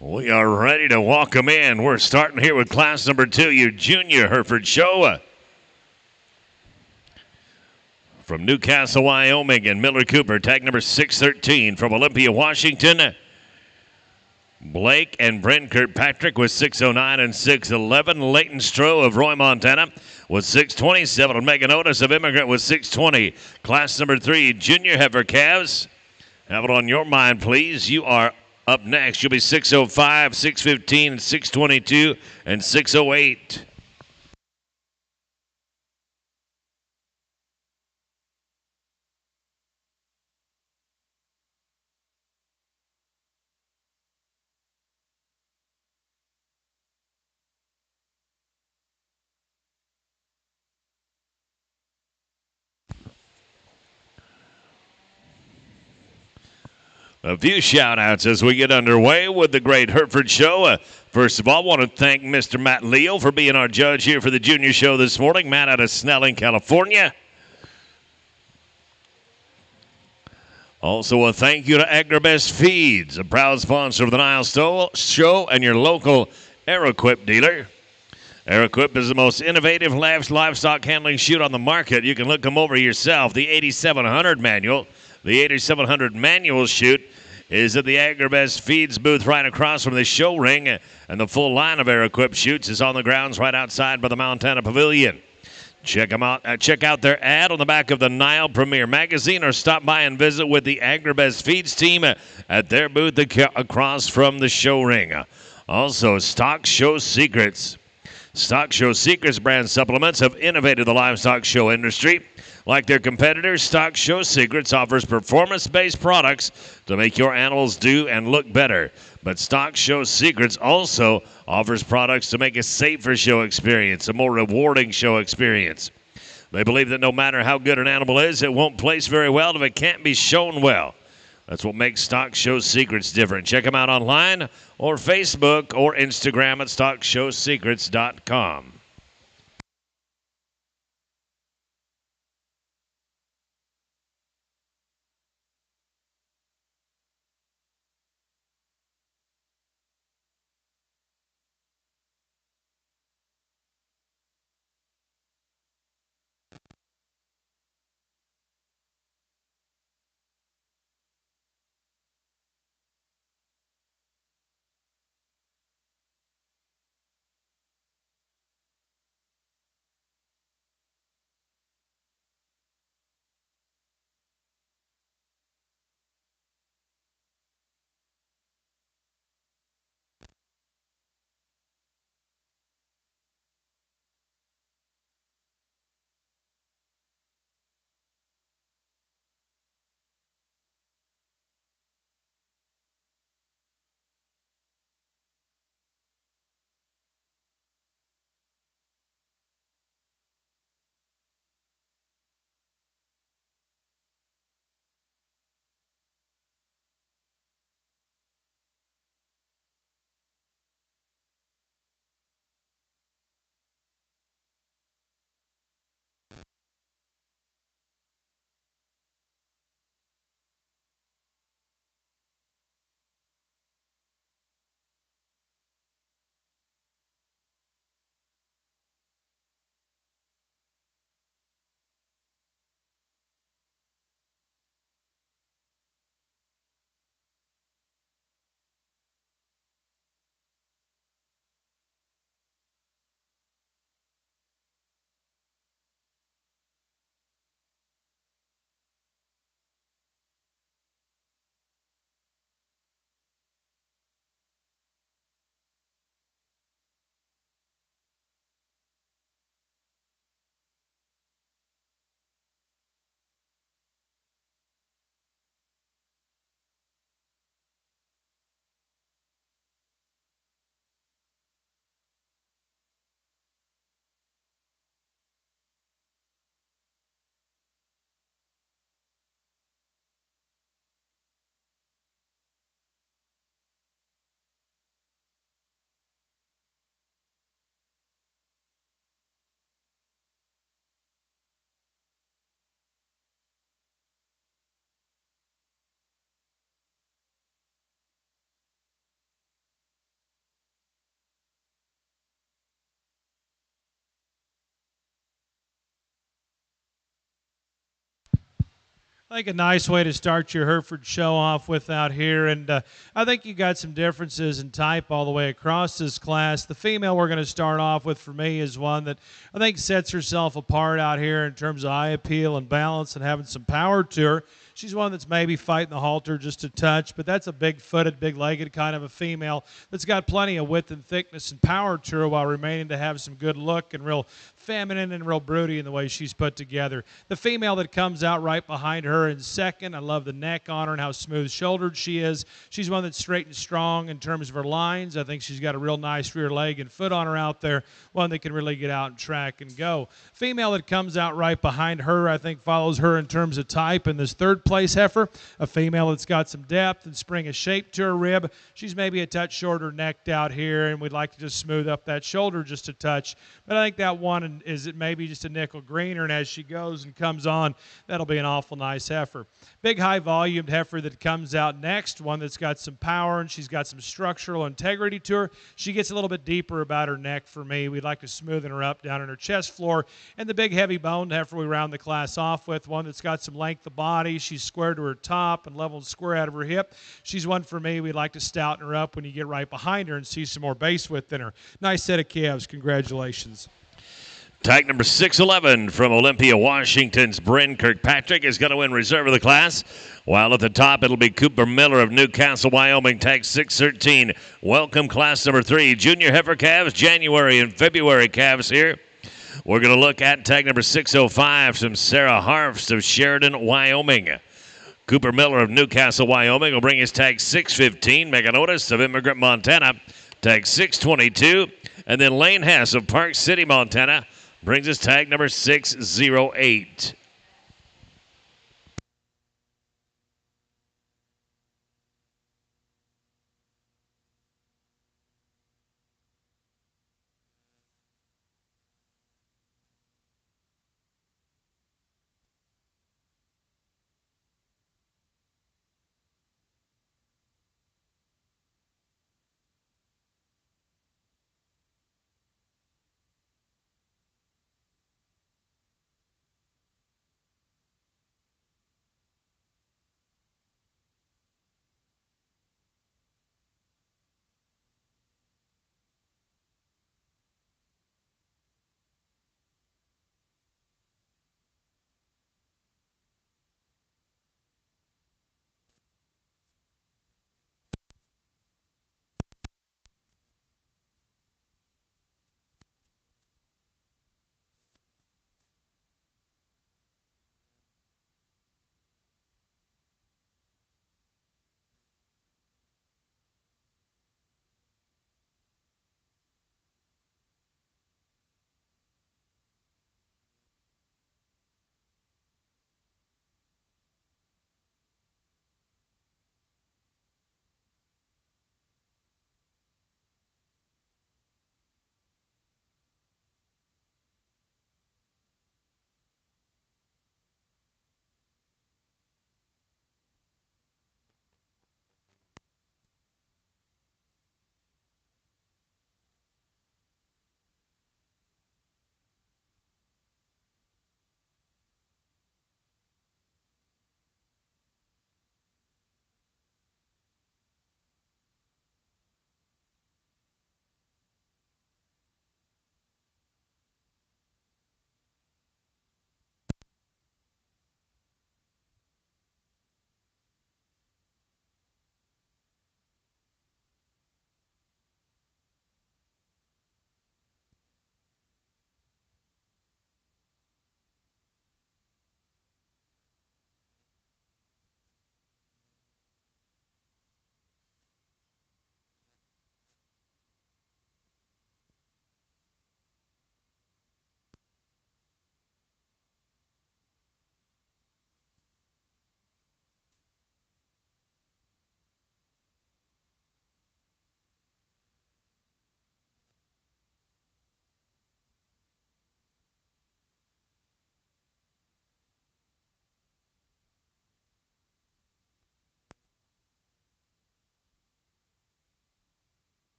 We are ready to walk them in. We're starting here with class number 2, your junior Hereford show. From Newcastle, Wyoming, and Miller Cooper, tag number 613. From Olympia, Washington, Blake and Brent Kirkpatrick with 609 and 611. Leighton Stroh of Roy, Montana with 627. And Megan Otis of Immigrant with 620. Class number 3, junior heifer calves. Have it on your mind, please. You are up next. You'll be 605, 615, 622, and 608. A few shout-outs as we get underway with the Great Hereford Show. First of all, I want to thank Mr. Matt Leo for being our judge here for the junior show this morning. Matt out of Snelling, California. Also, a thank you to Agribest Feeds, a proud sponsor of the NILE Show and your local Aeroquip dealer. Aeroquip is the most innovative livestock handling chute on the market. You can look them over yourself. The 8700 manual. The 8700 manual chute is at the Agribest Feeds booth right across from the show ring, and the full line of Aeroquip chutes is on the grounds right outside by the Montana Pavilion. Check them out. Check out their ad on the back of the NILE Premier magazine, or stop by and visit with the Agribest Feeds team at their booth across from the show ring. Also, Stock Show Secrets. Stock Show Secrets brand supplements have innovated the livestock show industry. Like their competitors, Stock Show Secrets offers performance-based products to make your animals do and look better. But Stock Show Secrets also offers products to make a safer show experience, a more rewarding show experience. They believe that no matter how good an animal is, it won't place very well if it can't be shown well. That's what makes Stock Show Secrets different. Check them out online or Facebook or Instagram at stockshowsecrets.com. I think a nice way to start your Hereford show off with out here, and I think you got some differences in type all the way across this class. The female we're going to start off with for me is one that I think sets herself apart out here in terms of eye appeal and balance and having some power to her. She's one that's maybe fighting the halter just a touch, but that's a big-footed, big-legged kind of a female that's got plenty of width and thickness and power to her while remaining to have some good look and real feminine and real broody in the way she's put together. The female that comes out right behind her in second, I love the neck on her and how smooth-shouldered she is. She's one that's straight and strong in terms of her lines. I think she's got a real nice rear leg and foot on her out there, one that can really get out and track and go. Female that comes out right behind her, I think follows her in terms of type in this third place heifer, a female that's got some depth and spring of shape to her rib. She's maybe a touch shorter necked out here, and we'd like to just smooth up that shoulder just a touch. But I think that one is it maybe just a nickel greener, and as she goes and comes on, that'll be an awful nice heifer. Big high-volumed heifer that comes out next, one that's got some power and she's got some structural integrity to her. She gets a little bit deeper about her neck for me. We'd like to smoothen her up down in her chest floor. And the big heavy-boned heifer we round the class off with, one that's got some length of body. She's square to her top and level and square out of her hip. She's one for me. We'd like to stouten her up when you get right behind her and see some more base width in her. Nice set of calves. Congratulations. Tag number 611 from Olympia, Washington's Bryn Kirkpatrick is going to win reserve of the class. While at the top, it'll be Cooper Miller of Newcastle, Wyoming, tag 613. Welcome, class number 3. Junior heifer calves, January and February calves here. We're going to look at tag number 605 from Sarah Harfst of Sheridan, Wyoming. Cooper Miller of Newcastle, Wyoming will bring his tag 615. Mega Notice of Immigrant, Montana, tag 622. And then Lane Hess of Park City, Montana, brings us tag number 608.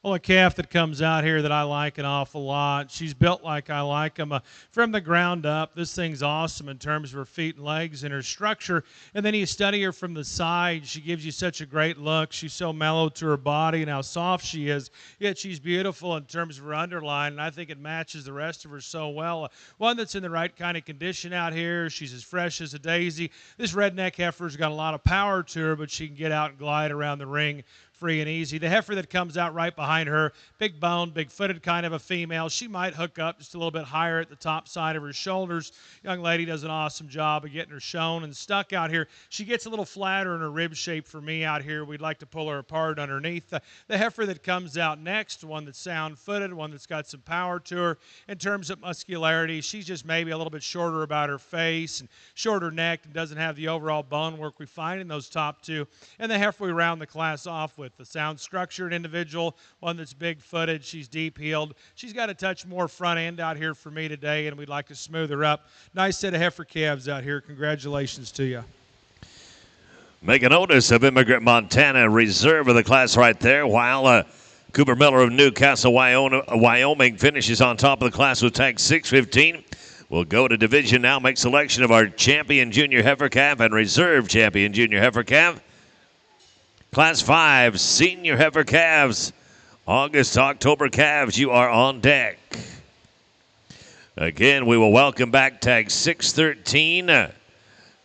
Well, a calf that comes out here that I like an awful lot. She's built like I like them from the ground up. This thing's awesome in terms of her feet and legs and her structure. And then you study her from the side. She gives you such a great look. She's so mellow to her body and how soft she is. Yet she's beautiful in terms of her underline, and I think it matches the rest of her so well. One that's in the right kind of condition out here. She's as fresh as a daisy. This redneck heifer's got a lot of power to her, but she can get out and glide around the ring free and easy. The heifer that comes out right behind her, big boned, big footed kind of a female. She might hook up just a little bit higher at the top side of her shoulders. Young lady does an awesome job of getting her shown and stuck out here. She gets a little flatter in her rib shape for me out here. We'd like to pull her apart underneath. The heifer that comes out next, one that's sound footed, one that's got some power to her. In terms of muscularity, she's just maybe a little bit shorter about her face and shorter neck and doesn't have the overall bone work we find in those top two. And the heifer we round the class off with, the sound structured individual, one that's big footed, she's deep heeled. She's got a touch more front end out here for me today, and we'd like to smooth her up. Nice set of heifer calves out here. Congratulations to you. Make a notice of Immigrant Montana reserve of the class right there, while Cooper Miller of Newcastle, Wyoming finishes on top of the class with tag 615. We'll go to division now, make selection of our champion junior heifer calf and reserve champion junior heifer calf. Class 5 senior heifer calves. August, October calves, you are on deck. Again, we will welcome back tag 613,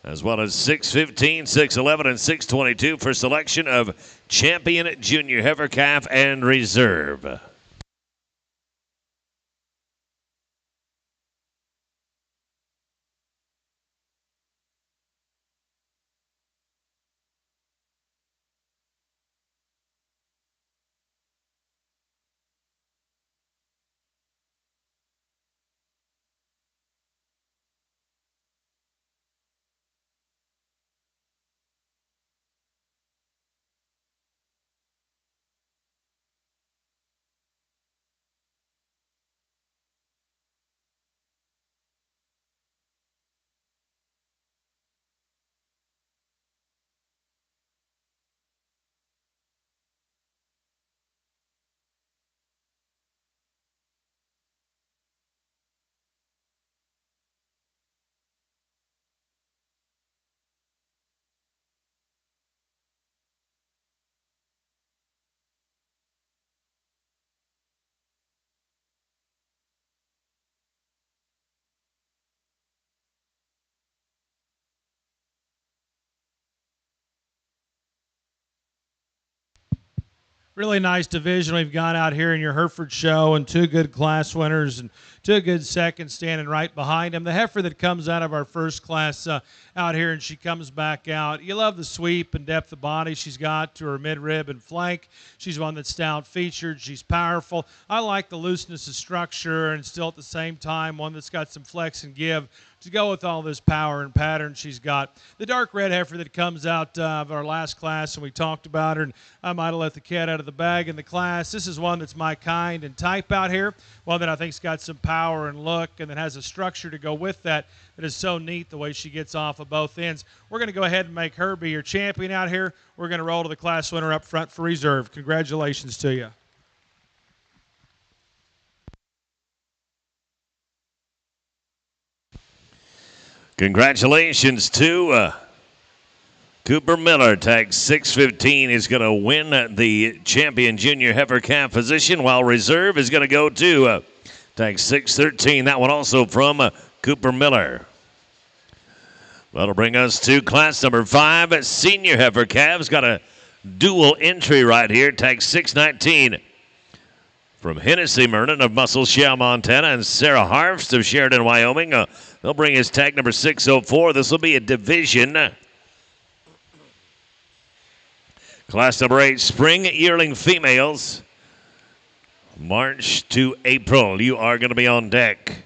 as well as 615, 611, and 622 for selection of champion junior heifer calf and reserve. Really nice division we've got out here in your Hereford show, and two good class winners and two good seconds standing right behind them. The heifer that comes out of our first class out here, and she comes back out. You love the sweep and depth of body she's got to her midrib and flank. She's one that's stout featured. She's powerful. I like the looseness of structure, and still at the same time one that's got some flex and give to go with all this power and pattern she's got. The dark red heifer that comes out of our last class, and we talked about her, and I might have let the cat out of the bag in the class. This is one that's my kind and type out here, one that I think's got some power and look, and that has a structure to go with that is so neat the way she gets off of both ends. We're going to go ahead and make her be your champion out here. We're going to roll to the class winner up front for reserve. Congratulations to you. Congratulations to Cooper Miller. Tag 615 is going to win the champion junior heifer calf position, while reserve is going to go to tag 613. That one also from Cooper Miller. That'll bring us to class number 5. Senior heifer calves got a dual entry right here. Tag 619 from Hennessy Mernon of Muscle Show, Montana, and Sarah Harfst of Sheridan, Wyoming. They'll bring us tag number 604. This will be a division. Class number 8, spring yearling females. March to April. You are going to be on deck.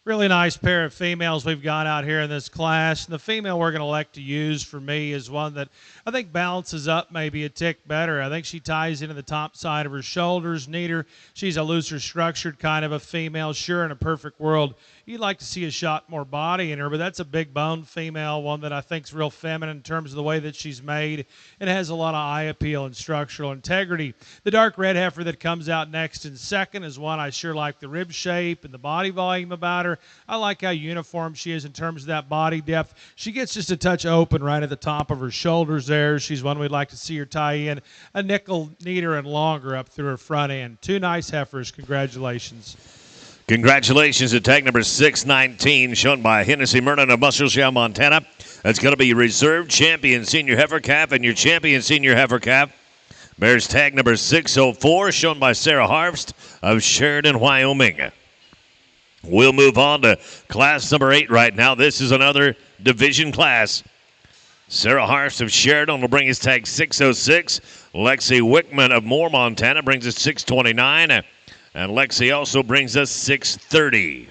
Really nice pair of females we've got out here in this class. And the female we're going to elect to use for me is one that I think balances up maybe a tick better. I think she ties into the top side of her shoulders neater. She's a looser structured kind of a female. Sure, in a perfect world, you'd like to see a shot more body in her, but that's a big bone female, one that I think is real feminine in terms of the way that she's made and has a lot of eye appeal and structural integrity. The dark red heifer that comes out next in second is one I sure like the rib shape and the body volume about her. I like how uniform she is in terms of that body depth. She gets just a touch open right at the top of her shoulders there. She's one we'd like to see her tie in a nickel neater and longer up through her front end. Two nice heifers. Congratulations. Congratulations to tag number 619, shown by Hennessy Mernon of Musselshell, Montana. That's going to be your reserve champion senior heifer calf and your champion senior heifer calf. Bears tag number 604, shown by Sarah Harvst of Sheridan, Wyoming. We'll move on to class number 8 right now. This is another division class. Sarah Harvst of Sheridan will bring his tag 606. Lexi Wickman of Moore, Montana brings us 629. And Lexi also brings us 630.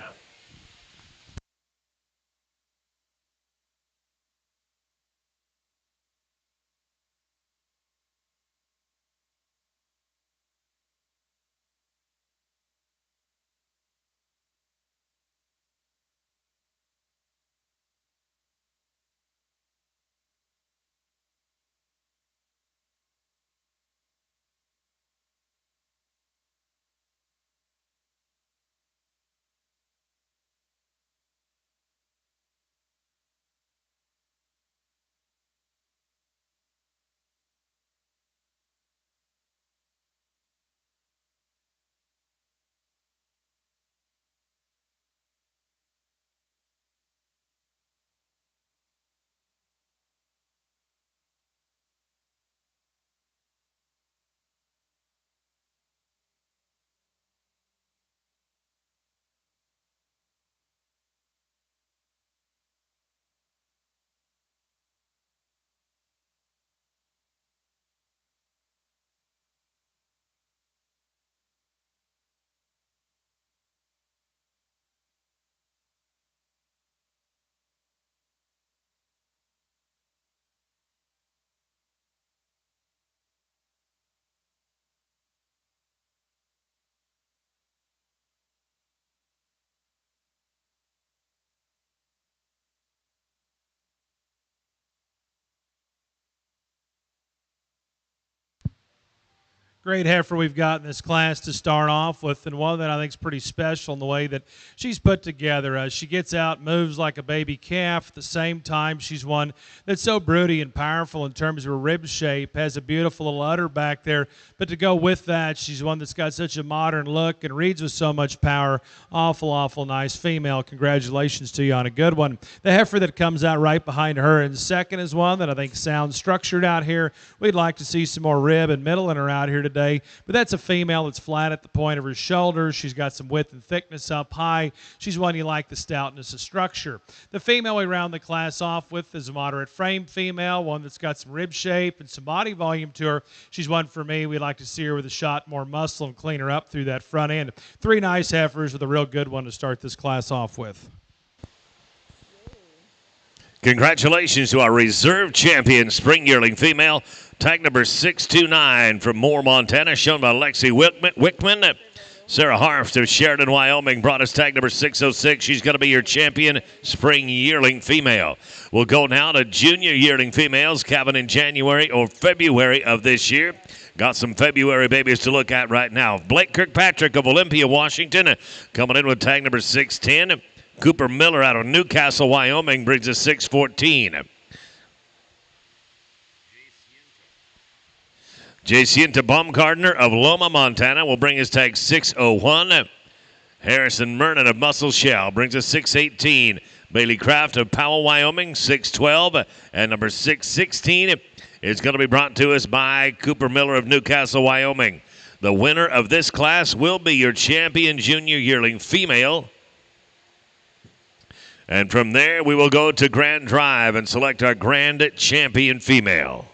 Great heifer we've got in this class to start off with, and one that I think is pretty special in the way that she's put together. She gets out, moves like a baby calf. At the same time, she's one that's so broody and powerful in terms of her rib shape, has a beautiful little udder back there. But to go with that, she's one that's got such a modern look and reads with so much power. Awful, awful nice female. Congratulations to you on a good one. The heifer that comes out right behind her in second is one that I think sounds structured out here. We'd like to see some more rib and middle in her out here today. But that's a female that's flat at the point of her shoulders. She's got some width and thickness up high. She's one you like the stoutness of structure. The female we round the class off with is a moderate frame female, one that's got some rib shape and some body volume to her. She's one for me. We'd like to see her with a shot more muscle and clean her up through that front end. Three nice heifers with a real good one to start this class off with. Congratulations to our reserve champion spring yearling female, tag number 629 from Moore, Montana, shown by Lexi Wickman. Sarah Harfst of Sheridan, Wyoming, brought us tag number 606. She's going to be your champion spring yearling female. We'll go now to junior yearling females, calving in January or February of this year. Got some February babies to look at right now. Blake Kirkpatrick of Olympia, Washington, coming in with tag number 610. Cooper Miller out of Newcastle, Wyoming, brings us 614. Jacinta Baumgardner of Loma, Montana, will bring us tag 601. Harrison Mernon of Muscle Shell brings us 618. Bailey Kraft of Powell, Wyoming, 612. And number 616 is going to be brought to us by Cooper Miller of Newcastle, Wyoming. The winner of this class will be your champion junior yearling female. And from there, we will go to Grand Drive and select our grand champion female.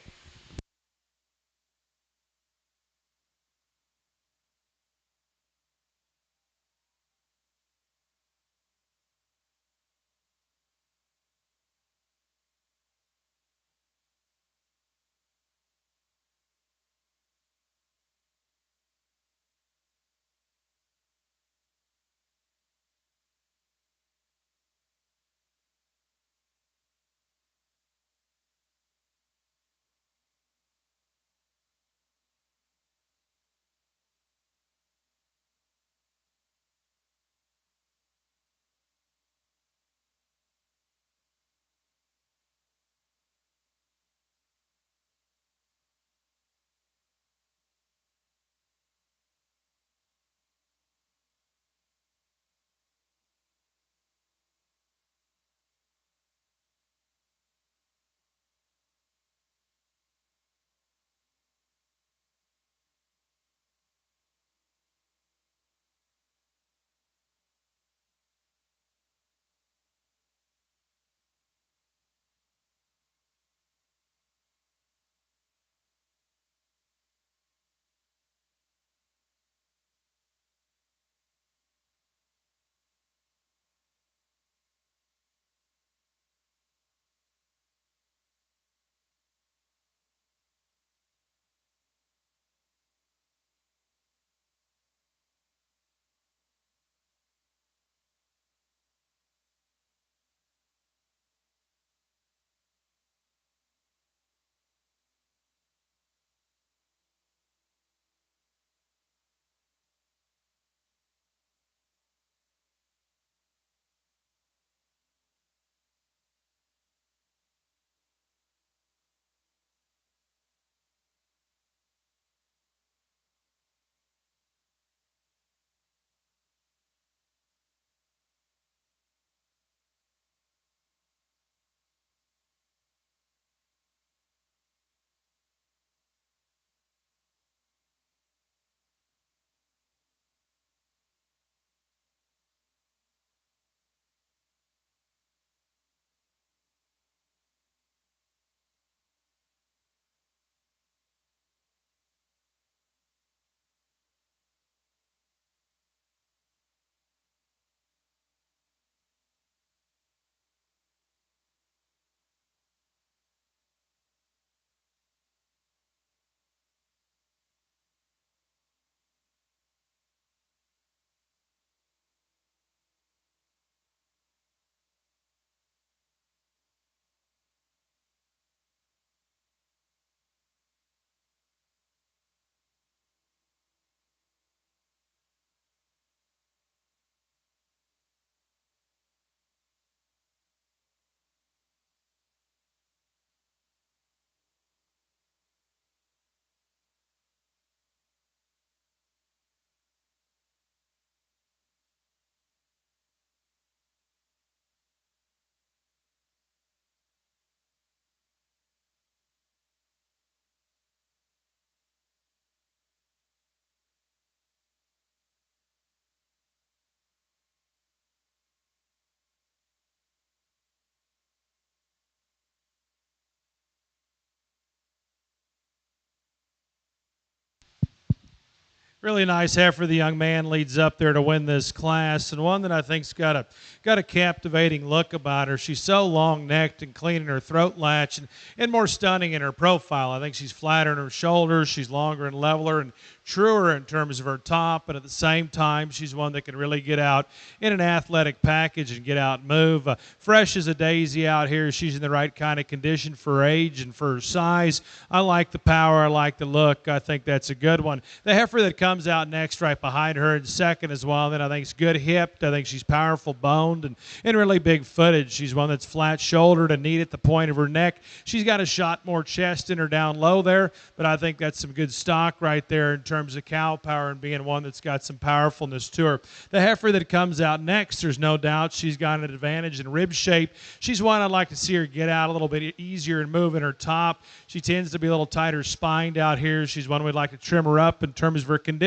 Really nice heifer. The young man leads up there to win this class, and one that I think's got a captivating look about her. She's so long-necked and clean in her throat latch, and more stunning in her profile. I think she's flatter in her shoulders. She's longer and leveler and truer in terms of her top, but at the same time, she's one that can really get out in an athletic package and get out and move. Fresh as a daisy out here. She's in the right kind of condition for her age and for her size. I like the power. I like the look. I think that's a good one. The heifer that comes out next right behind her in second as well, then I think is good hipped. I think she's powerful boned and really big footed. She's one that's flat shouldered and neat at the point of her neck. She's got a shot more chest in her down low there, but I think that's some good stock right there in terms of cow power and being one that's got some powerfulness to her. The heifer that comes out next, there's no doubt she's got an advantage in rib shape. She's one I'd like to see her get out a little bit easier and move in her top. She tends to be a little tighter spined out here. She's one we'd like to trim her up in terms of her condition.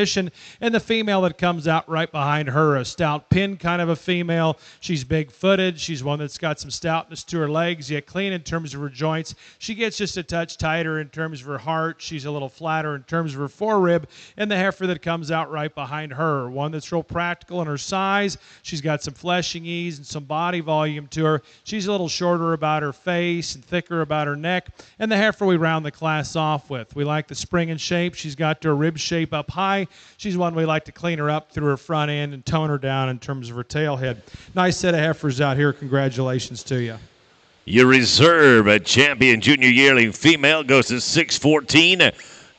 And the female that comes out right behind her, a stout pin kind of a female. She's big-footed. She's one that's got some stoutness to her legs, yet clean in terms of her joints. She gets just a touch tighter in terms of her heart. She's a little flatter in terms of her forerib. And the heifer that comes out right behind her, one that's real practical in her size. She's got some fleshing ease and some body volume to her. She's a little shorter about her face and thicker about her neck. And the heifer we round the class off with. We like the spring and shape. She's got her rib shape up high. She's one we like to clean her up through her front end and tone her down in terms of her tail head. Nice set of heifers out here. Congratulations to you. Your reserve, a champion junior yearling female, goes to 614.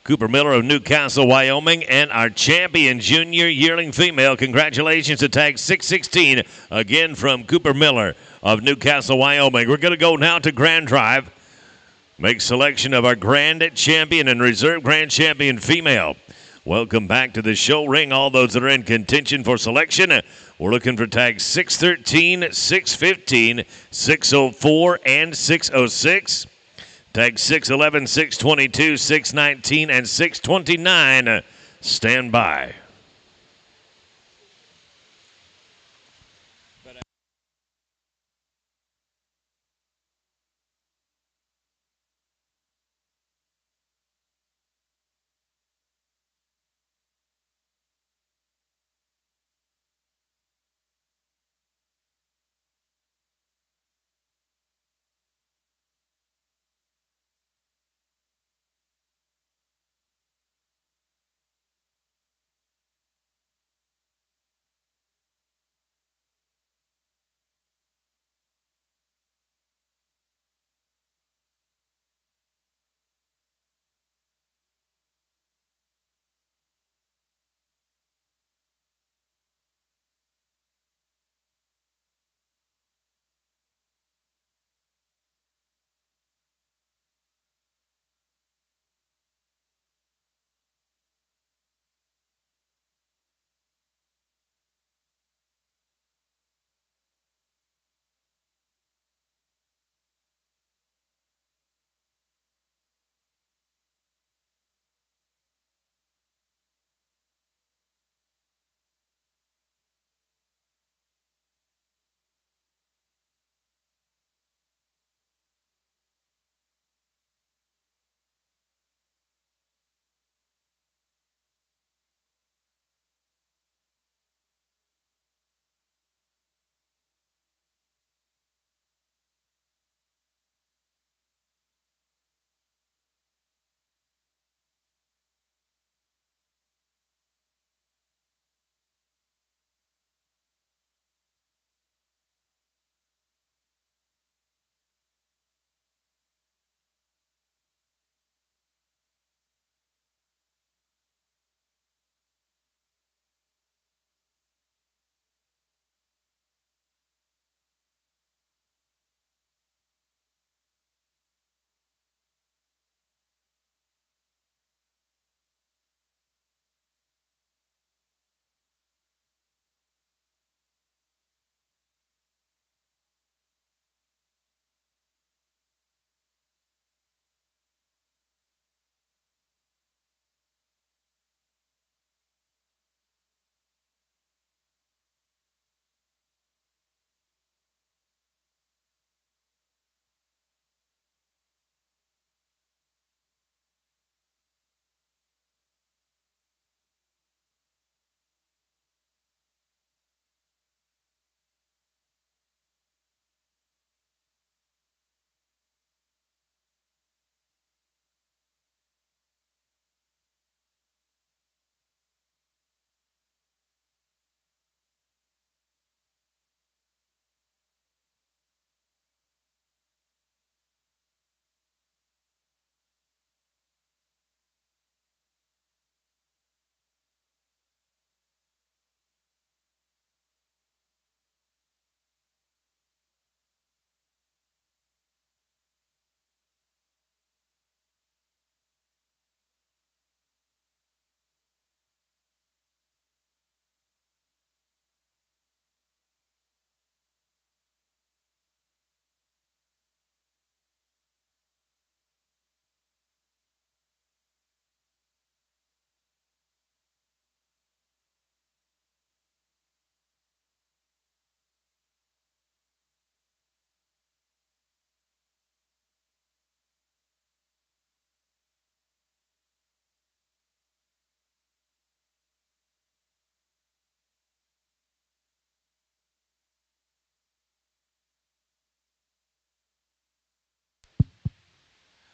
Cooper Miller of Newcastle, Wyoming, and our champion junior yearling female. Congratulations to tag 616, again from Cooper Miller of Newcastle, Wyoming. We're going to go now to Grand Drive. Make selection of our grand champion and reserve grand champion female. Welcome back to the show ring. All those that are in contention for selection, we're looking for tags 613, 615, 604, and 606. Tag 611, 622, 619, and 629. Stand by.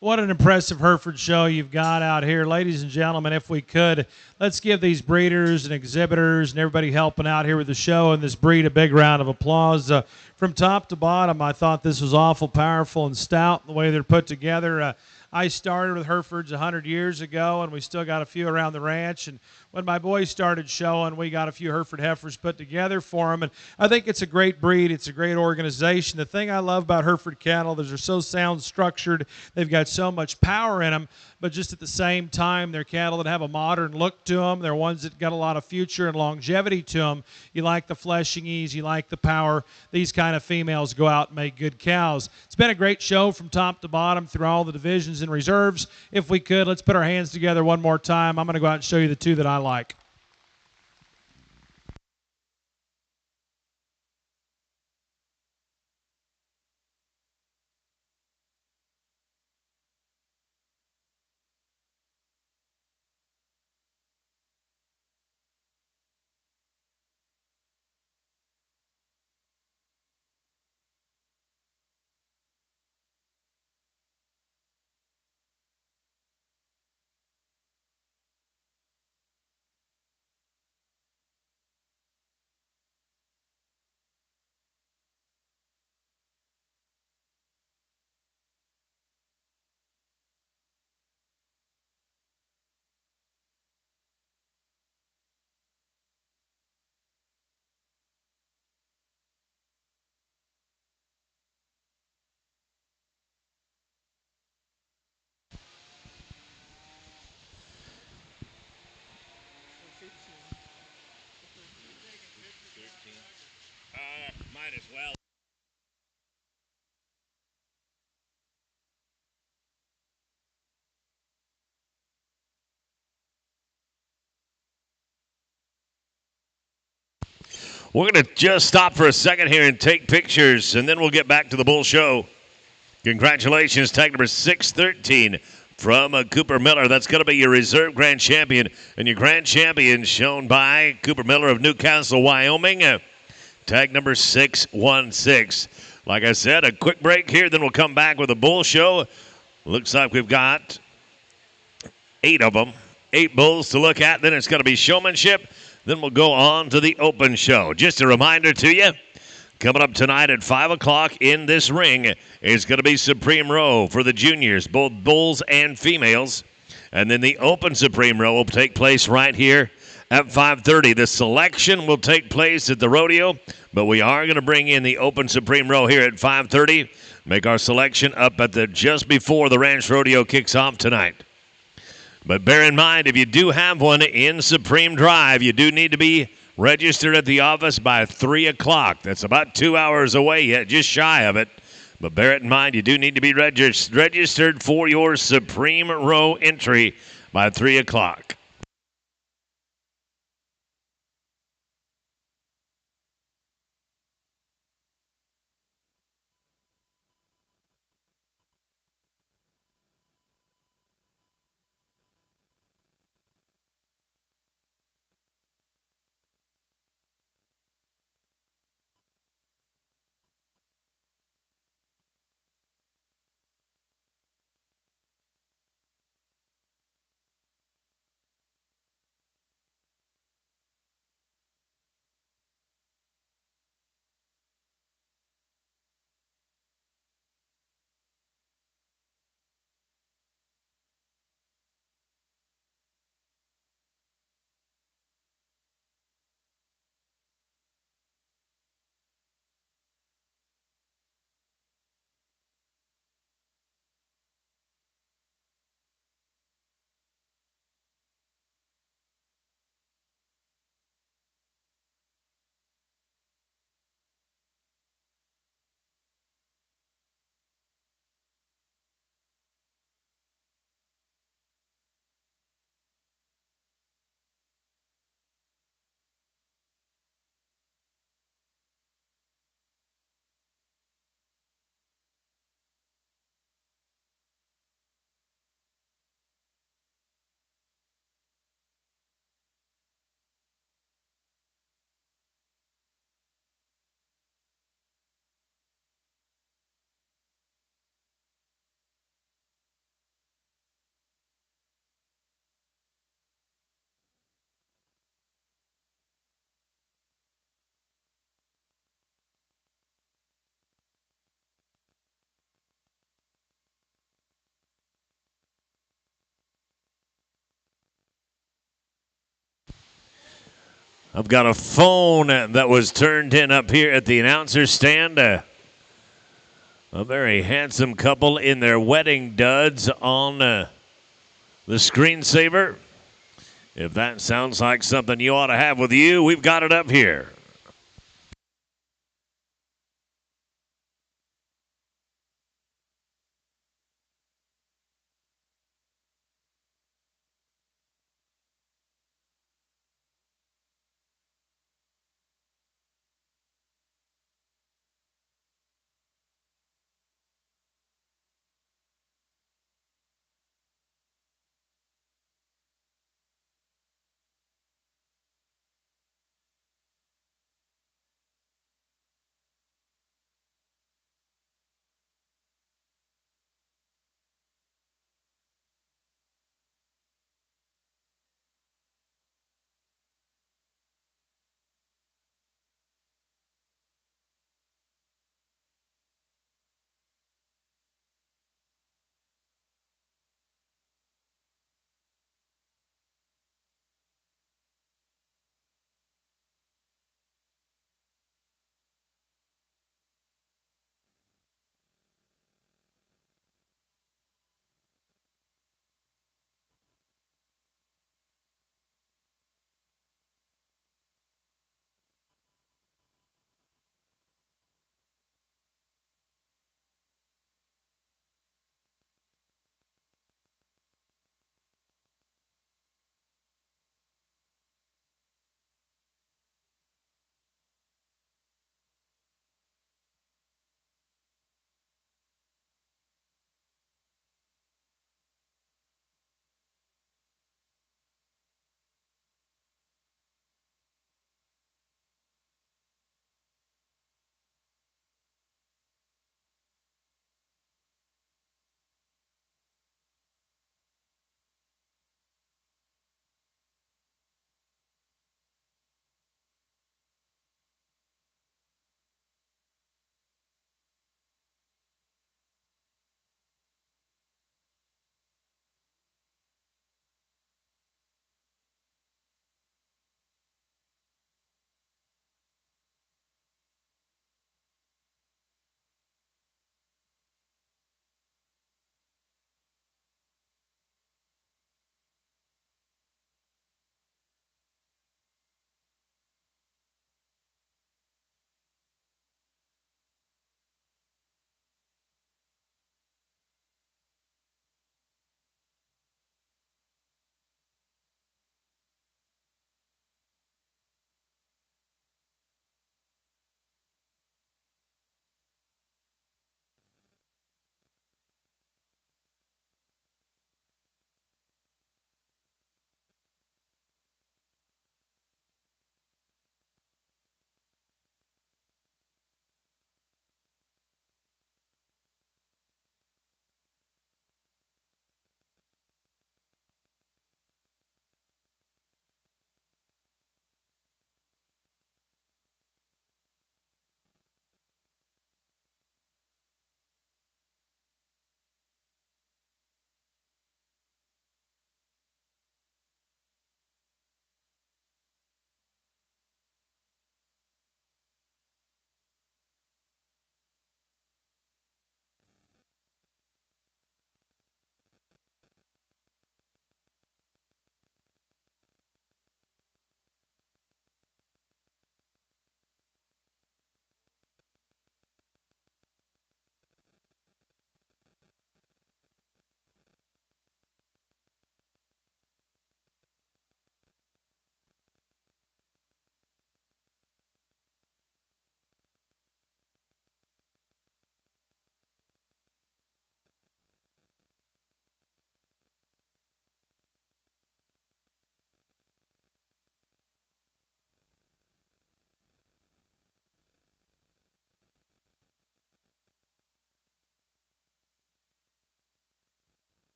What an impressive Hereford show you've got out here. Ladies and gentlemen, if we could, let's give these breeders and exhibitors and everybody helping out here with the show and this breed a big round of applause. From top to bottom, I thought this was awful powerful and stout the way they're put together. I started with Herefords 100 years ago, and we still got a few around the ranch. And when my boys started showing, we got a few Hereford heifers put together for them. And I think it's a great breed. It's a great organization. The thing I love about Hereford cattle is they're so sound structured. They've got so much power in them, but just at the same time, they're cattle that have a modern look to them. They're ones that got a lot of future and longevity to them. You like the fleshing ease. You like the power. These kind of females go out and make good cows. It's been a great show from top to bottom through all the divisions and reserves. If we could, let's put our hands together one more time. I'm going to go out and show you the two that I like. Might as well. We're going to just stop for a second here and take pictures, and then we'll get back to the bull show. Congratulations, tag number 613 from Cooper Miller. That's going to be your reserve grand champion, and your grand champion shown by Cooper Miller of Newcastle, Wyoming. Tag number 616. Like I said, a quick break here, then we'll come back with a bull show. Looks like we've got 8 of them, 8 bulls to look at. Then it's going to be showmanship. Then we'll go on to the open show. Just a reminder to you, coming up tonight at 5 o'clock in this ring is going to be Supreme Row for the juniors, both bulls and females. And then the open Supreme Row will take place right here at 5:30. The selection will take place at the rodeo, but we are going to bring in the open Supreme Row here at 5:30. Make our selection up at the just before the ranch rodeo kicks off tonight. But bear in mind, if you do have one in Supreme Drive, you do need to be registered at the office by 3 o'clock. That's about 2 hours away yet, just shy of it. But bear it in mind, you do need to be registered for your Supreme Row entry by 3 o'clock. I've got a phone that was turned in up here at the announcer's stand. A very handsome couple in their wedding duds on the screensaver. If that sounds like something you ought to have with you, we've got it up here.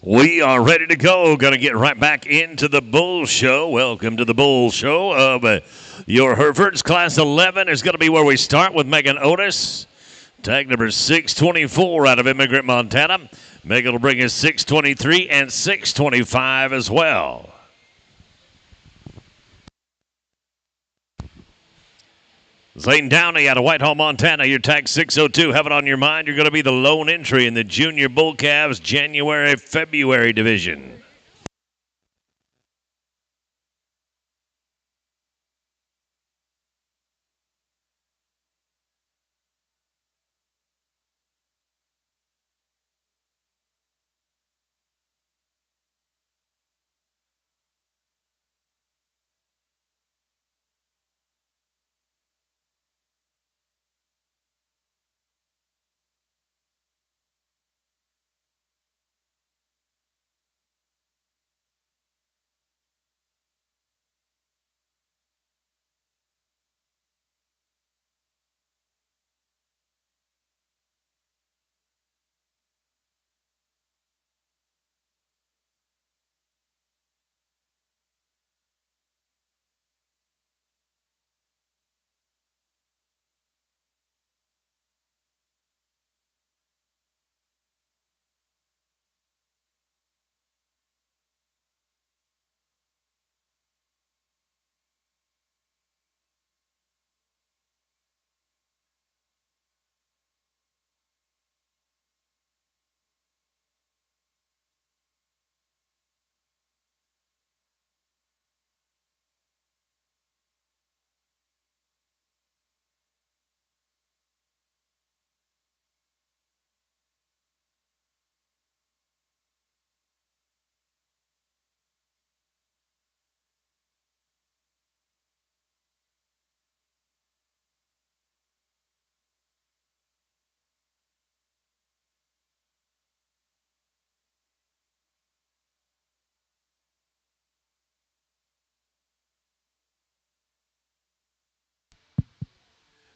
We are ready to go. Going to get right back into the Bull Show. Welcome to the Bull Show of your Herefords. Class 11 is going to be where we start with Megan Otis. Tag number 624 out of Immigrant, Montana. Megan will bring us 623 and 625 as well. Zane Downey out of Whitehall, Montana. Your tag 602. Have it on your mind. You're going to be the lone entry in the Junior Bull Calves January-February division.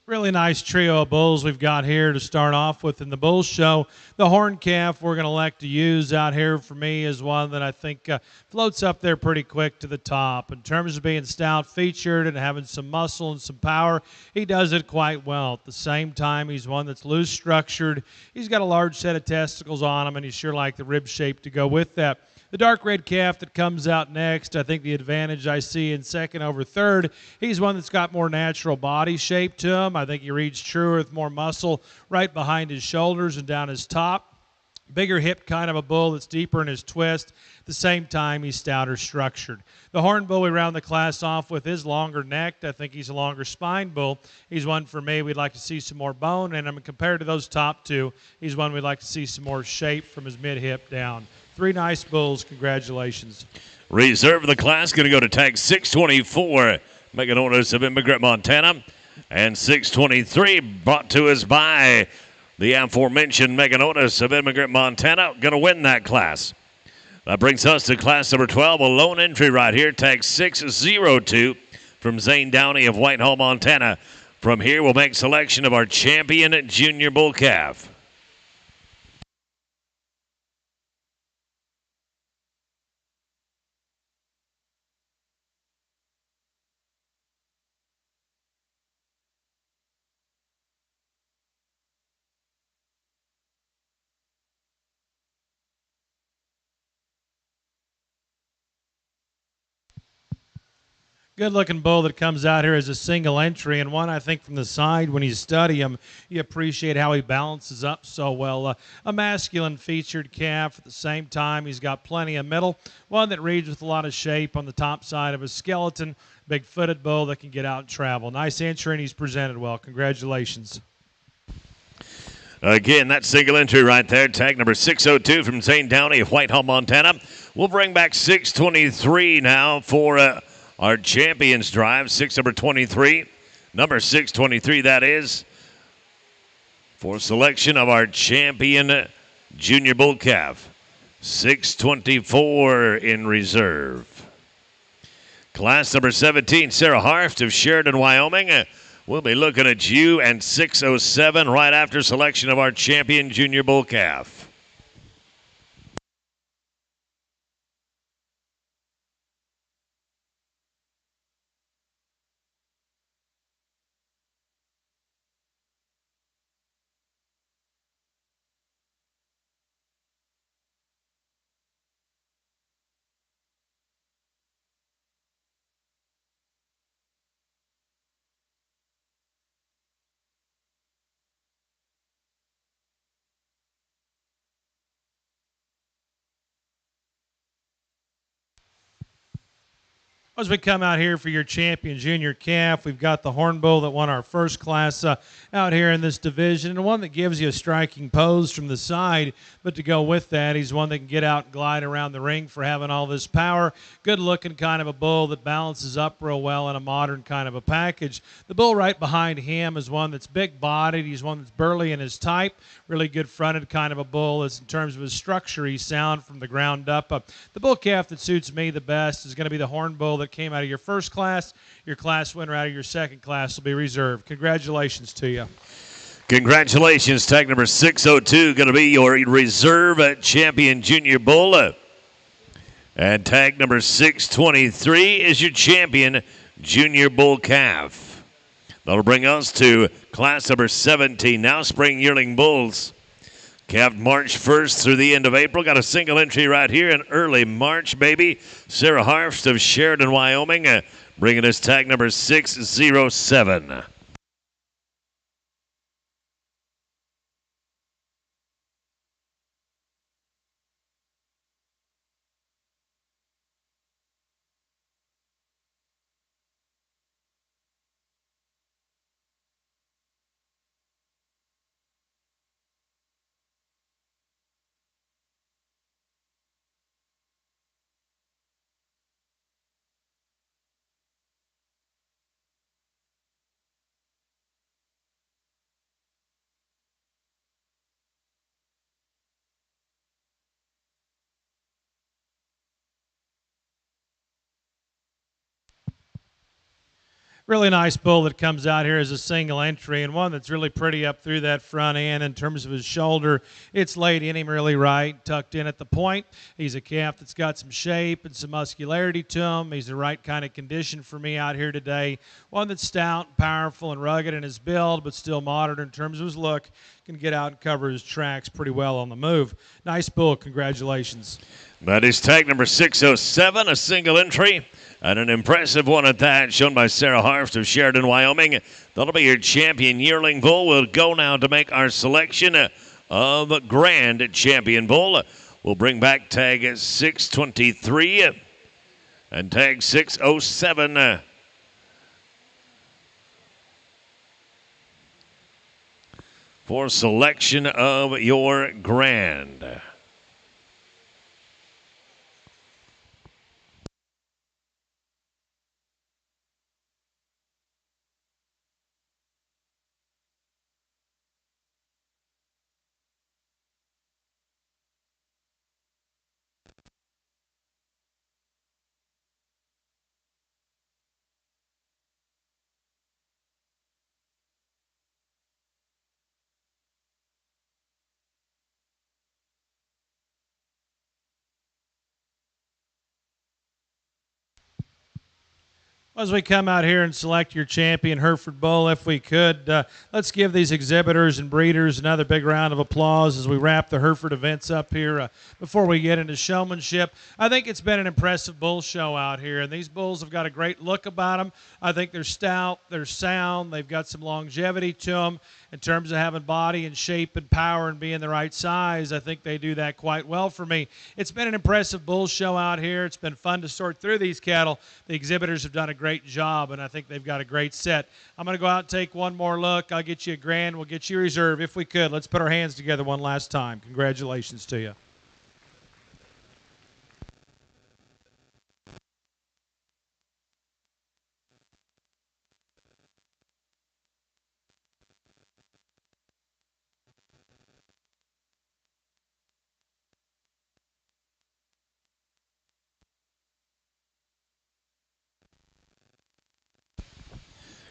Really nice trio of bulls we've got here to start off with in the Bull Show. The horn calf we're going to elect to use out here for me is one that I think floats up there pretty quick to the top. In terms of being stout featured and having some muscle and some power, he does it quite well. At the same time, he's one that's loose structured. He's got a large set of testicles on him, and he's sure like the rib shape to go with that. The dark red calf that comes out next, I think the advantage I see in second over third, he's one that's got more natural body shape to him. I think he reads truer with more muscle right behind his shoulders and down his top. Bigger hip kind of a bull that's deeper in his twist. At the same time, he's stouter structured. The horn bull we round the class off with is longer necked. I think he's a longer spine bull. He's one for me. We'd like to see some more bone, and compared to those top two, he's one we'd like to see some more shape from his mid-hip down. Three nice bulls. Congratulations. Reserve of the class going to go to tag 624. Megan Otis of Immigrant, Montana. And 623 brought to us by the aforementioned Megan Otis of Immigrant, Montana. Going to win that class. That brings us to class number 12, a lone entry right here, tag 602 from Zane Downey of Whitehall, Montana. From here, we'll make selection of our champion junior bull calf. Good looking bull that comes out here as a single entry, and one I think from the side when you study him, you appreciate how he balances up so well. A masculine featured calf. At the same time, he's got plenty of middle. One that reads with a lot of shape on the top side of his skeleton. Big footed bull that can get out and travel. Nice entry, and he's presented well. Congratulations. Again, that single entry right there, tag number 602 from Zane Downey of Whitehall, Montana. We'll bring back 623 now for our champions drive, number 23. Number 623, that is, for selection of our champion junior bull calf. 624 in reserve. Class number 17, Sarah Harft of Sheridan, Wyoming. We'll be looking at you and 607 right after selection of our champion junior bull calf. As we come out here for your champion junior calf, we've got the horn bull that won our first class out here in this division, and one that gives you a striking pose from the side. But to go with that, he's one that can get out and glide around the ring for having all this power. Good-looking kind of a bull that balances up real well in a modern kind of a package. The bull right behind him is one that's big-bodied. He's one that's burly in his type. Really good fronted kind of a bull. As in terms of his structure, he's sound from the ground up. The bull calf that suits me the best is going to be the horn bull that came out of your first class. Your class winner out of your second class will be reserved. Congratulations to you. Congratulations. Tag number 602 going to be your reserve champion junior bull. And tag number 623 is your champion junior bull calf. That'll bring us to class number 17. Now spring yearling bulls. Calved March 1st through the end of April. Got a single entry right here in early March, baby. Sarah Harfst of Sheridan, Wyoming, bringing us tag number 607. Really nice bull that comes out here as a single entry, and one that's really pretty up through that front end in terms of his shoulder. It's laid in him really right, tucked in at the point. He's a calf that's got some shape and some muscularity to him. He's the right kind of condition for me out here today. One that's stout, and powerful, and rugged in his build, but still modern in terms of his look. Can get out and cover his tracks pretty well on the move. Nice bull. Congratulations. That is tag number 607, a single entry. And an impressive one at that, shown by Sarah Harfst of Sheridan, Wyoming. That'll be your champion yearling bull. We'll go now to make our selection of grand champion bull. We'll bring back tag 623 and tag 607. For selection of your grand. As we come out here and select your champion Hereford bull, if we could, let's give these exhibitors and breeders another big round of applause as we wrap the Hereford events up here before we get into showmanship. I think it's been an impressive bull show out here, and these bulls have got a great look about them. I think they're stout, they're sound, they've got some longevity to them. In terms of having body and shape and power and being the right size, I think they do that quite well for me. It's been an impressive bull show out here. It's been fun to sort through these cattle. The exhibitors have done a great job, and I think they've got a great set. I'm going to go out and take one more look. I'll get you a grand. We'll get you a reserve if we could. Let's put our hands together one last time. Congratulations to you.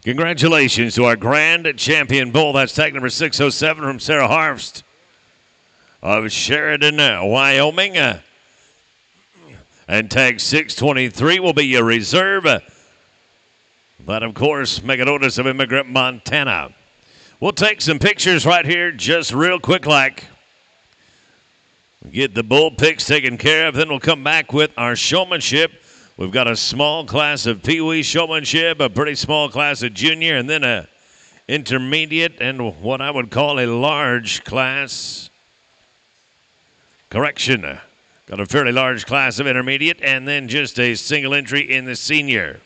Congratulations to our grand champion bull. That's tag number 607 from Sarah Harfst of Sheridan, Wyoming. And tag 623 will be your reserve. That, of course, make a notice of Immigrant, Montana. We'll take some pictures right here, just real quick like. Get the bull picks taken care of, then we'll come back with our showmanship. We've got a small class of Pee-wee showmanship, a pretty small class of junior, and then a intermediate and what I would call a large class. Correction. Got a fairly large class of intermediate and then just a single entry in the senior.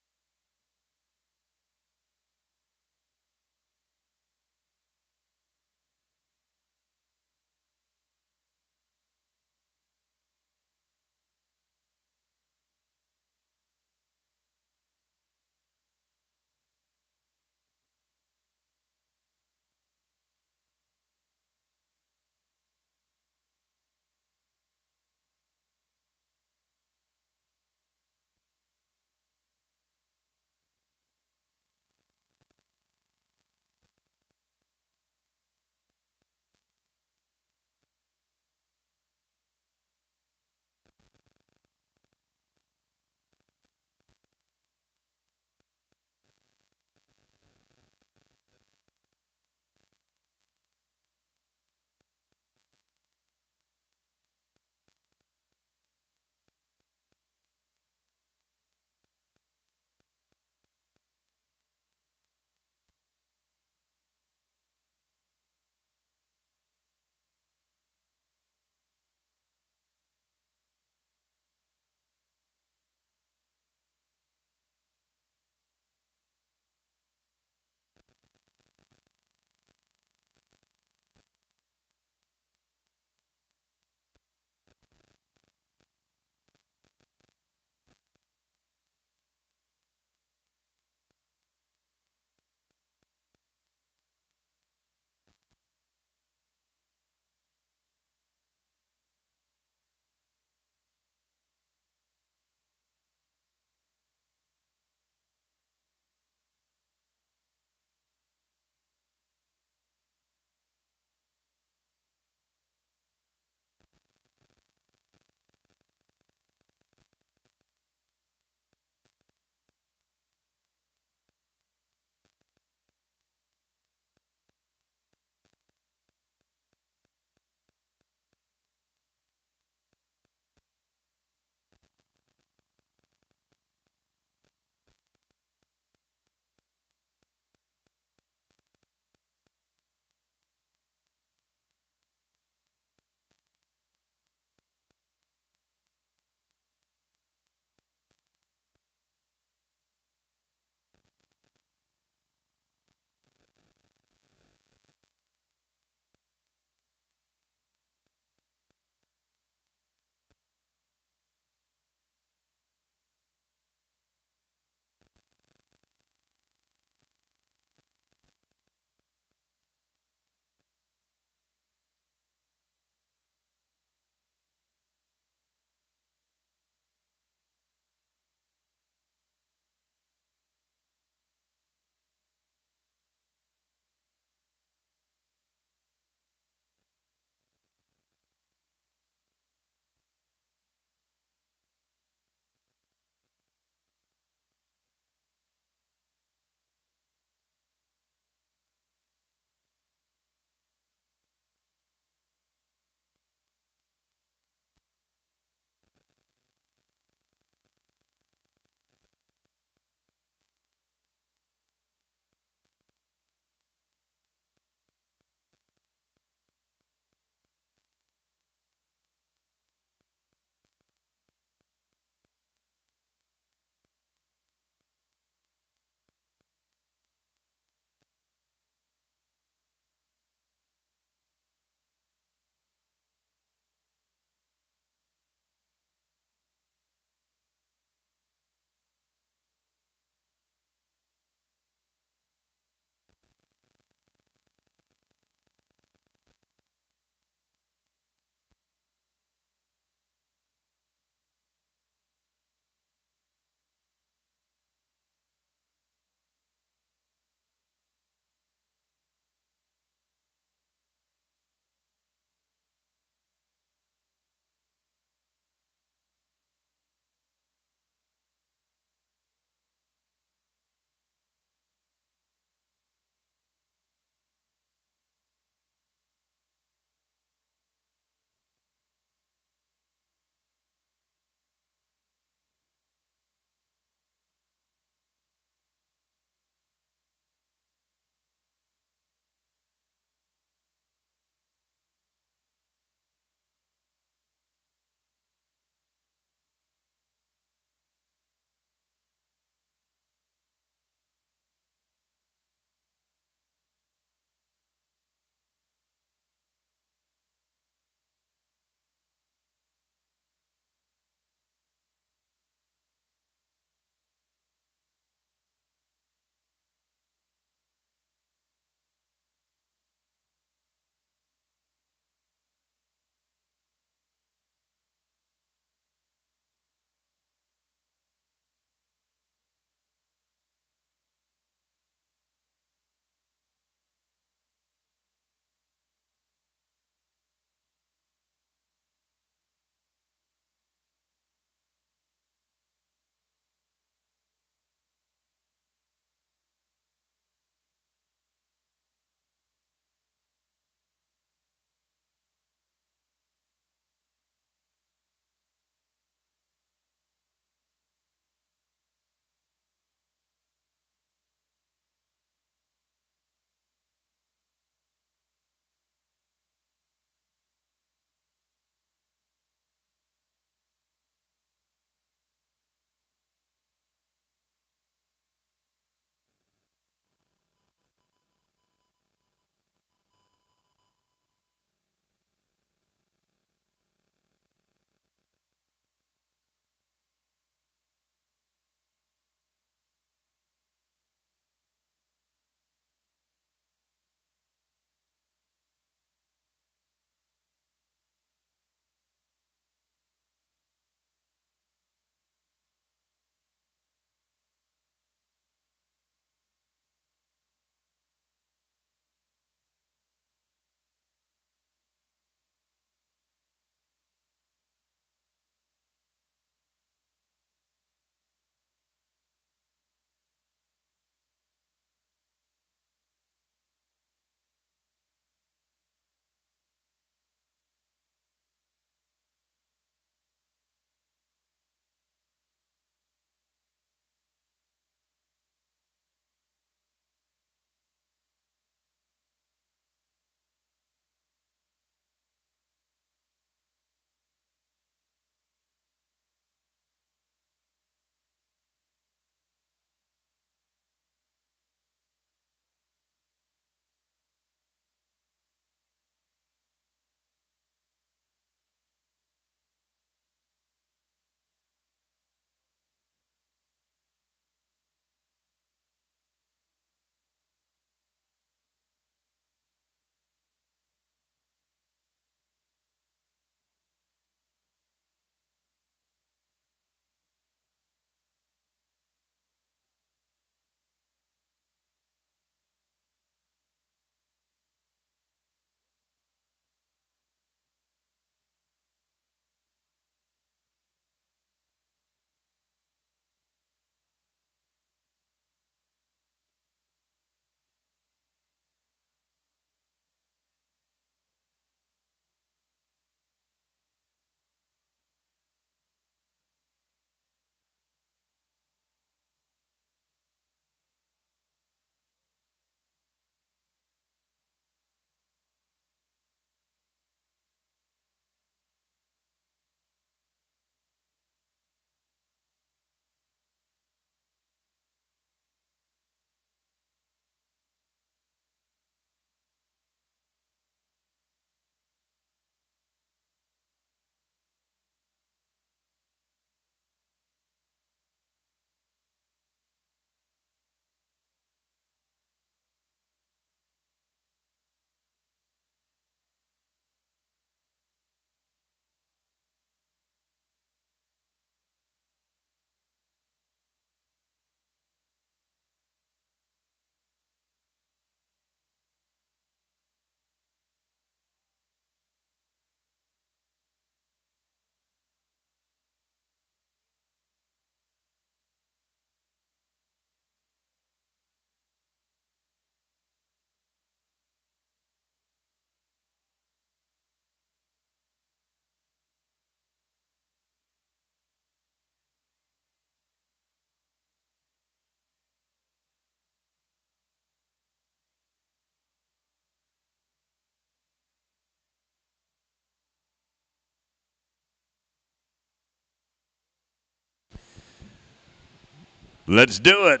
Let's do it.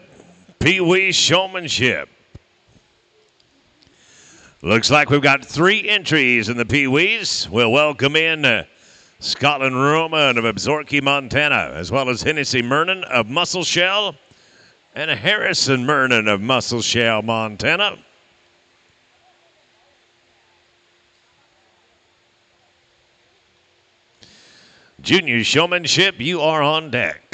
Pee Wee Showmanship. Looks like we've got 3 entries in the Pee Wees. We'll welcome in Scotland Roman of Absorkey, Montana, as well as Hennessy Mernon of Musselshell and Harrison Mernon of Musselshell, Montana. Junior Showmanship, you are on deck.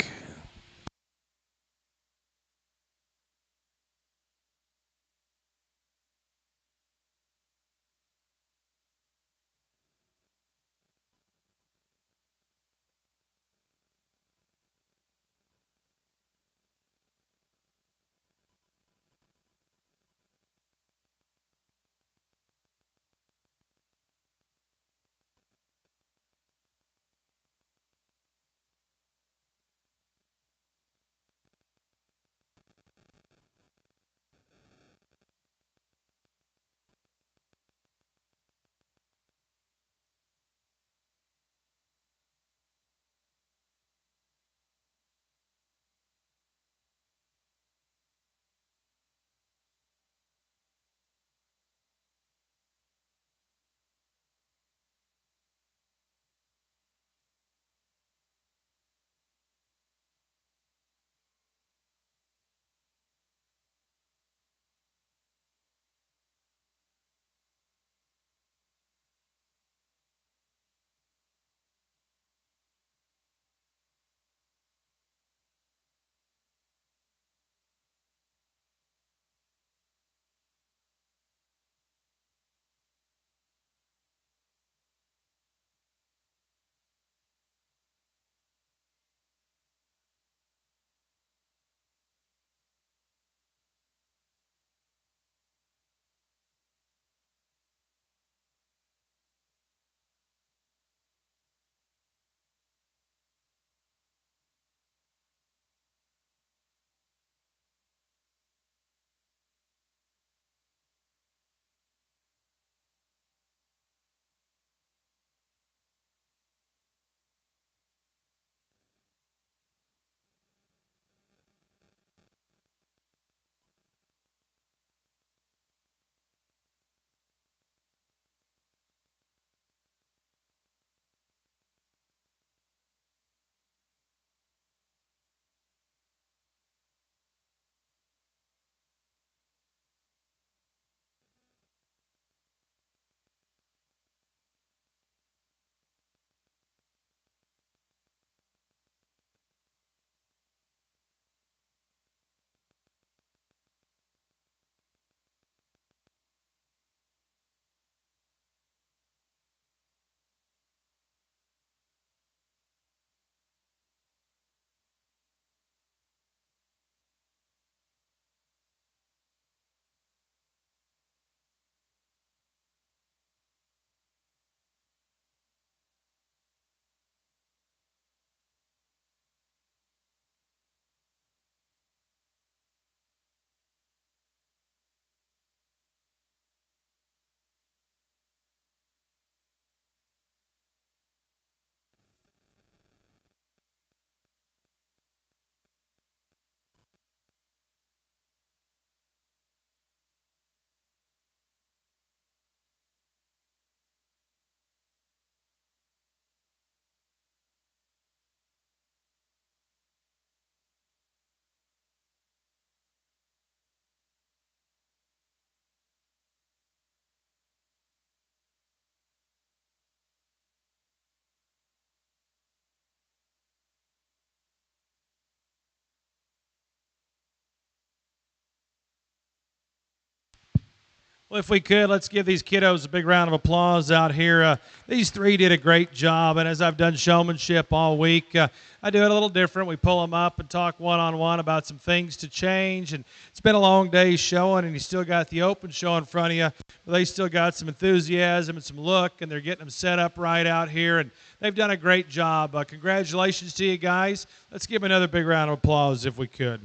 Well, if we could, let's give these kiddos a big round of applause out here. These 3 did a great job, and as I've done showmanship all week, I do it a little different. We pull them up and talk one-on-one about some things to change, and it's been a long day showing, and you still got the open show in front of you, but they still got some enthusiasm and some look, and they're getting them set up right out here, and they've done a great job. Congratulations to you guys. Let's give them another big round of applause if we could.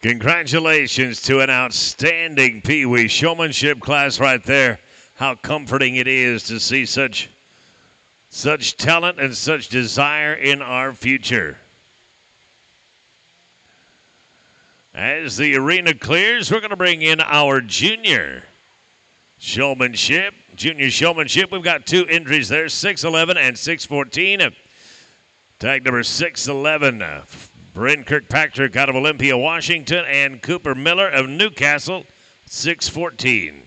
Congratulations to an outstanding Pee Wee showmanship class right there. How comforting it is to see such talent and such desire in our future. As the arena clears, we're going to bring in our junior showmanship. Junior showmanship, we've got two entries there, 6'11 and 6'14. Tag number 6'11, Bryn Kirkpatrick out of Olympia, Washington, and Cooper Miller of Newcastle, 6'14.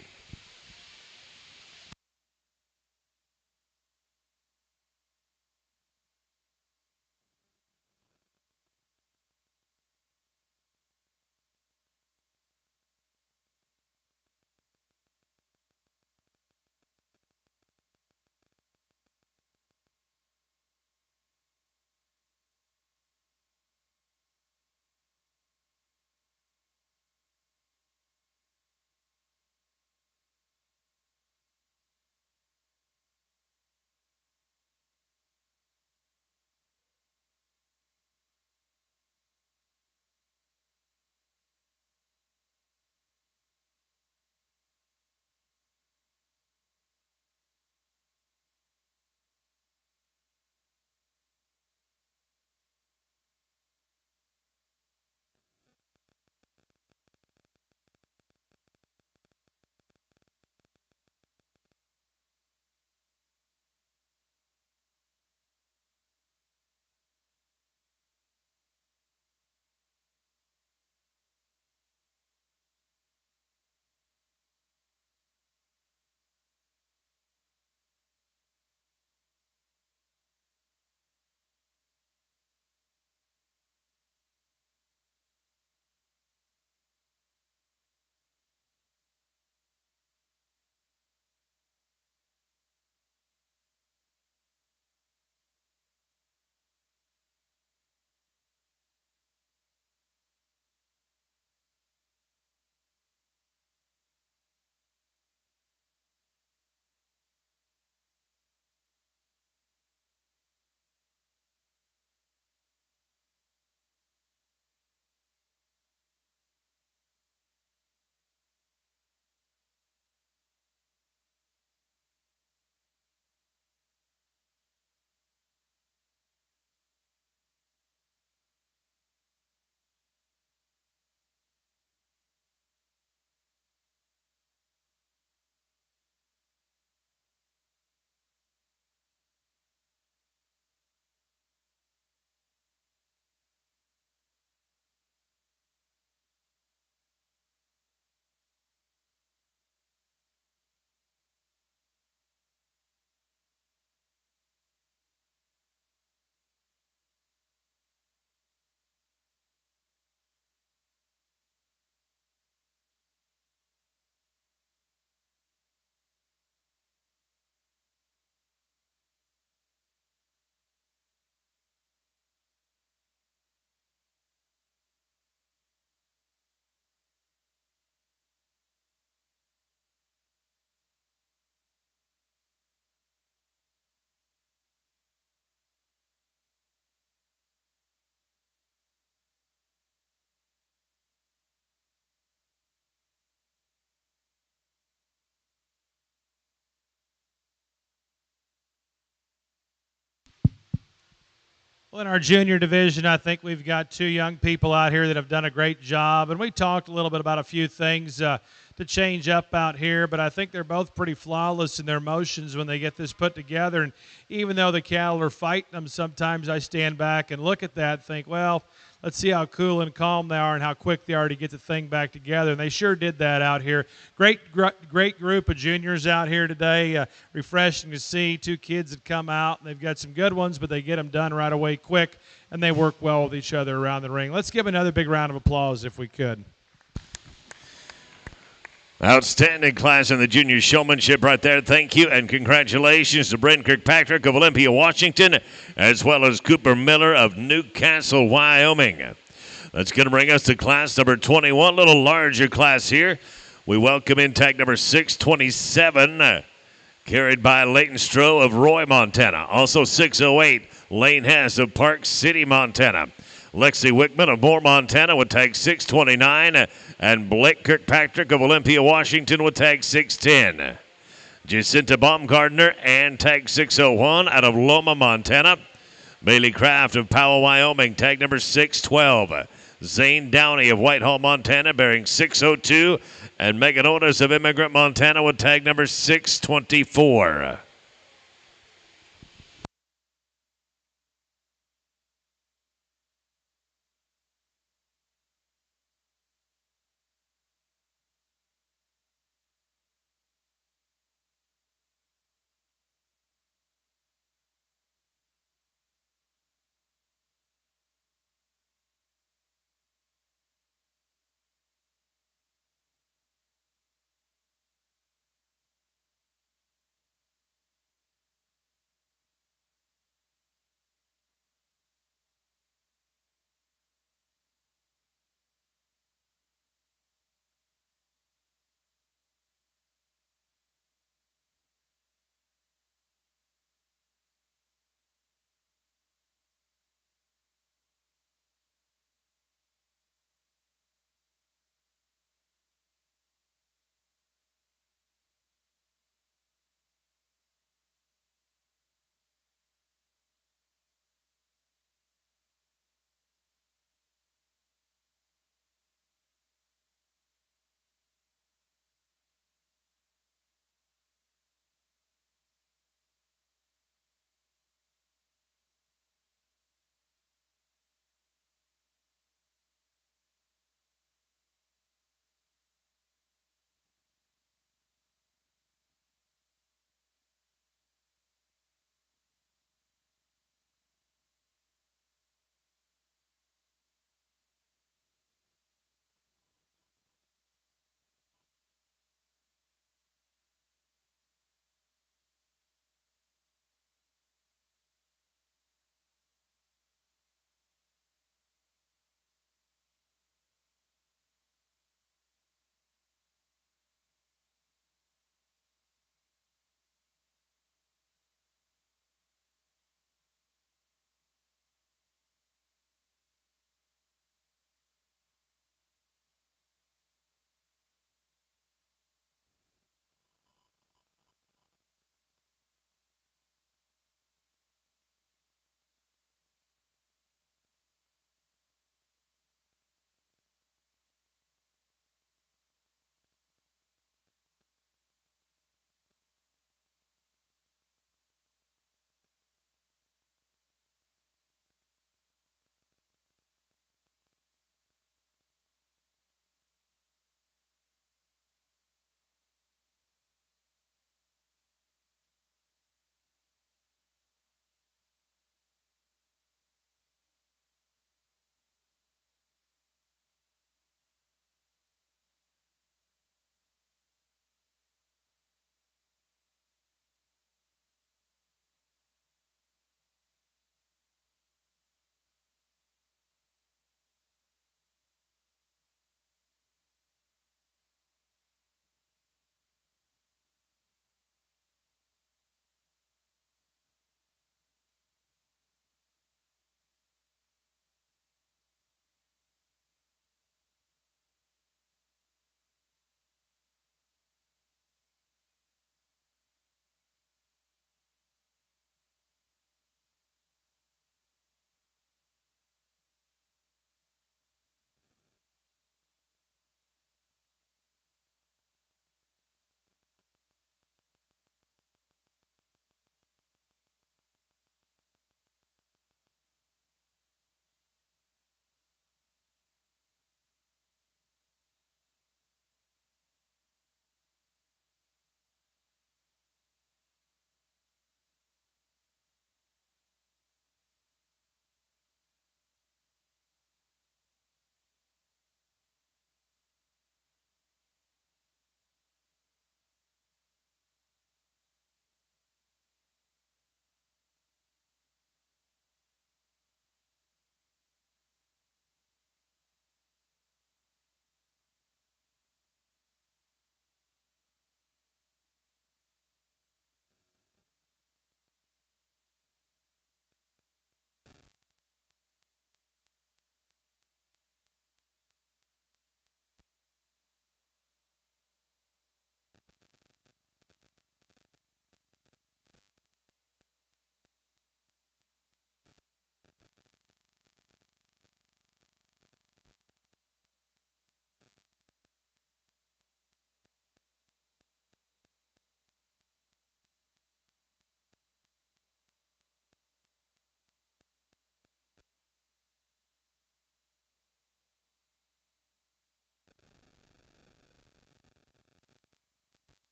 Well, in our junior division, I think we've got two young people out here that have done a great job. And we talked a little bit about a few things to change up out here, but I think they're both pretty flawless in their motions when they get this put together. And even though the cattle are fighting them, sometimes I stand back and look at that and think, well, let's see how cool and calm they are and how quick they are to get the thing back together. And they sure did that out here. Great group of juniors out here today. Refreshing to see two kids that come out. And they've got some good ones, but they get them done right away quick, and they work well with each other around the ring. Let's give another big round of applause if we could. Outstanding class in the junior showmanship right there. Thank you and congratulations to Bryn Kirkpatrick of Olympia, Washington, as well as Cooper Miller of Newcastle, Wyoming. That's going to bring us to class number 21, a little larger class here. We welcome in tag number 627, carried by Leighton Stroh of Roy, Montana. Also 608, Lane Hess of Park City, Montana. Lexi Wickman of Moore, Montana with tag 629. And Blake Kirkpatrick of Olympia, Washington with tag 610. Jacinta Baumgardner and tag 601 out of Loma, Montana. Bailey Kraft of Powell, Wyoming, tag number 612. Zane Downey of Whitehall, Montana, bearing 602. And Megan Otis of Immigrant, Montana with tag number 624.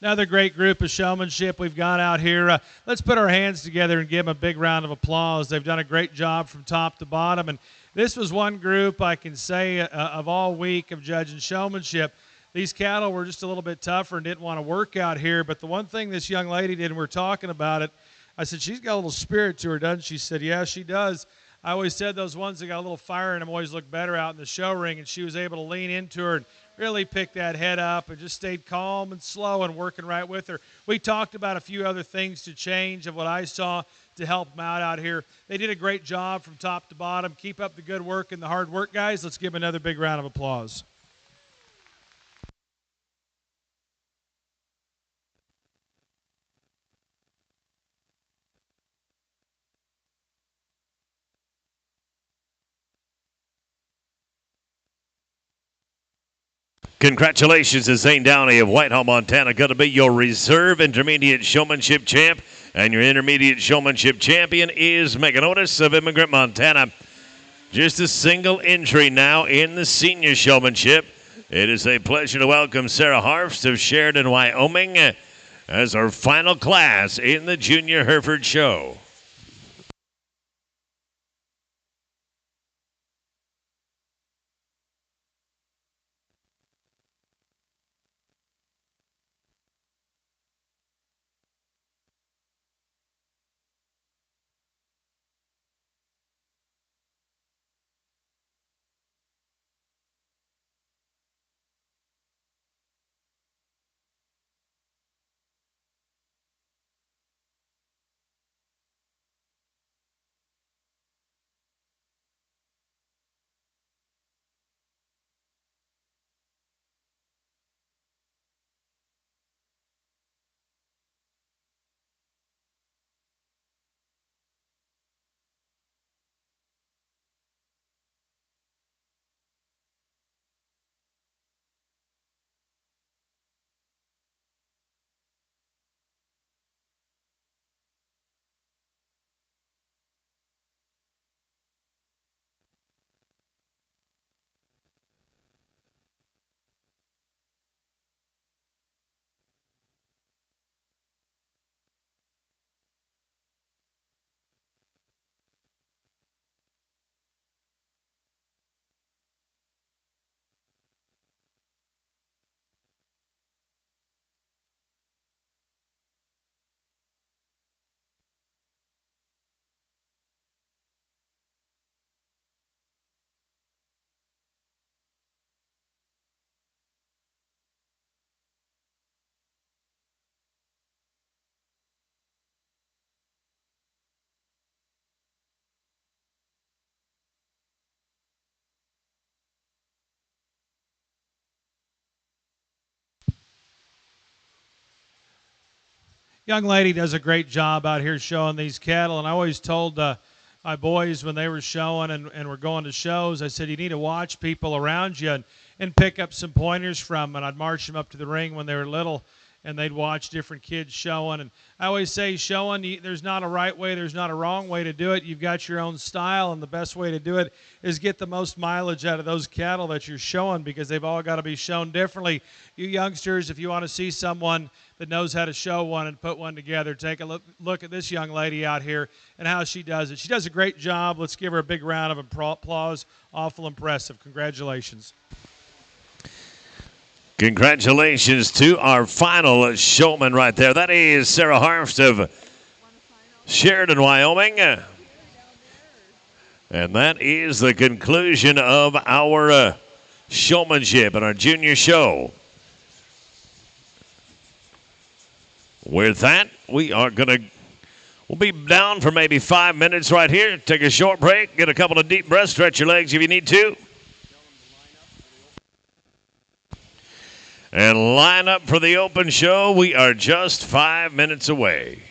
Another great group of showmanship we've got out here. Let's put our hands together and give them a big round of applause. They've done a great job from top to bottom. And this was one group I can say of all week of judging showmanship. These cattle were just a little bit tougher and didn't want to work out here. But the one thing this young lady did, and we're talking about it, I said, she's got a little spirit to her, doesn't she? She said, yeah, she does. I always said those ones that got a little fire in them always look better out in the show ring, and she was able to lean into her and really pick that head up and just stayed calm and slow and working right with her. We talked about a few other things to change of what I saw to help them out here. They did a great job from top to bottom. Keep up the good work and the hard work, guys. Let's give them another big round of applause. Congratulations to Zane Downey of Whitehall, Montana. Going to be your reserve intermediate showmanship champ. And your intermediate showmanship champion is Megan Otis of Immigrant, Montana. Just a single entry now in the senior showmanship. It is a pleasure to welcome Sarah Harfst of Sheridan, Wyoming, as our final class in the Junior Hereford Show. Young lady does a great job out here showing these cattle, and I always told my boys when they were showing and were going to shows, I said, you need to watch people around you and pick up some pointers from them. And I'd march them up to the ring when they were little, and they'd watch different kids showing. And I always say showing, there's not a right way, there's not a wrong way to do it. You've got your own style, and the best way to do it is get the most mileage out of those cattle that you're showing, because they've all got to be shown differently. You youngsters, if you want to see someone that knows how to show one and put one together, take a look at this young lady out here and how she does it. She does a great job. Let's give her a big round of applause. Awful impressive. Congratulations. Congratulations to our final showman right there. That is Sarah Harfst of Sheridan, Wyoming. And that is the conclusion of our showmanship and our junior show. With that, we'll be down for maybe 5 minutes right here. Take a short break, get a couple of deep breaths, stretch your legs if you need to. And line up for the open show. We are just 5 minutes away.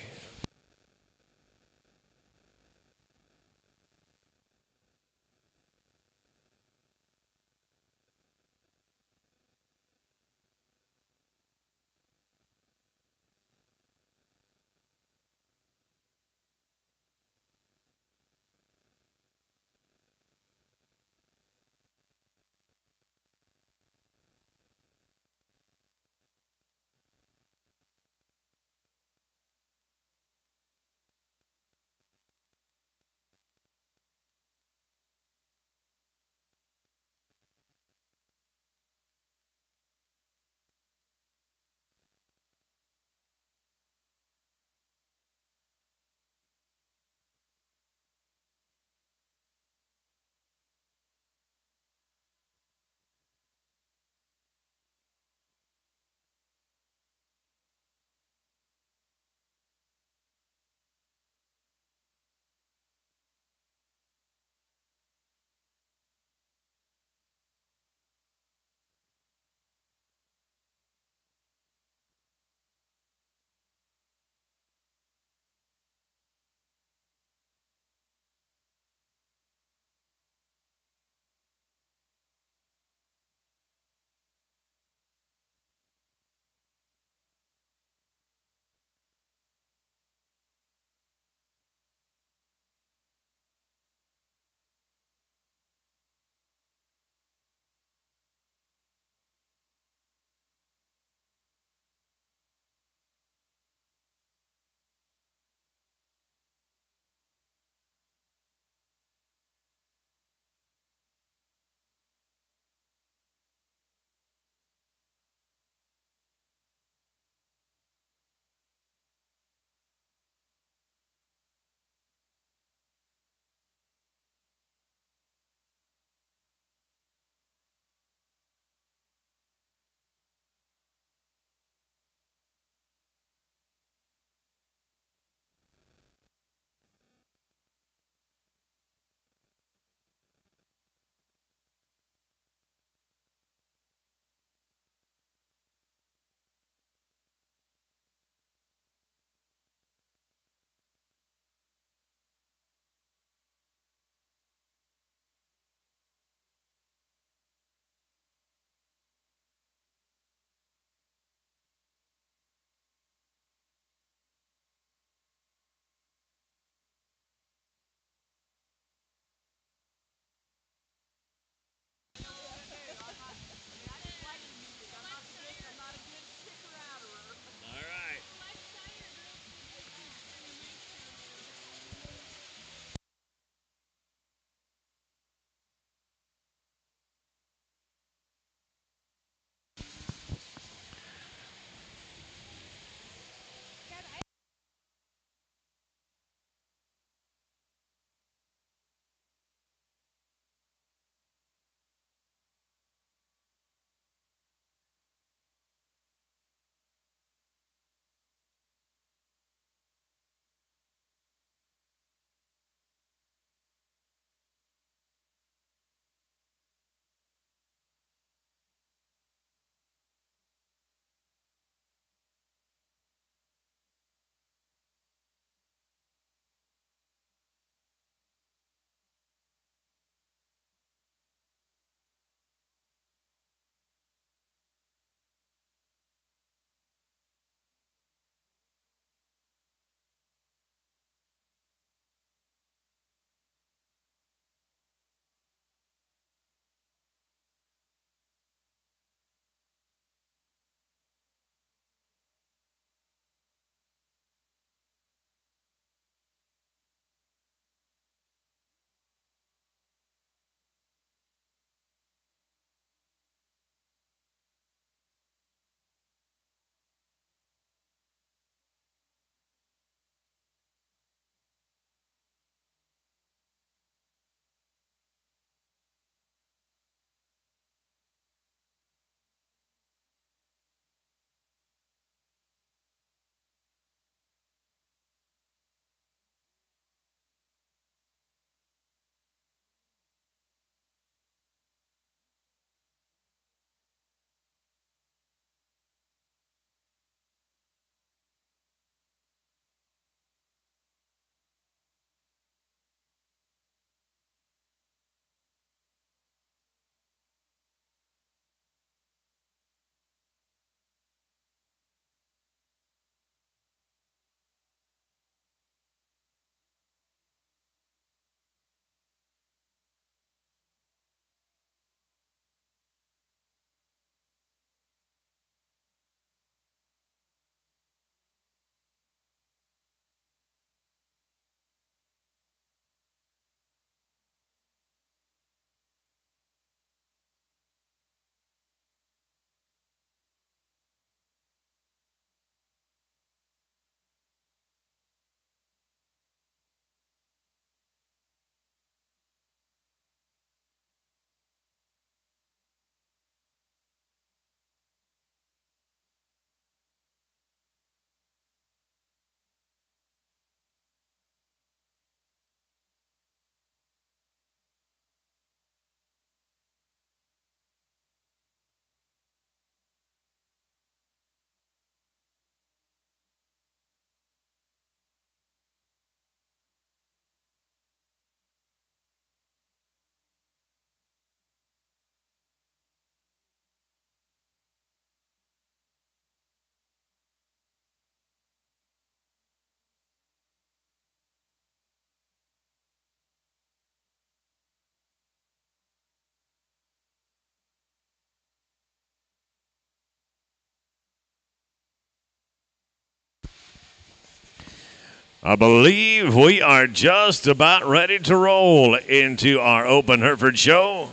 I believe we are just about ready to roll into our Open Hereford show.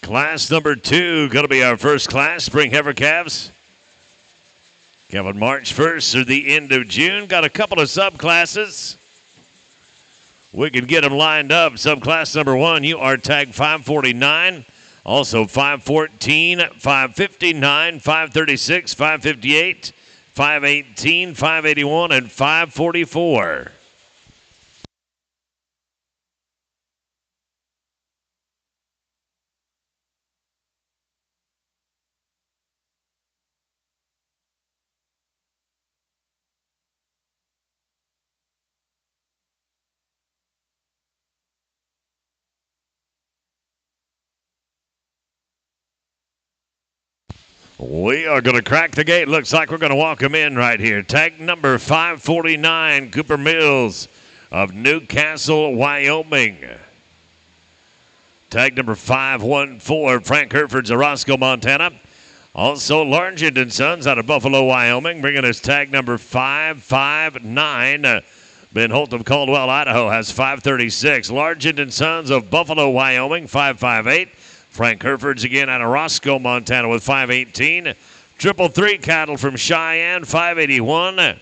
Class number 2 going to be our first class, spring heifer calves. Coming March 1st through the end of June. Got a couple of subclasses. We can get them lined up. Subclass number 1, you are tag 549. Also 514, 559, 536, 558, 518, 581, and 544. We are going to crack the gate. Looks like we're going to walk him in right here. Tag number 549, Cooper Mills of Newcastle, Wyoming. Tag number 514, Frank Hereford's of Roscoe, Montana. Also, Largent & Sons out of Buffalo, Wyoming, bringing us tag number 559. Ben Holt of Caldwell, Idaho has 536. Largent & Sons of Buffalo, Wyoming, 558. Frank Hereford's again out of Roscoe, Montana with 518. Triple Three Cattle from Cheyenne, 581.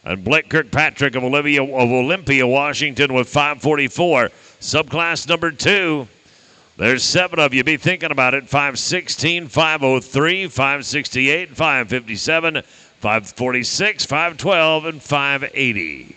And Blake Kirkpatrick of Olympia, Washington with 544. Subclass number 2. There's 7 of you. Be thinking about it. 516, 503, 568, 557, 546, 512, and 580.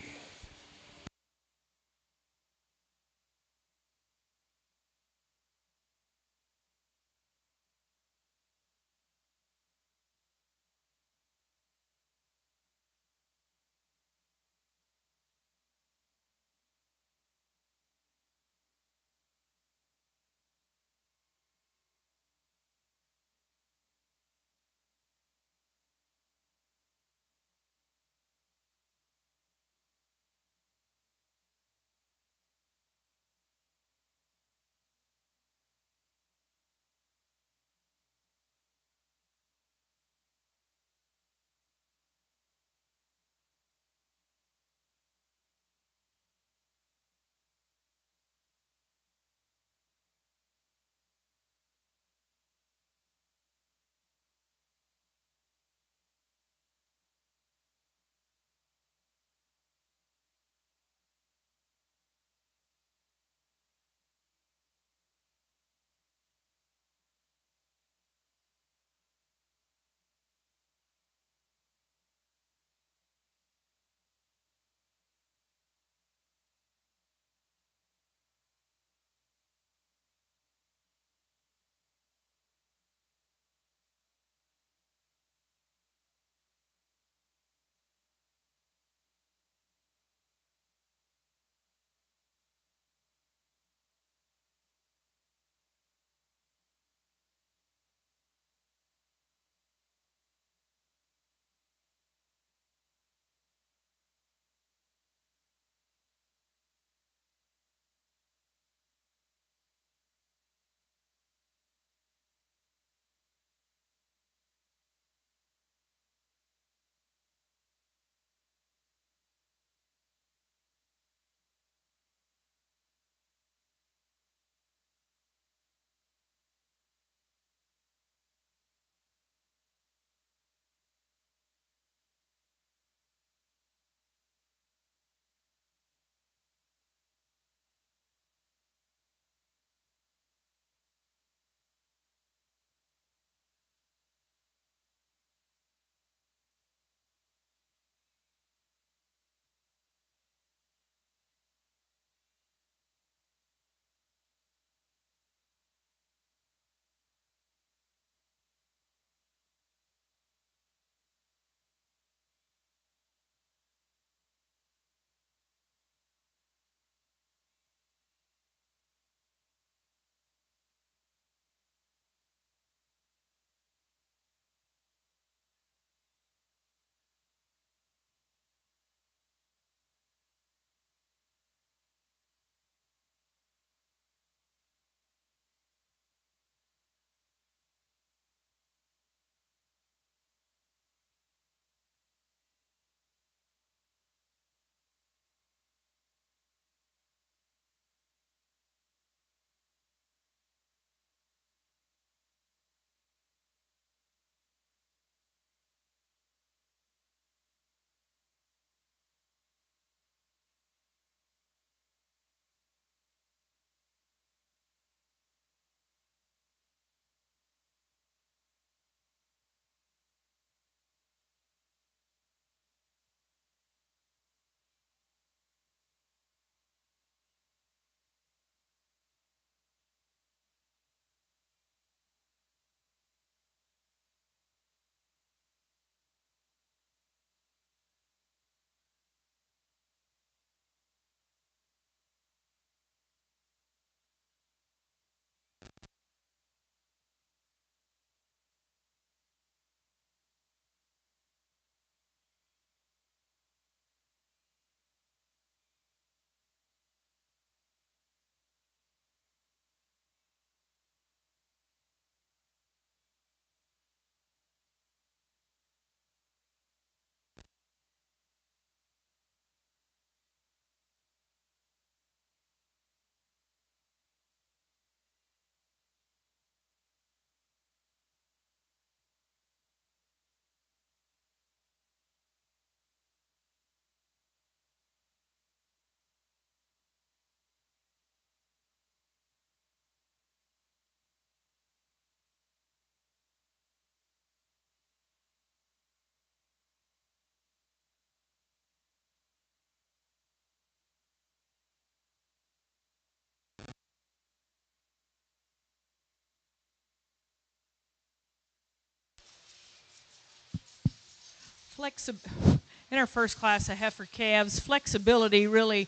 In our first class of heifer calves, flexibility really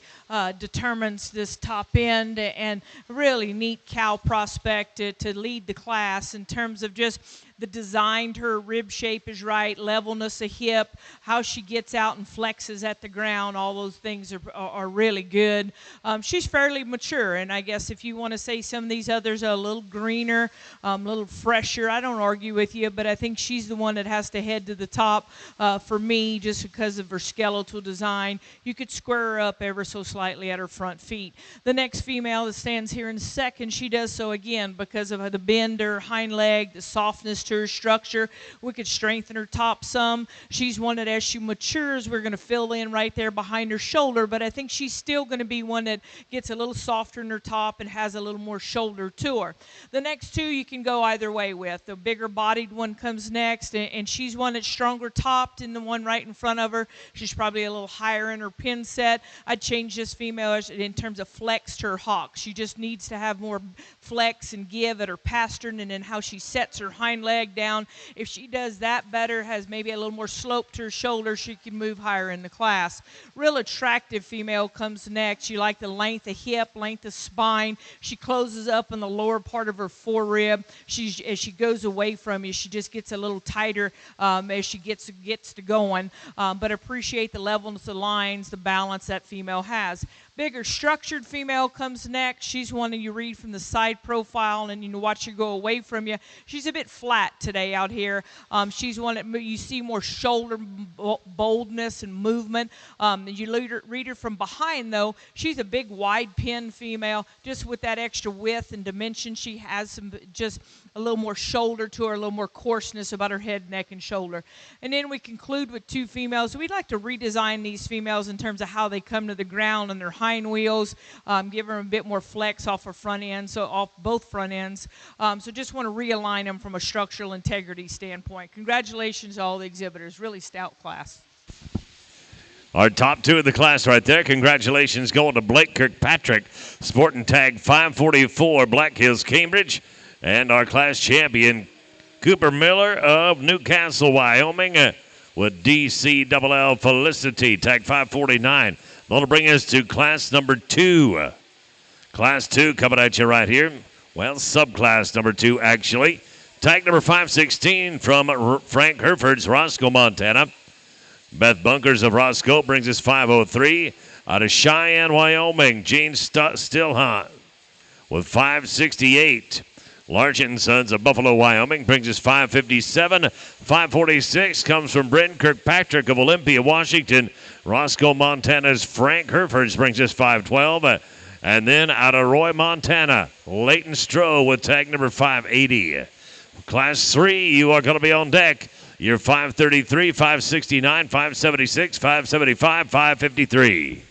determines this top end, and really neat cow prospect to lead the class in terms of just the design. Her rib shape is right, levelness of hip, how she gets out and flexes at the ground. All those things are really good. She's fairly mature, and I guess if you want to say some of these others are a little greener, a little fresher, I don't argue with you, but I think she's the one that has to head to the top for me, just because of her skeletal design. You could square her up ever so slightly at her front feet. The next female that stands here in second, she does so again because of the bend her hind leg, the softness to her structure. We could strengthen her top some. She's one that as she matures, we're going to fill in right there behind her shoulder, but I think she's still going to be one that gets a little softer in her top and has a little more shoulder to her. The next two you can go either way with. The bigger bodied one comes next, and she's one that's stronger topped than the one right in front of her. She's probably a little higher in her pin set. I'd change this female in terms of flex to her hock. She just needs to have more flex and give at her pastern, and then how she sets her hind leg down. If she does that better, has maybe a little more slope to her shoulder, she can move higher in the class. Real attractive female comes next. You like the length of hip, length of spine. She closes up in the lower part of her forerib. As she goes away from you, she just gets a little tighter as she gets to going. But appreciate the levelness of lines, the balance that female has. Bigger structured female comes next. She's one that you read from the side profile and you watch her go away from you. She's a bit flat today out here. She's one that you see more shoulder boldness and movement. You read her from behind, though. She's a big wide pin female, just with that extra width and dimension. She has some just a little more shoulder to her, a little more coarseness about her head, neck, and shoulder. And then we conclude with two females. We'd like to redesign these females in terms of how they come to the ground on their hind wheels, give them a bit more flex off her front end, so off both front ends. So just want to realign them from a structural integrity standpoint. Congratulations to all the exhibitors. Really stout class. Our top two of the class right there. Congratulations going to Blake Kirkpatrick, sporting tag 544, Black Hills, Cambridge. And our class champion, Cooper Miller of Newcastle, Wyoming, with DCLL Felicity, tag 549. That'll bring us to class number 2. Class 2 coming at you right here. Well, subclass number 2, actually. Tag number 516 from Frank Hereford's Roscoe, Montana. Beth Bunkers of Roscoe brings us 503. Out of Cheyenne, Wyoming, Gene Stillhahn with 568. Largent & Sons of Buffalo, Wyoming brings us 557. 546 comes from Bryn Kirkpatrick of Olympia, Washington. Roscoe, Montana's Frank Hereford brings us 512. And then out of Roy, Montana, Leighton Stroh with tag number 580. Class 3, you are going to be on deck. You're 533, 569, 576, 575, 553.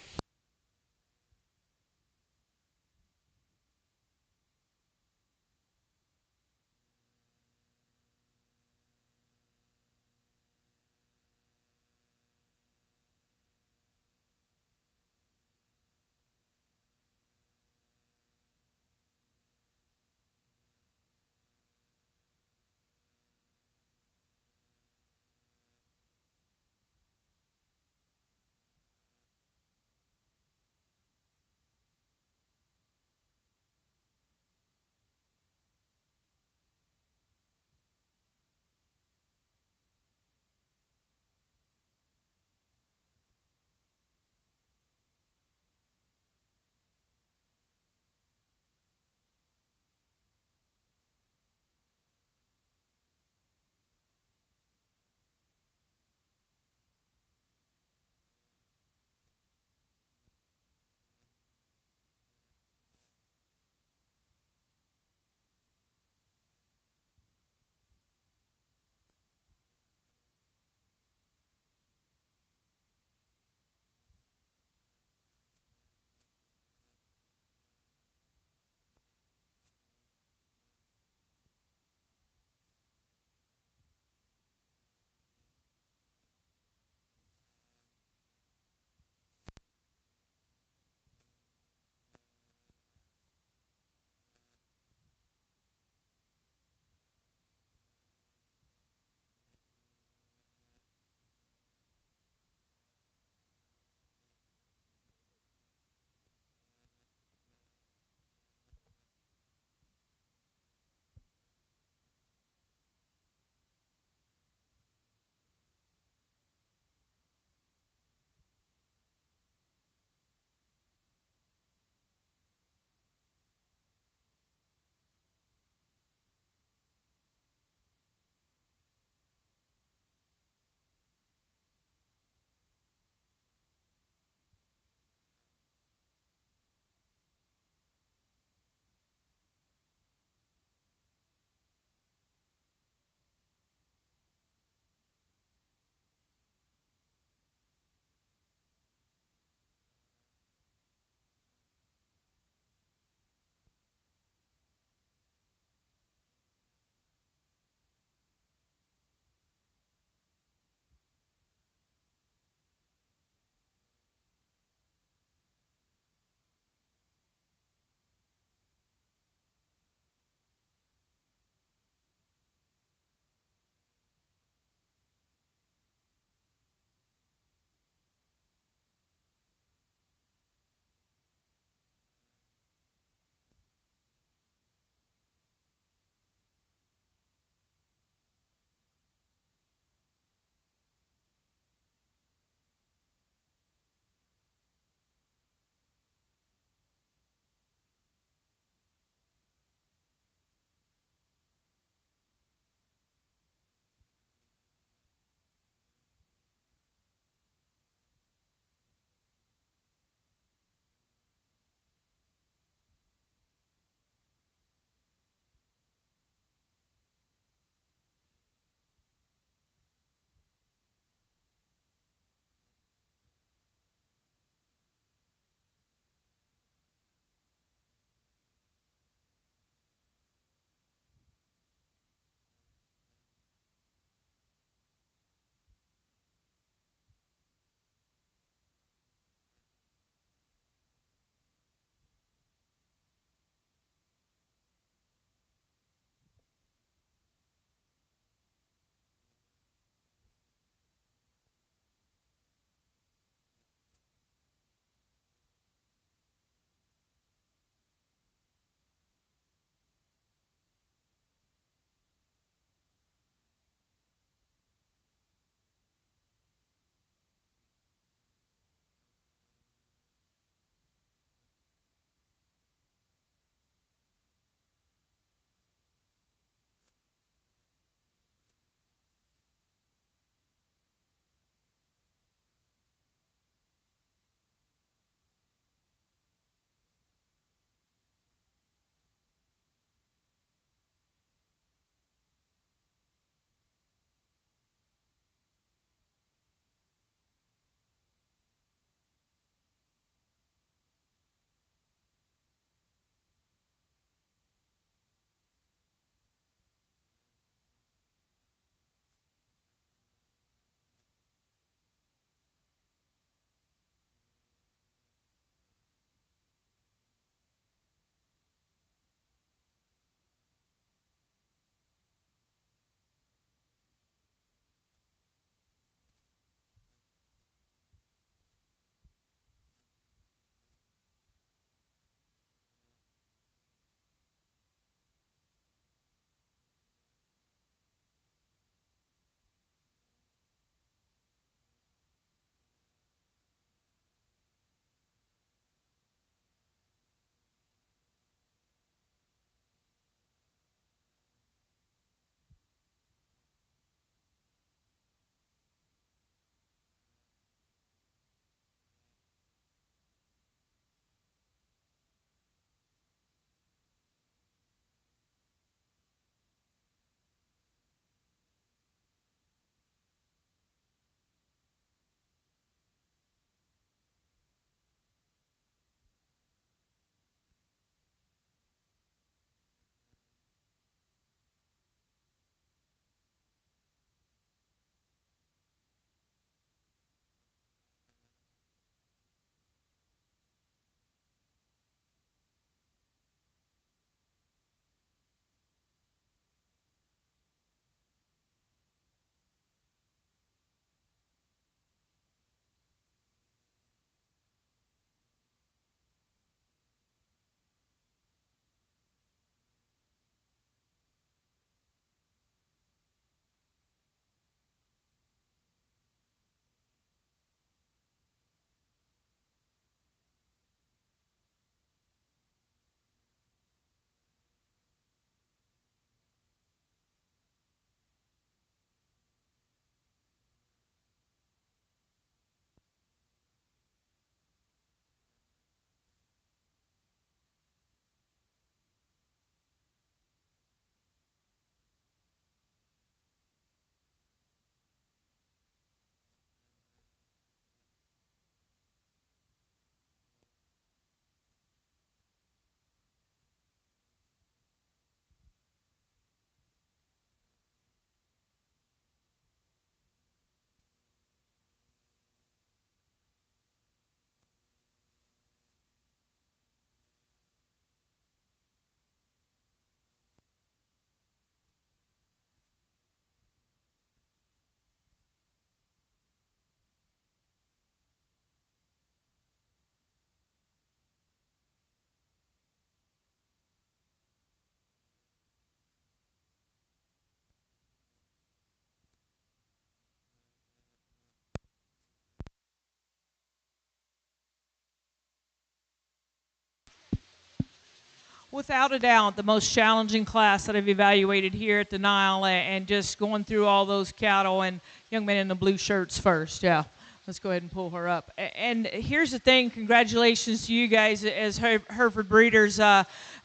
Without a doubt, the most challenging class that I've evaluated here at the NILE, and just going through all those cattle. And young man in the blue shirts first, yeah. Let's go ahead and pull her up. And here's the thing, congratulations to you guys as Hereford breeders.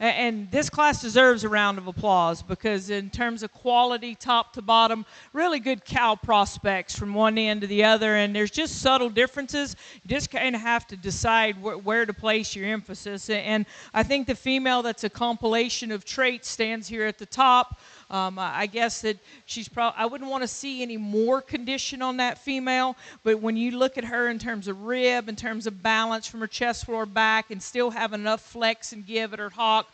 And this class deserves a round of applause, because in terms of quality, top to bottom, really good cow prospects from one end to the other. And there's just subtle differences. You just kind of have to decide where to place your emphasis. And I think the female that's a compilation of traits stands here at the top. I guess that she's probably, I wouldn't want to see any more condition on that female, but when you look at her in terms of rib, in terms of balance from her chest floor back, and still have enough flex and give at her hock,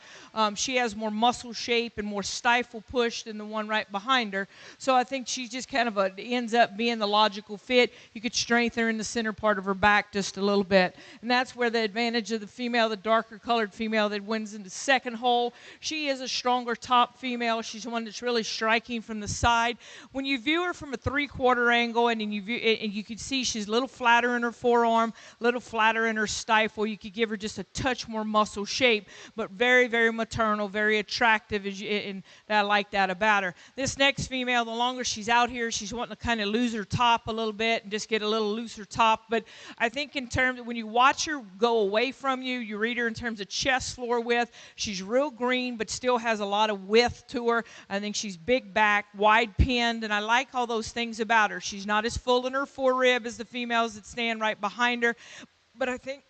she has more muscle shape and more stifle push than the one right behind her. So I think she just kind of ends up being the logical fit. You could strengthen her in the center part of her back just a little bit. And that's where the advantage of the female, the darker colored female that wins in the second hole. She is a stronger top female. She's one that's really striking from the side. When you view her from a 3/4 angle, and you can see she's a little flatter in her forearm, a little flatter in her stifle. You could give her just a touch more muscle shape, but very, very maternal, very attractive, and I like that about her. This next female, the longer she's out here, she's wanting to kind of lose her top a little bit and just get a little looser top. But I think in terms of when you watch her go away from you, you read her in terms of chest floor width. She's real green, but still has a lot of width to her. I think she's big back, wide pinned, and I like all those things about her. She's not as full in her forerib as the females that stand right behind her, but I think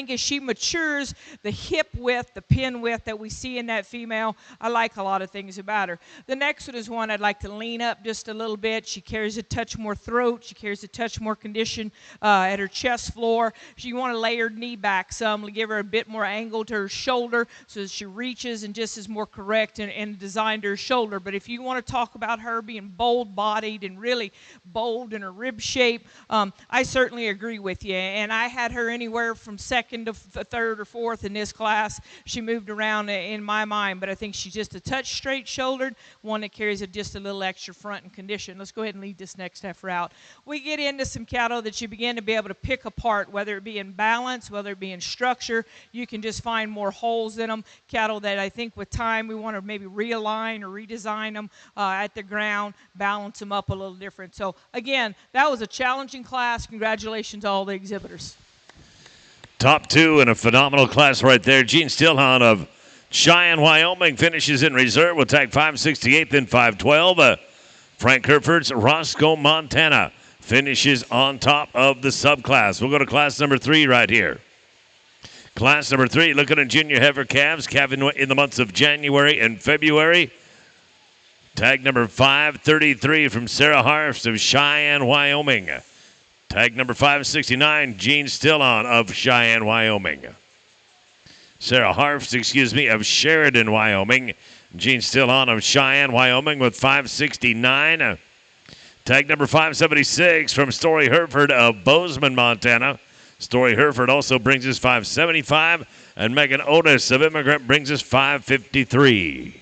as she matures, the hip width, the pin width that we see in that female, I like a lot of things about her. The next one is one I'd like to lean up just a little bit. She carries a touch more throat. She carries a touch more condition at her chest floor. You want to lay her knee back some to give her a bit more angle to her shoulder so that she reaches and just is more correct and designed to her shoulder. But if you want to talk about her being bold-bodied and really bold in her rib shape, I certainly agree with you. And I had her anywhere from second to third or fourth in this class. She moved around in my mind, but I think she's just a touch straight-shouldered, one that carries just a little extra front and condition. Let's go ahead and lead this next heifer out. We get into some cattle that you begin to be able to pick apart, whether it be in balance, whether it be in structure. You can just find more holes in them. Cattle that I think with time we want to maybe realign or redesign them at the ground, balance them up a little different. So again, that was a challenging class. Congratulations to all the exhibitors. Top two in a phenomenal class right there. Gene Stillhahn of Cheyenne, Wyoming finishes in reserve with tag 568th in 512. Frank Hereford's Roscoe, Montana finishes on top of the subclass. We'll go to class number 3 right here. Class number 3, looking at junior heifer calves, calving in the months of January and February. Tag number 533 from Sarah Harfst of Cheyenne, Wyoming. Tag number 569, Gene Stillhahn of Cheyenne, Wyoming. Sarah Harfst, of Sheridan, Wyoming. Gene Stillhahn of Cheyenne, Wyoming with 569. Tag number 576 from Story Hereford of Bozeman, Montana. Story Hereford also brings us 575. And Megan Otis of Immigrant brings us 553.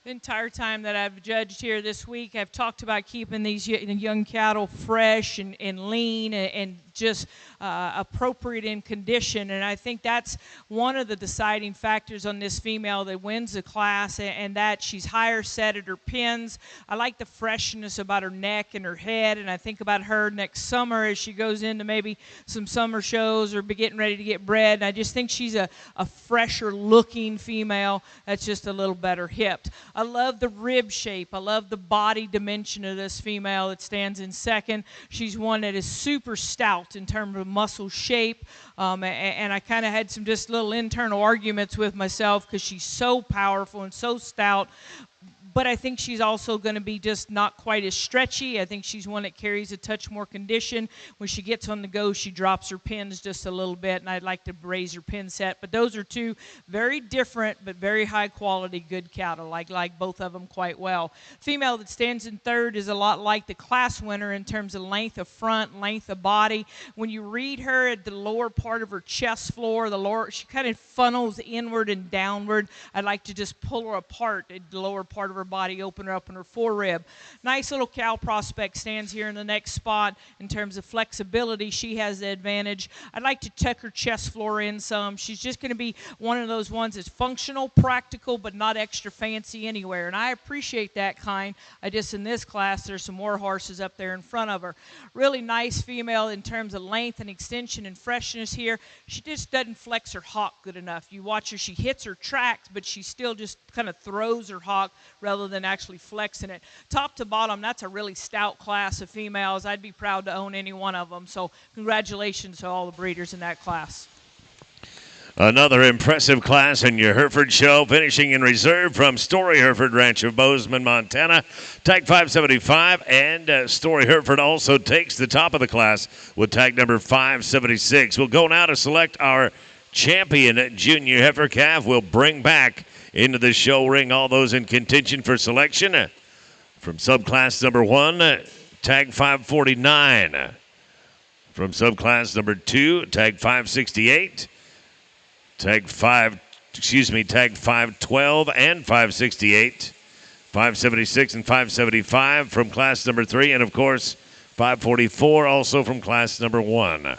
The entire time that I've judged here this week, I've talked about keeping these young cattle fresh and lean and just appropriate in condition. And I think that's one of the deciding factors on this female that wins the class, and that she's higher set at her pins. I like the freshness about her neck and her head, and I think about her next summer as she goes into maybe some summer shows or be getting ready to get bred. And I just think she's a fresher looking female that's just a little better hipped. I love the rib shape. I love the body dimension of this female that stands in second. She's one that is super stout in terms of muscle shape, and I kind of had some just little internal arguments with myself because she's so powerful and so stout. But I think she's also going to be just not quite as stretchy. I think she's one that carries a touch more condition. When she gets on the go, she drops her pins just a little bit, and I'd like to raise her pin set. But those are two very different but very high-quality good cattle. I like both of them quite well. Female that stands in third is a lot like the class winner in terms of length of front, length of body. When you read her at the lower part of her chest floor, she kind of funnels inward and downward. I'd like to just pull her apart at the lower part of her body, open her up in her forerib. Nice little cow prospect stands here in the next spot. In terms of flexibility, she has the advantage. I'd like to tuck her chest floor in some. She's just going to be one of those ones that's functional, practical, but not extra fancy anywhere, and I appreciate that kind. In this class, there's some more horses up there in front of her. Really nice female in terms of length and extension and freshness here. She just doesn't flex her hock good enough. You watch her, she hits her tracks, but she still just kind of throws her hock rather than actually flexing it. Top to bottom, that's a really stout class of females. I'd be proud to own any one of them. So congratulations to all the breeders in that class. Another impressive class in your Hereford show, finishing in reserve from Story Hereford Ranch of Bozeman, Montana. Tag 575, and Story Hereford also takes the top of the class with tag number 576. We'll go now to select our champion junior heifer calf. We'll bring back into the show ring all those in contention for selection. From subclass number 1, tag 549. From subclass number 2, tag 568. Tag 512 and 568. 576 and 575 from class number 3, and of course 544 also from class number 1.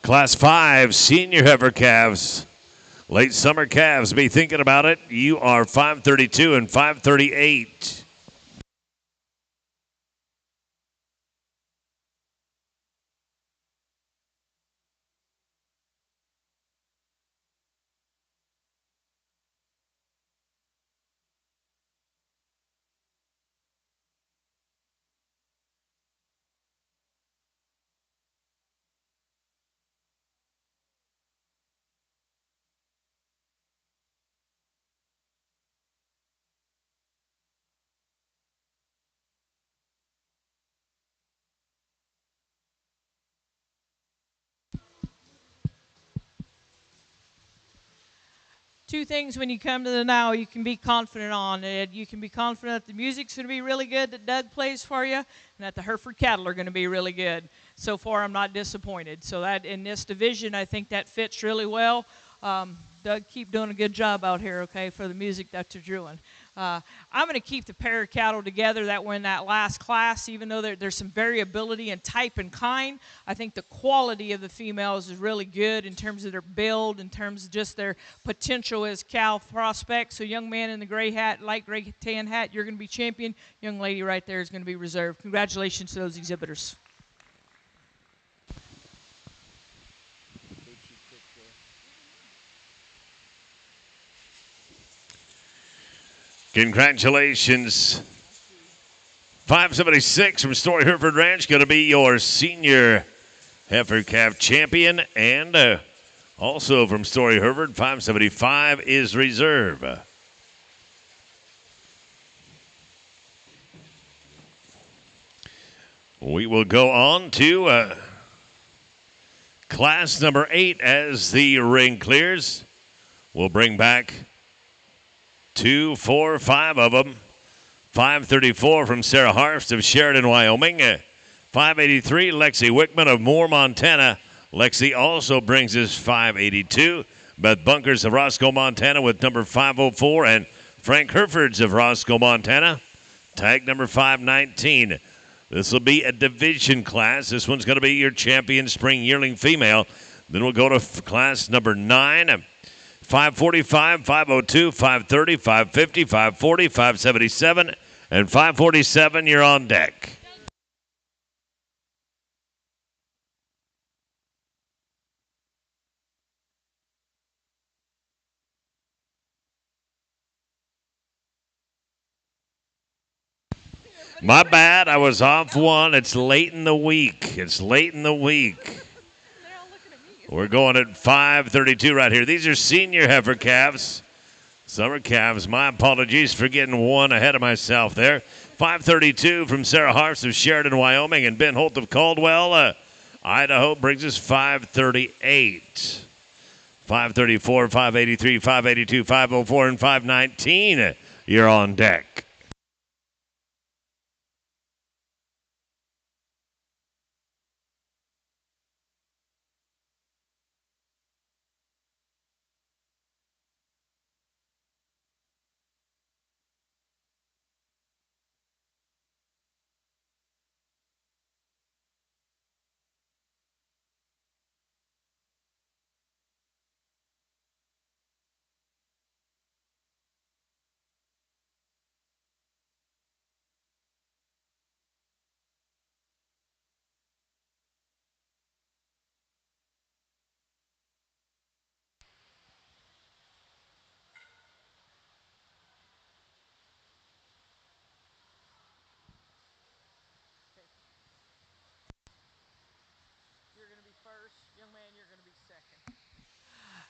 Class 5 senior heifer calves. Late summer calves. Be thinking about it. You are 532 and 538. Two things when you come to the NILE you can be confident on. You can be confident that the music's going to be really good that Doug plays for you, and that the Hereford cattle are going to be really good. So far, I'm not disappointed. So that in this division, I think that fits really well. Doug, keep doing a good job out here, okay, for the music that you're doing. I'm going to keep the pair of cattle together that were in that last class, even though there's some variability in type and kind. I think the quality of the females is really good in terms of their build, in terms of just their potential as cow prospects. So young man in the gray hat, light gray tan hat, you're going to be champion. Young lady right there is going to be reserved. Congratulations to those exhibitors. Congratulations. 576 from Story Hereford Ranch, going to be your senior heifer calf champion. And also from Story Hereford, 575 is reserve. We will go on to class number 8 as the ring clears. We'll bring back 2, 4, 5 of them. 534 from Sarah Harfst of Sheridan, Wyoming. 583, Lexi Wickman of Moore, Montana. Lexi also brings us 582. Beth Bunkers of Roscoe, Montana with number 504. And Frank Herefords of Roscoe, Montana. Tag number 519. This will be a division class. This one's going to be your champion spring yearling female. Then we'll go to class number 9. 545, 502, 530, 550, 540, 577, and 547, you're on deck. My bad, I was off one. It's late in the week. We're going at 5:32 right here. These are senior heifer calves. Summer calves. My apologies for getting one ahead of myself there. 5:32 from Sarah Harfst of Sheridan, Wyoming, and Ben Holt of Caldwell, Idaho brings us 5:38. 5:34, 5:83, 5:82, 5:04, and 5:19. You're on deck.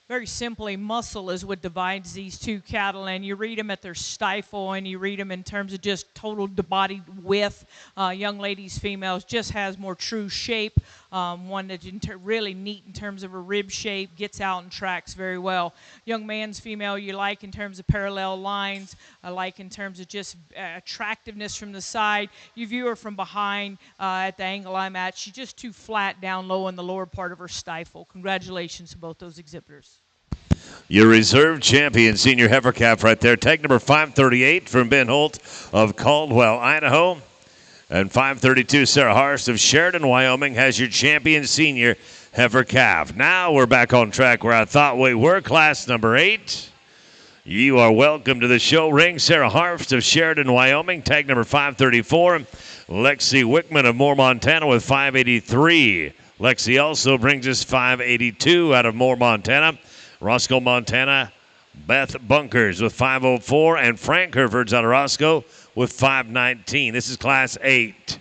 Very simply, muscle is what divides these two cattle, and you read them at their stifle, and you read them in terms of just total body width. Young ladies, females, just has more true shape. One that's really neat in terms of a rib shape, gets out and tracks very well. Young man's female, you like in terms of parallel lines. I like in terms of just attractiveness from the side. You view her from behind at the angle I'm at. She's just too flat down low in the lower part of her stifle. Congratulations to both those exhibitors. Your reserve champion senior heifer calf right there. Tag number 538 from Ben Holt of Caldwell, Idaho. And 532, Sarah Harfst of Sheridan, Wyoming, has your champion senior heifer calf. Now we're back on track where I thought we were. Class number 8. You are welcome to the show ring. Sarah Harfst of Sheridan, Wyoming, tag number 534. Lexi Wickman of Moore, Montana with 583. Lexi also brings us 582 out of Moore, Montana. Roscoe, Montana, Beth Bunkers with 504, and Frank Herefords out of Roscoe with 519. This is Class 8.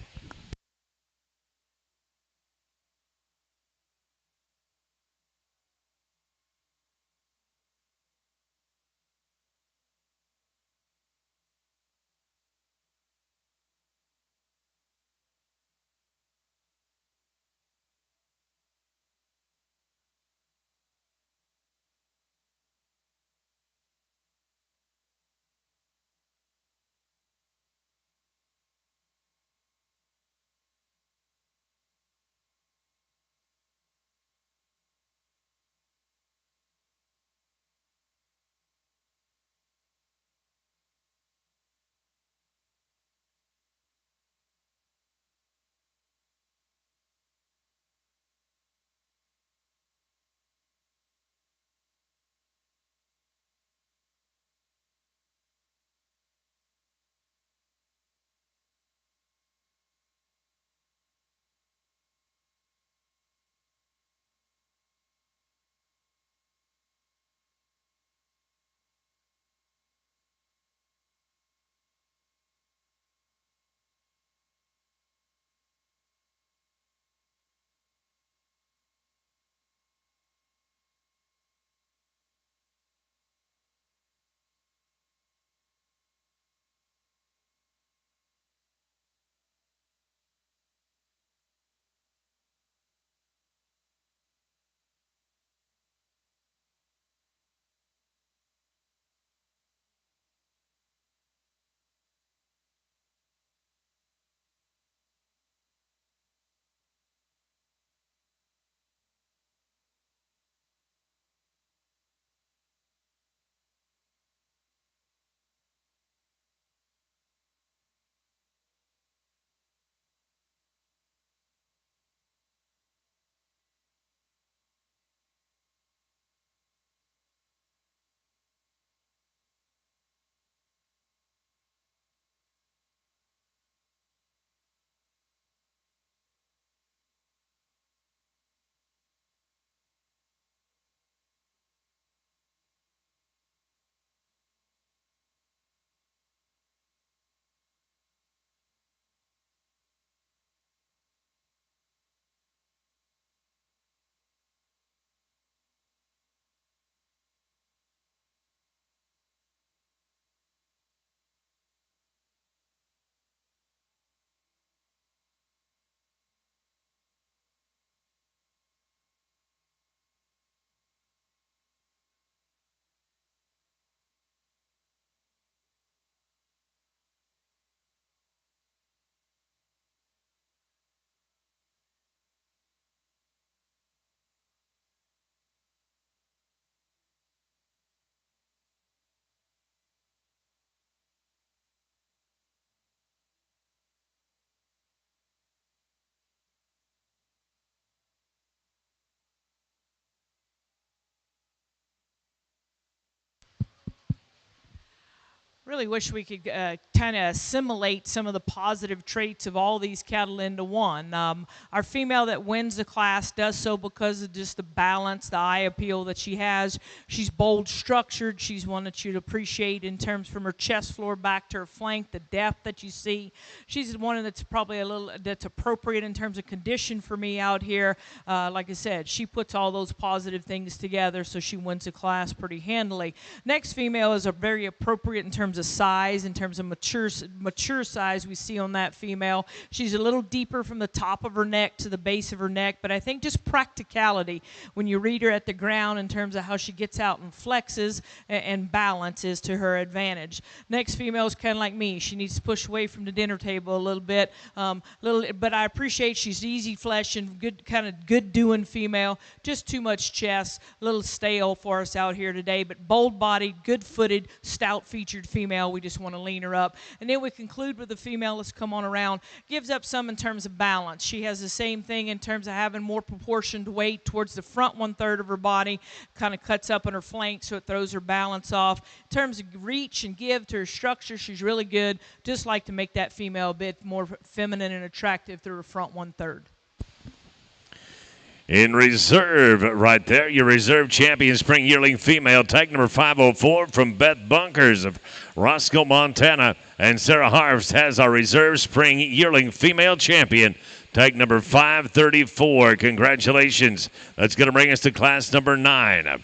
really wish we could kind of assimilate some of the positive traits of all these cattle into one. Our female that wins the class does so because of just the balance, the eye appeal that she has. She's bold structured. She's one that you'd appreciate in terms from her chest floor back to her flank, the depth that you see. She's one that's probably a little that's appropriate in terms of condition for me out here. Like I said, she puts all those positive things together, so she wins the class pretty handily. Next female is a very appropriate in terms of size, in terms of mature size we see on that female. She's a little deeper from the top of her neck to the base of her neck, but I think just practicality when you read her at the ground in terms of how she gets out and flexes and balance is to her advantage. Next female is kind of like me. She needs to push away from the dinner table a little bit, but I appreciate she's easy flesh and good doing female. Just too much chest, a little stale for us out here today, but bold bodied, good footed, stout featured female. We just want to lean her up. And then we conclude with the female. Let's come on around. Gives up some in terms of balance. She has the same thing in terms of having more proportioned weight towards the front 1/3 of her body, kind of cuts up on her flank so it throws her balance off. In terms of reach and give to her structure, she's really good. Just like to make that female a bit more feminine and attractive through her front 1/3. In reserve, right there, your reserve champion spring yearling female, tag number 504 from Beth Bunkers of Roscoe, Montana. And Sarah Harfst has our reserve spring yearling female champion, tag number 534. Congratulations. That's going to bring us to class number 9.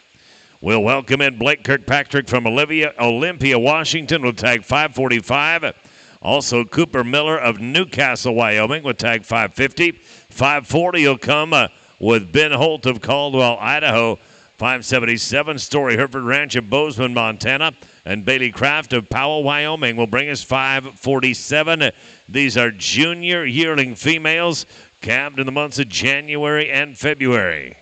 We'll welcome in Blake Kirkpatrick from Olympia, Washington with tag 545. Also, Cooper Miller of Newcastle, Wyoming with tag 550. 540 will come with Ben Holt of Caldwell, Idaho. 577, Story Hereford Ranch of Bozeman, Montana. And Bailey Kraft of Powell, Wyoming will bring us 547. These are junior yearling females, calved in the months of January and February.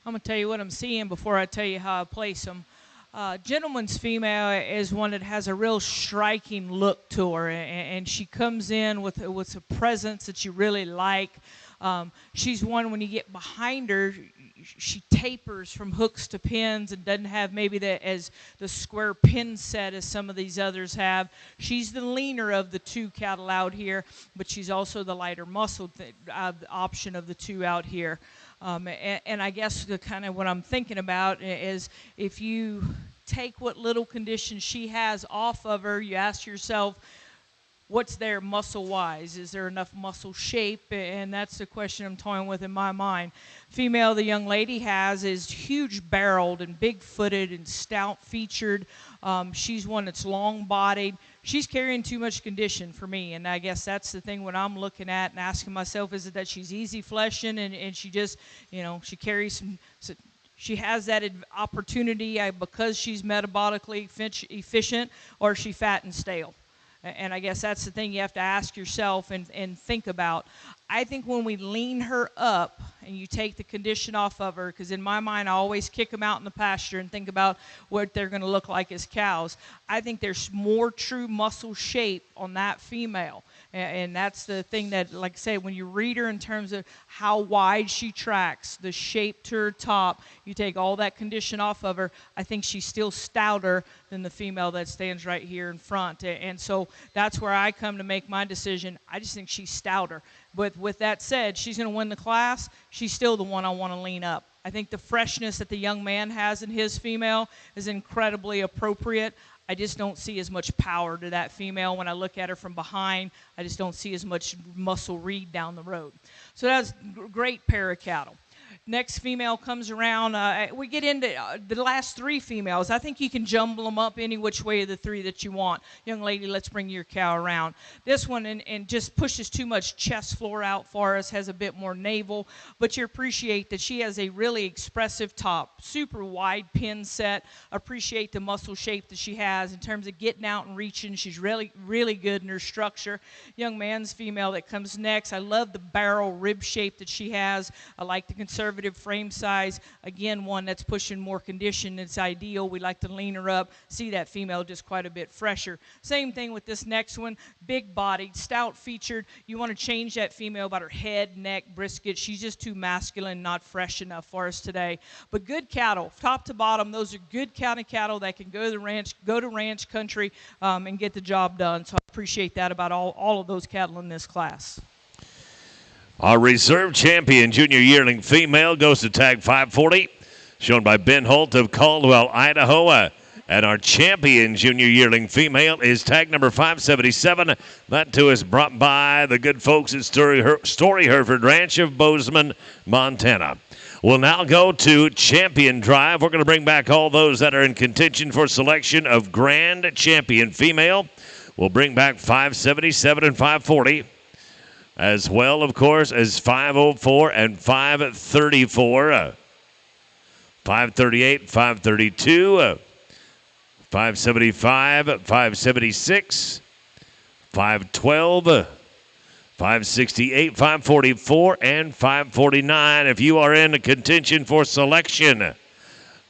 I'm going to tell you what I'm seeing before I tell you how I place them. Gentleman's female is one that has a real striking look to her, and she comes in with a presence that you really like. She's one when you get behind her, she tapers from hooks to pins and doesn't have maybe the square pin set as some of these others have. She's the leaner of the two cattle out here, but she's also the lighter muscled option of the two out here. And I guess the kind of what I'm thinking about is if you take what little condition she has off of her, you ask yourself, what's there muscle wise? Is there enough muscle shape? And that's the question I'm toying with in my mind. Female the young lady has is huge barreled and big footed and stout featured. She's one that's long bodied. She's carrying too much condition for me, and I guess that's the thing when I'm looking at and asking myself, is it that she's easy fleshing and she just, she carries some she has that opportunity because she's metabolically efficient, or is she fat and stale? And I guess that's the thing you have to ask yourself and think about. I think when we lean her up and you take the condition off of her, because in my mind I always kick them out in the pasture and think about what they're going to look like as cows. I think there's more true muscle shape on that female. And that's the thing that, like I say, when you read her in terms of how wide she tracks, the shape to her top, you take all that condition off of her, I think she's still stouter than the female that stands right here in front. And so that's where I come to make my decision. I just think she's stouter. But with that said, she's going to win the class. She's still the one I want to lean up. I think the freshness that the young man has in his female is incredibly appropriate. I just don't see as much power to that female. When I look at her from behind, I just don't see as much muscle read down the road. So that's a great pair of cattle. Next female comes around. We get into the last three females. I think you can jumble them up any which way of the three that you want. Young lady, let's bring your cow around. This one and just pushes too much chest floor out for us, has a bit more navel, but you appreciate that she has a really expressive top, super wide pin set. Appreciate the muscle shape that she has in terms of getting out and reaching. She's really, really good in her structure. Young man's female that comes next. I love the barrel rib shape that she has. I like the conservative frame size. Again, one that's pushing more condition. It's ideal. We like to lean her up. See that female just quite a bit fresher. Same thing with this next one. Big bodied, stout featured. You want to change that female about her head, neck, brisket. She's just too masculine, not fresh enough for us today. But good cattle, top to bottom. Those are good county cattle that can go to ranch country and get the job done. So I appreciate that about all of those cattle in this class. Our reserve champion junior yearling female goes to tag 540, shown by Ben Holt of Caldwell, Idaho. And our champion junior yearling female is tag number 577. That too is brought by the good folks at Story Hereford Ranch of Bozeman, Montana. We'll now go to champion drive. We're going to bring back all those that are in contention for selection of grand champion female. We'll bring back 577 and 540. As well, of course, as 504 and 534, 538, 532, 575, 576, 512, 568, 544, and 549. If you are in contention for selection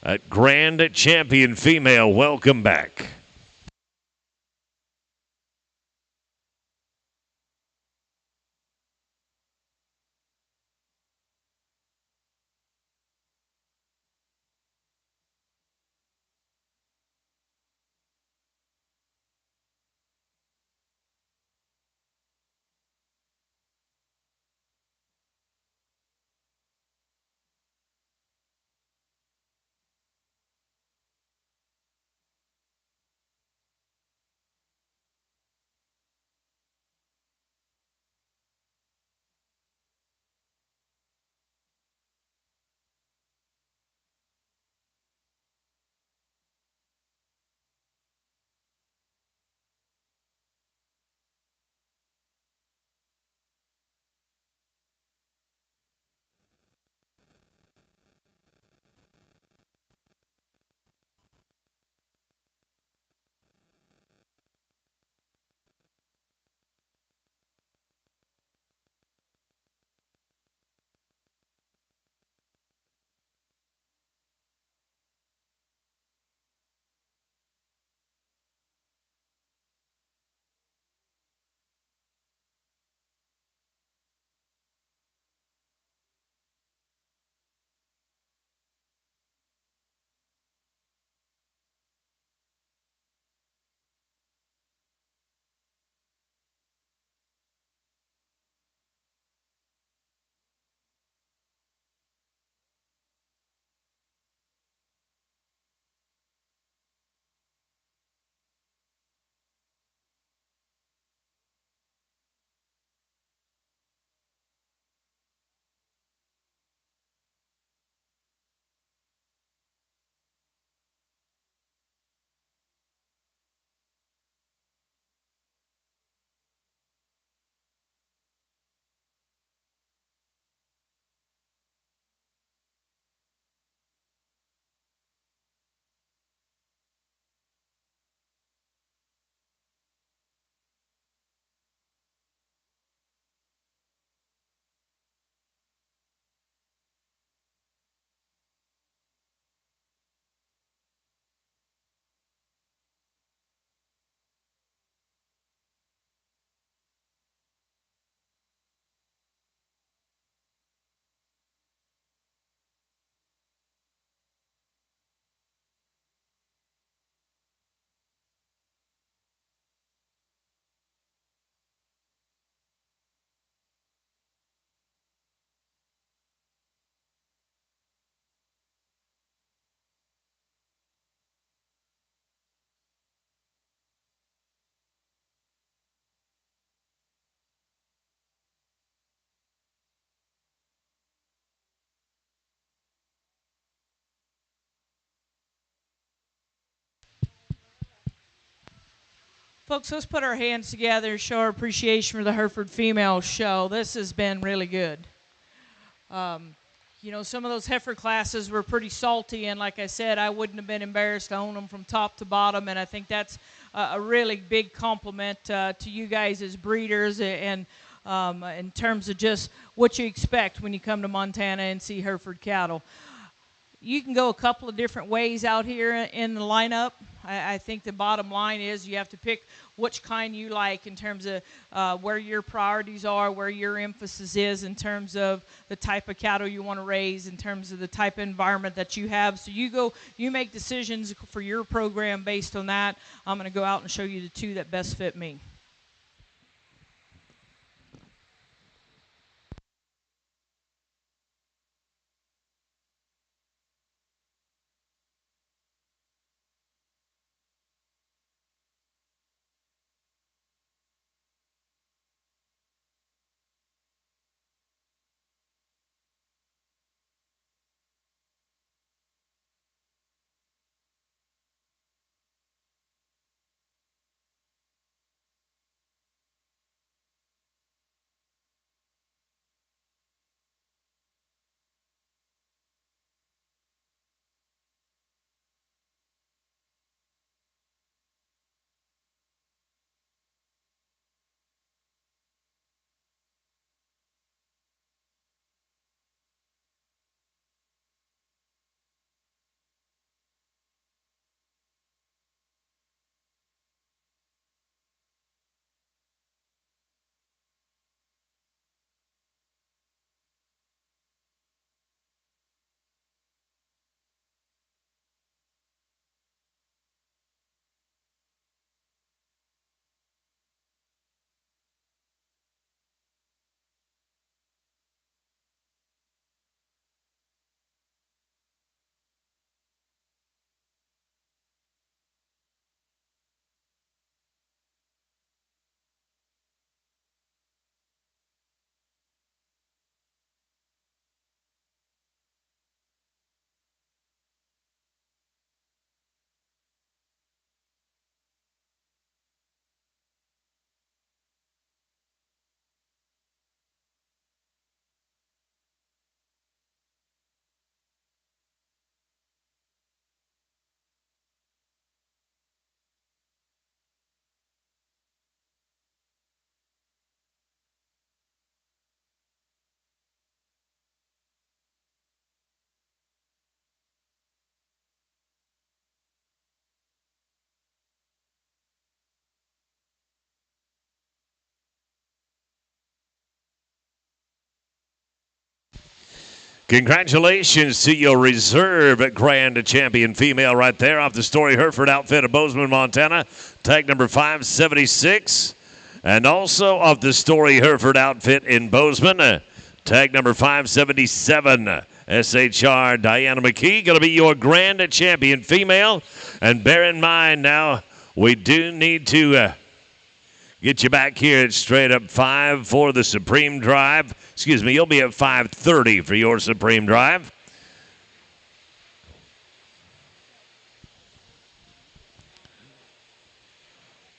at Grand Champion Female, welcome back. Folks, let's put our hands together and show our appreciation for the Hereford Female Show. This has been really good. You know, some of those heifer classes were pretty salty, and like I said, I wouldn't have been embarrassed to own them from top to bottom, and I think that's a really big compliment to you guys as breeders and in terms of just what you expect when you come to Montana and see Hereford cattle. You can go a couple of different ways out here in the lineup. I think the bottom line is you have to pick which kind you like in terms of where your priorities are, where your emphasis is in terms of the type of cattle you want to raise, in terms of the type of environment that you have. So you make decisions for your program based on that. I'm going to go out and show you the two that best fit me. Congratulations to your reserve grand champion female right there off the Story Hereford outfit of Bozeman, Montana. Tag number 576. And also off the Story Hereford outfit in Bozeman. Tag number 577. SHR Diana McKee going to be your grand champion female. And bear in mind now, we do need to get you back here at straight up 5 for the Supreme Drive. Excuse me, you'll be at 5:30 for your Supreme Drive.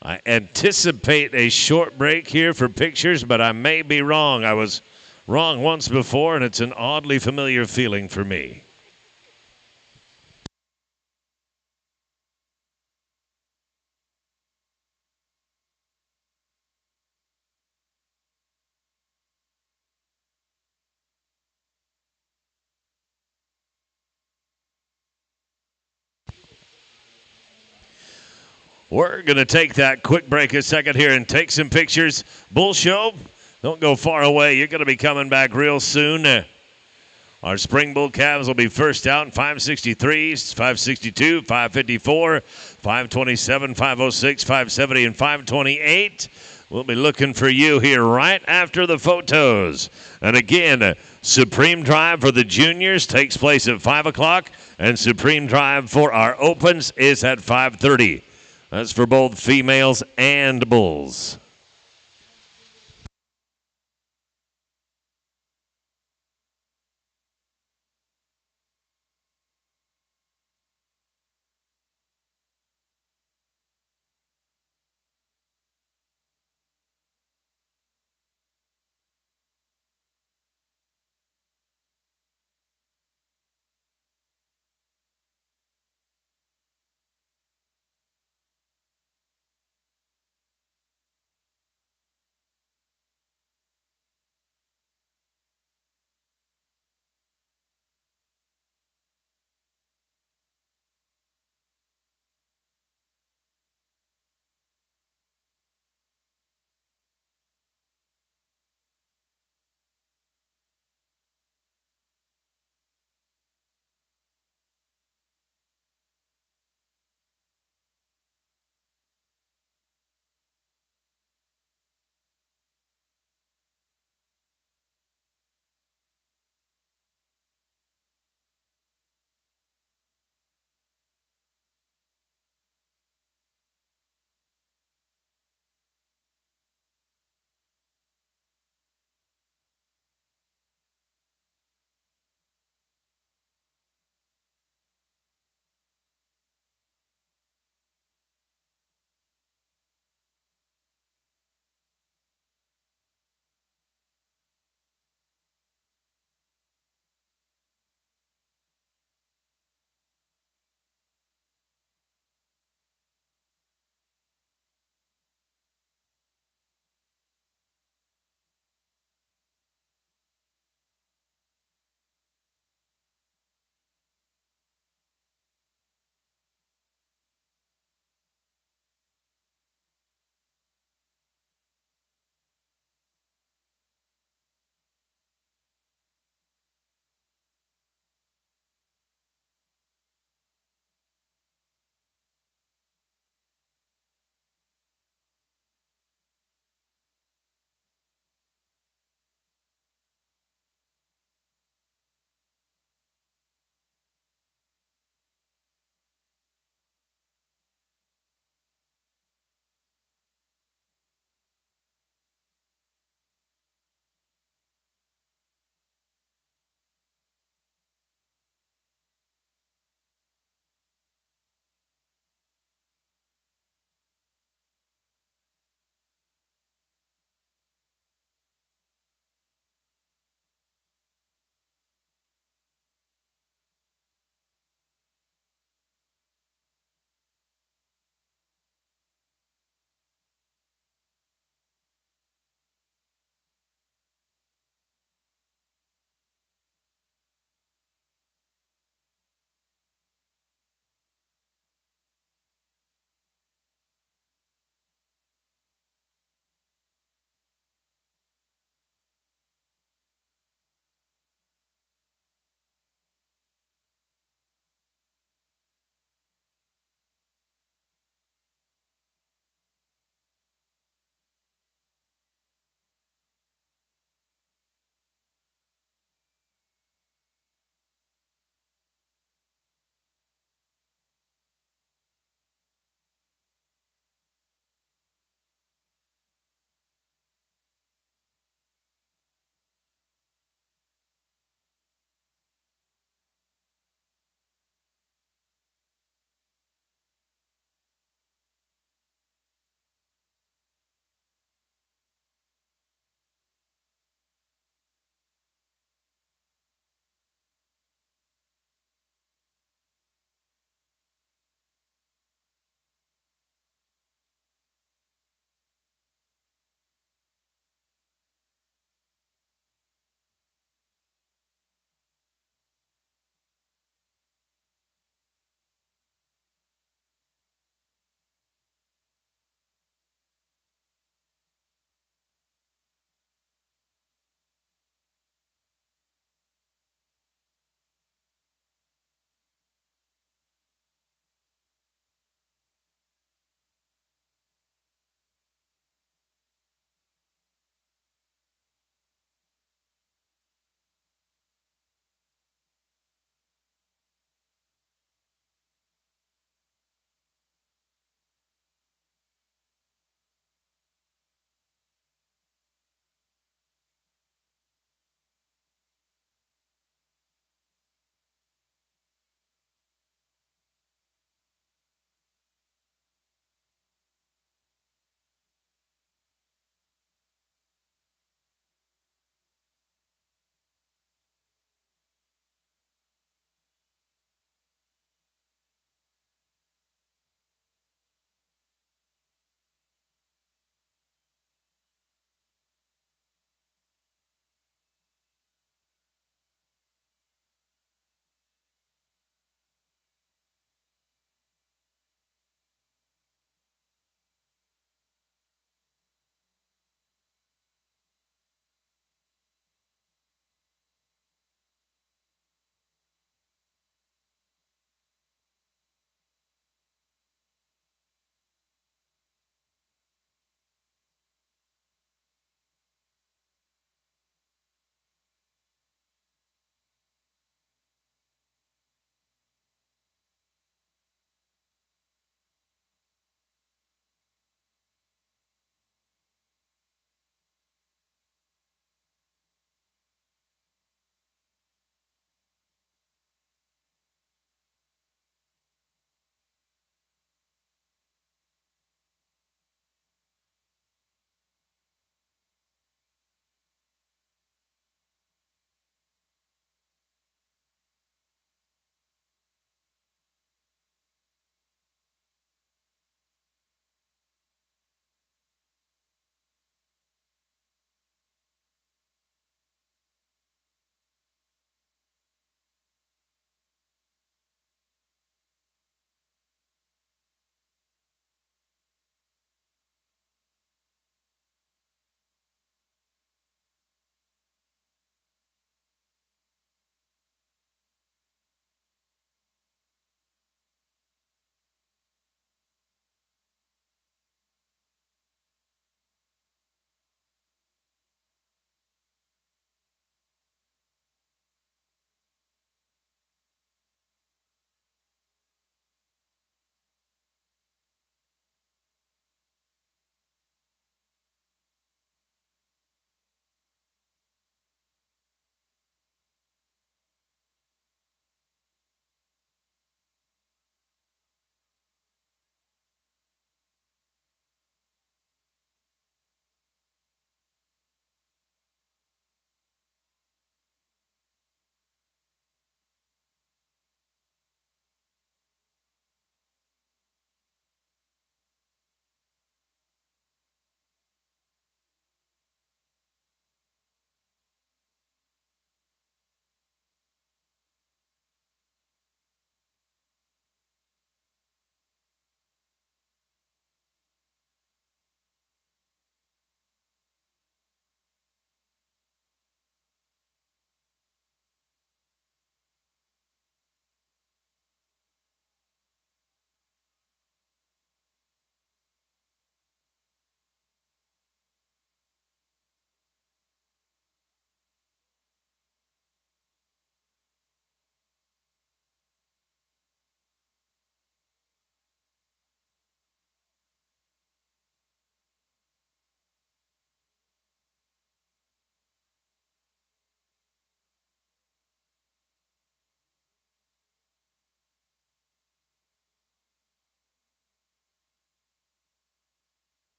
I anticipate a short break here for pictures, but I may be wrong. I was wrong once before, and it's an oddly familiar feeling for me. We're going to take that quick break a second here and take some pictures. Bull Show, don't go far away. You're going to be coming back real soon. Our spring bull calves will be first out in 563, 562, 554, 527, 506, 570, and 528. We'll be looking for you here right after the photos. And again, Supreme Drive for the juniors takes place at 5 o'clock, and Supreme Drive for our opens is at 5:30. That's for both females and bulls.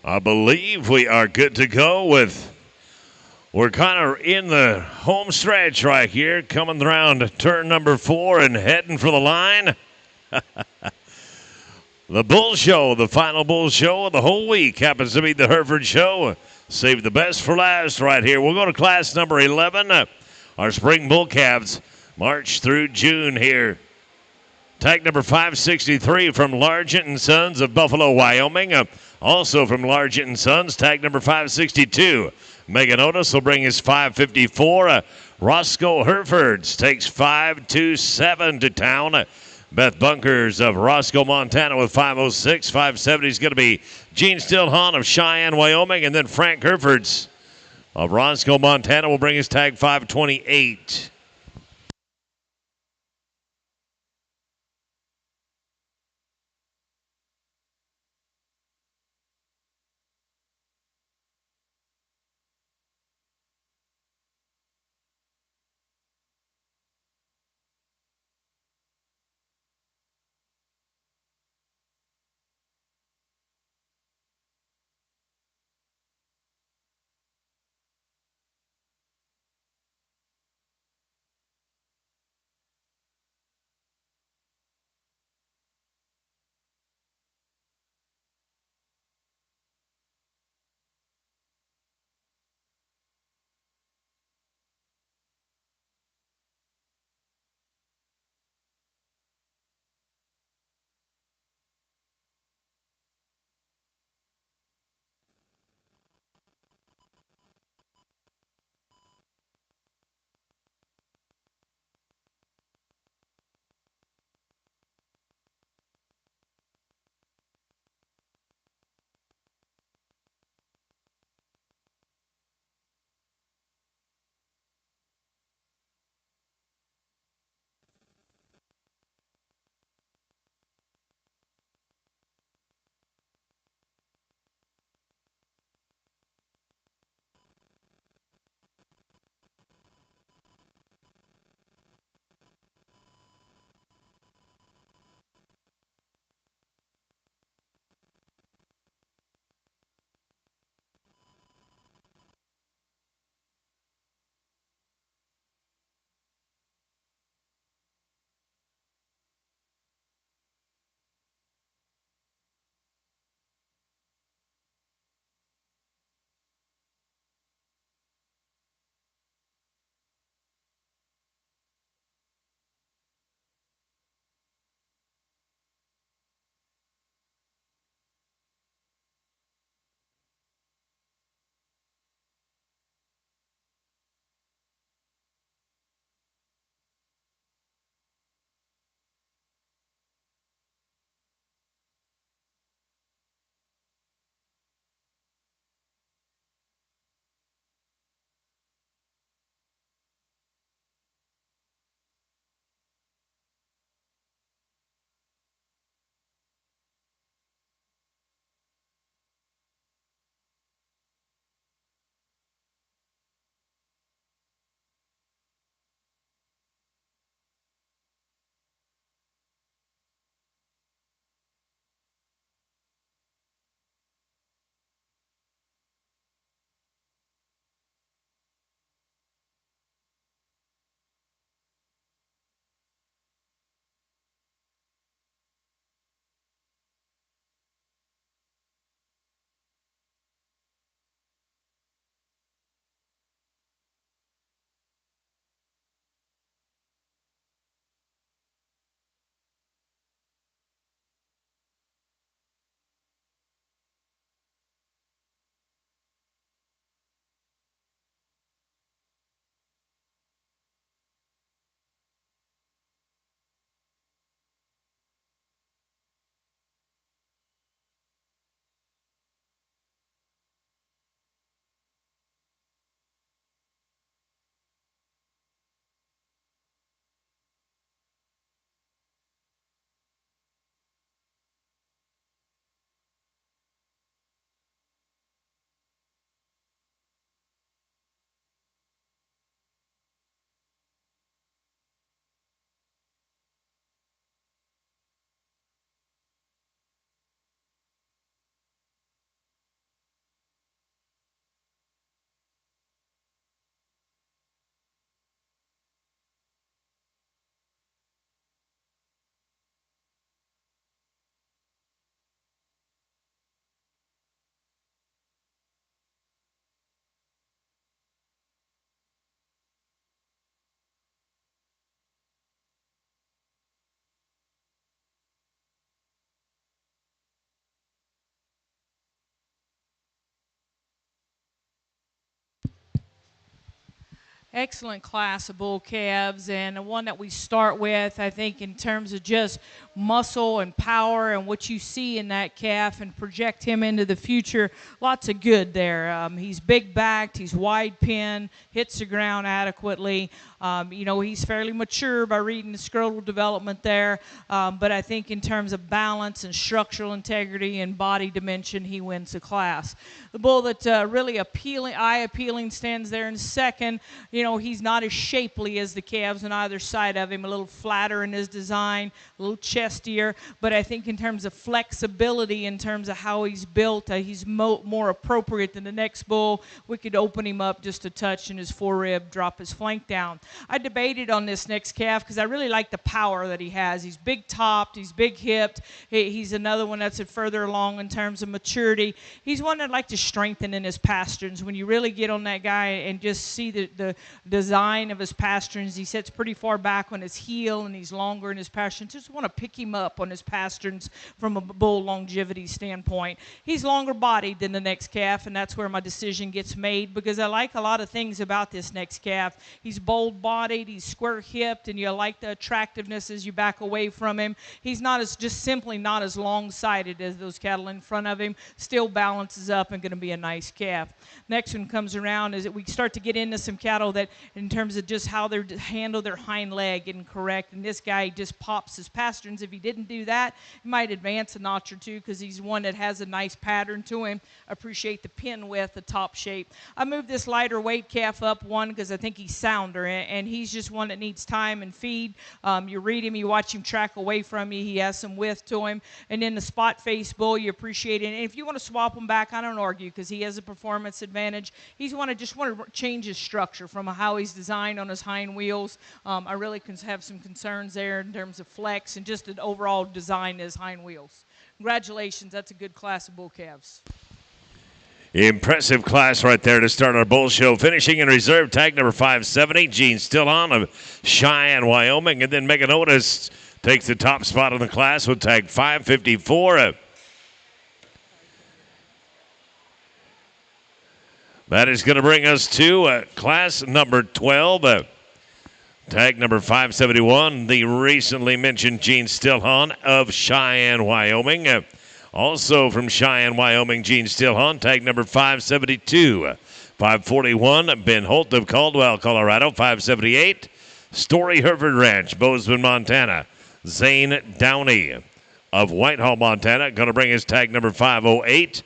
I believe we are good to go with. We're kind of in the home stretch right here, coming around turn number 4 and heading for the line. The Bull Show, the final Bull Show of the whole week, happens to be the Hereford Show. Save the best for last right here. We'll go to class number 11. Our spring bull calves March through June here. Tag number 563 from Largent & Sons of Buffalo, Wyoming. Also from Largent & Sons, tag number 562. Megan Otis will bring his 554. Roscoe Herefords takes 527 to town. Beth Bunkers of Roscoe, Montana with 506. 570 is going to be Gene Stillhahn of Cheyenne, Wyoming. And then Frank Herefords of Roscoe, Montana will bring his tag 528. Excellent class of bull calves, and the one that we start with, I think, in terms of just muscle and power and what you see in that calf and project him into the future. Lots of good there. He's big backed, he's wide pinned, hits the ground adequately. He's fairly mature by reading the scrotal development there, but I think in terms of balance and structural integrity and body dimension, he wins the class. The bull that really eye-appealing stands there in second. He's not as shapely as the calves on either side of him, a little flatter in his design, a little chestier, but I think in terms of flexibility, in terms of how he's built, he's more appropriate than the next bull. We could open him up just a touch and his forerib, drop his flank down. I debated on this next calf because I really like the power that he has. He's big topped, he's big hipped. He's another one that's further along in terms of maturity. He's one I'd like to strengthen in his pasterns. When you really get on that guy and just see the design of his pasterns, he sits pretty far back on his heel and he's longer in his pasterns. Just want to pick him up on his pasterns from a bull longevity standpoint. He's longer bodied than the next calf, and that's where my decision gets made because I like a lot of things about this next calf. He's bold bodied, he's square hipped, and you like the attractiveness as you back away from him. He's simply not as long sided as those cattle in front of him. Still balances up and going to be a nice calf. Next one comes around is that we start to get into some cattle that in terms of just how they handle their hind leg incorrect, and this guy just pops his pasterns. If he didn't do that, he might advance a notch or two because he's one that has a nice pattern to him. Appreciate the pin width, the top shape. I moved this lighter weight calf up one because I think he's sounder, and he's just one that needs time and feed. You read him, you watch him track away from you. He has some width to him. And then the spot face bull, you appreciate it. And if you want to swap him back, I don't argue because he has a performance advantage. He's want to change his structure from how he's designed on his hind wheels. I really have some concerns there in terms of flex and just an overall design of his hind wheels. Congratulations, that's a good class of bull calves. Impressive class right there to start our bull show. Finishing in reserve, tag number 570, Gene Stillon of Cheyenne, Wyoming. And then Megan Otis takes the top spot in the class with tag 554. That is going to bring us to class number 12. Tag number 571, the recently mentioned Gene Stillon of Cheyenne, Wyoming. Also from Cheyenne, Wyoming, Gene Stillon, tag number 572. 541, Ben Holt of Caldwell, Colorado. 578, Story Hereford Ranch, Bozeman, Montana. Zane Downey of Whitehall, Montana, going to bring his tag number 508.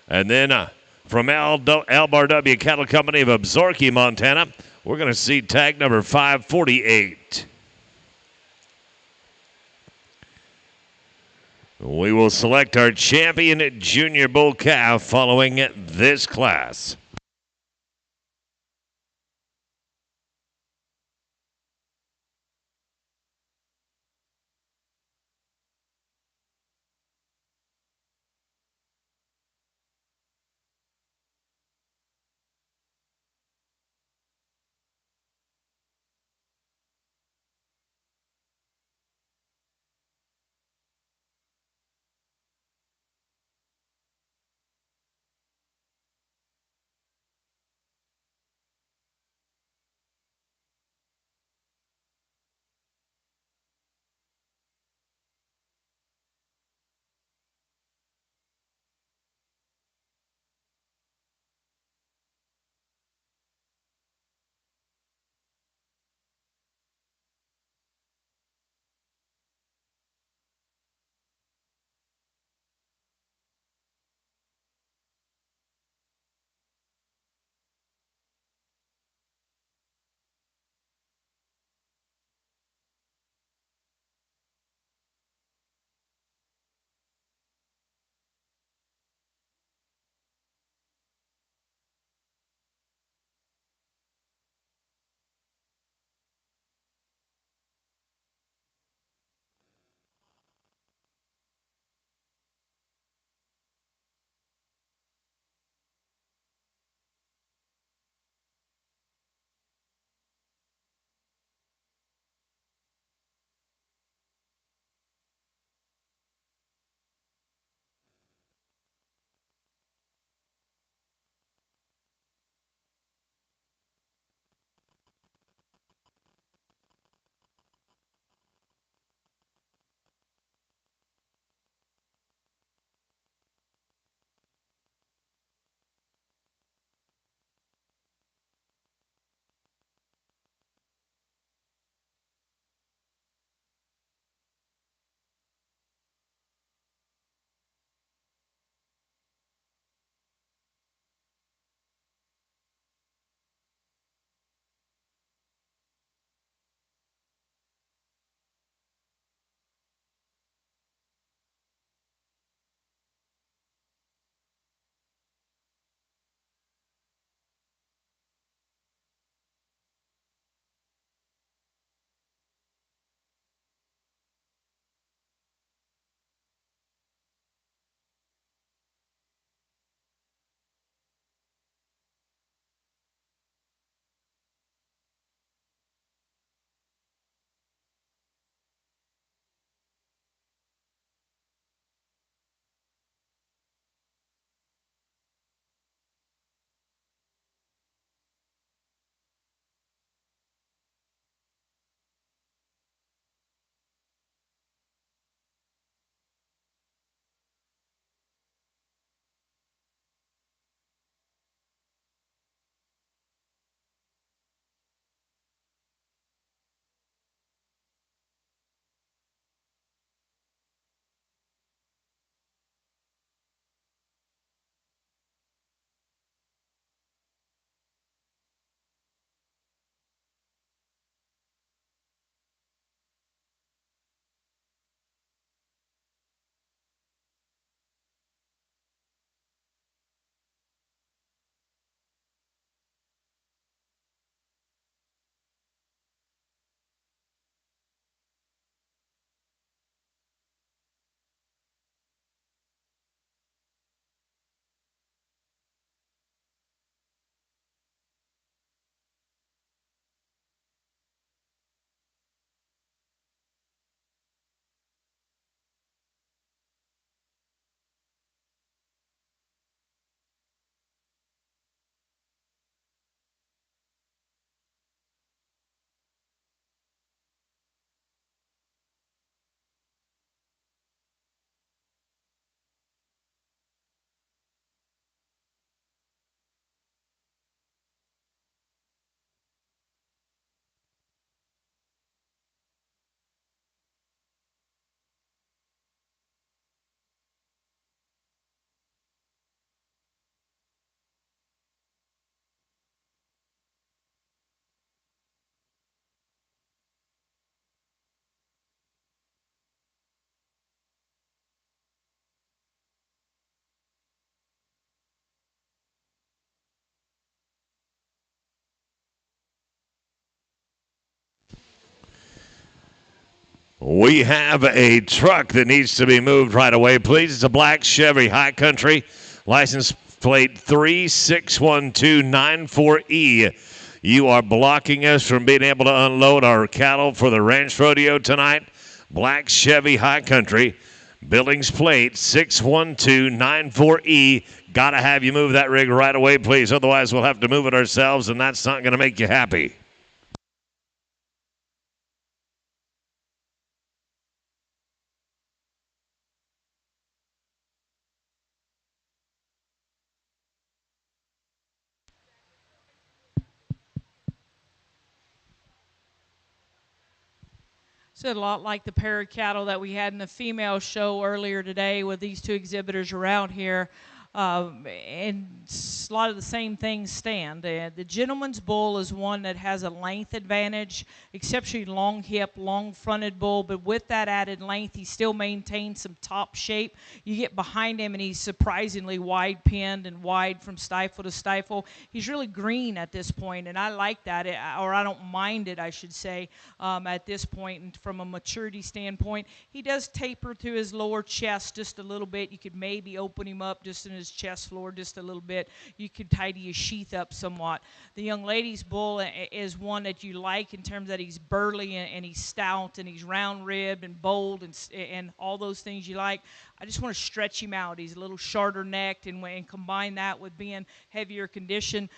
And then from Albar W. Cattle Company of Absaroka, Montana, we're going to see tag number 548. We will select our champion junior bull calf following this class. We have a truck that needs to be moved right away, please. It's a black Chevy High Country, license plate 361294E. You are blocking us from being able to unload our cattle for the ranch rodeo tonight. Black Chevy High Country, Billings plate 61294E. Gotta have you move that rig right away, please. Otherwise, we'll have to move it ourselves, and that's not going to make you happy. So a lot like the pair of cattle that we had in the female show earlier today with these two exhibitors around here. And a lot of the same things stand. The gentleman's bull is one that has a length advantage, exceptionally long hip, long fronted bull, but with that added length, he still maintains some top shape. You get behind him and he's surprisingly wide pinned and wide from stifle to stifle. He's really green at this point, and I like that, or I don't mind it, I should say, at this point. And from a maturity standpoint, he does taper to his lower chest just a little bit. You could maybe open him up just in his chest floor just a little bit. You could tidy his sheath up somewhat. The young lady's bull is one that you like in terms that he's burly and he's stout and he's round ribbed and bold and all those things you like. I just want to stretch him out. He's a little shorter necked, and combine that with being heavier condition,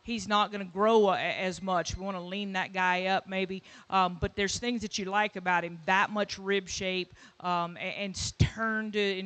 he's not going to grow as much. We want to lean that guy up maybe, but there's things that you like about him. That much rib shape, and turn to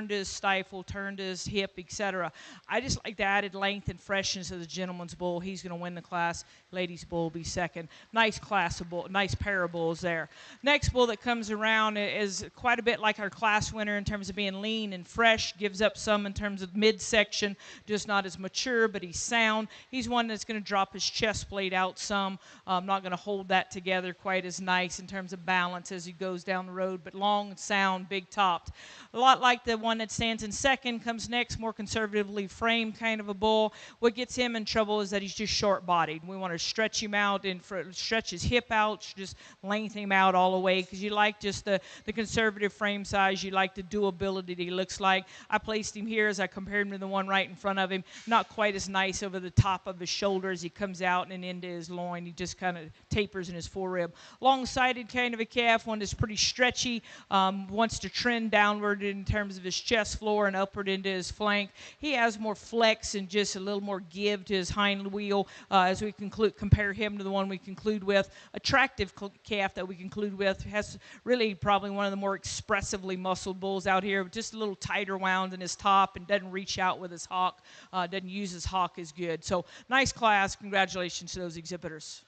his stifle, turn to his hip, etc. I just like the added length and freshness of the gentleman's bull. He's going to win the class. Ladies' bull will be second. Nice class of bull, nice pair of bulls there. Next bull that comes around is quite a bit like our class winner in terms of being lean and fresh. Gives up some in terms of midsection, just not as mature, but he's sound. He's one that's going to drop his chest plate out some. Not going to hold that together quite as nice in terms of balance as he goes down the road, but long and sound, big topped. A lot like the one that stands in second. Comes next, more conservatively framed kind of a bull. What gets him in trouble is that he's just short-bodied. We want to stretch him out and stretch his hip out, just lengthen him out all the way, because you like just the conservative frame size. You like the durability that he looks like. I placed him here as I compared him to the one right in front of him. Not quite as nice over the top of his shoulder as he comes out and into his loin. He just kind of tapers in his forerib. Long-sided kind of a calf, one that's pretty stretchy, wants to trend downward in terms of his chest floor and upward into his flank. He has more flex and just a little more give to his hind wheel as we compare him to the one we conclude with. Attractive calf that we conclude with. Has really probably one of the more expressively muscled bulls out here, just a little tighter wound in his top and doesn't reach out with his hock, doesn't use his hock as good. So nice class. Congratulations to those exhibitors.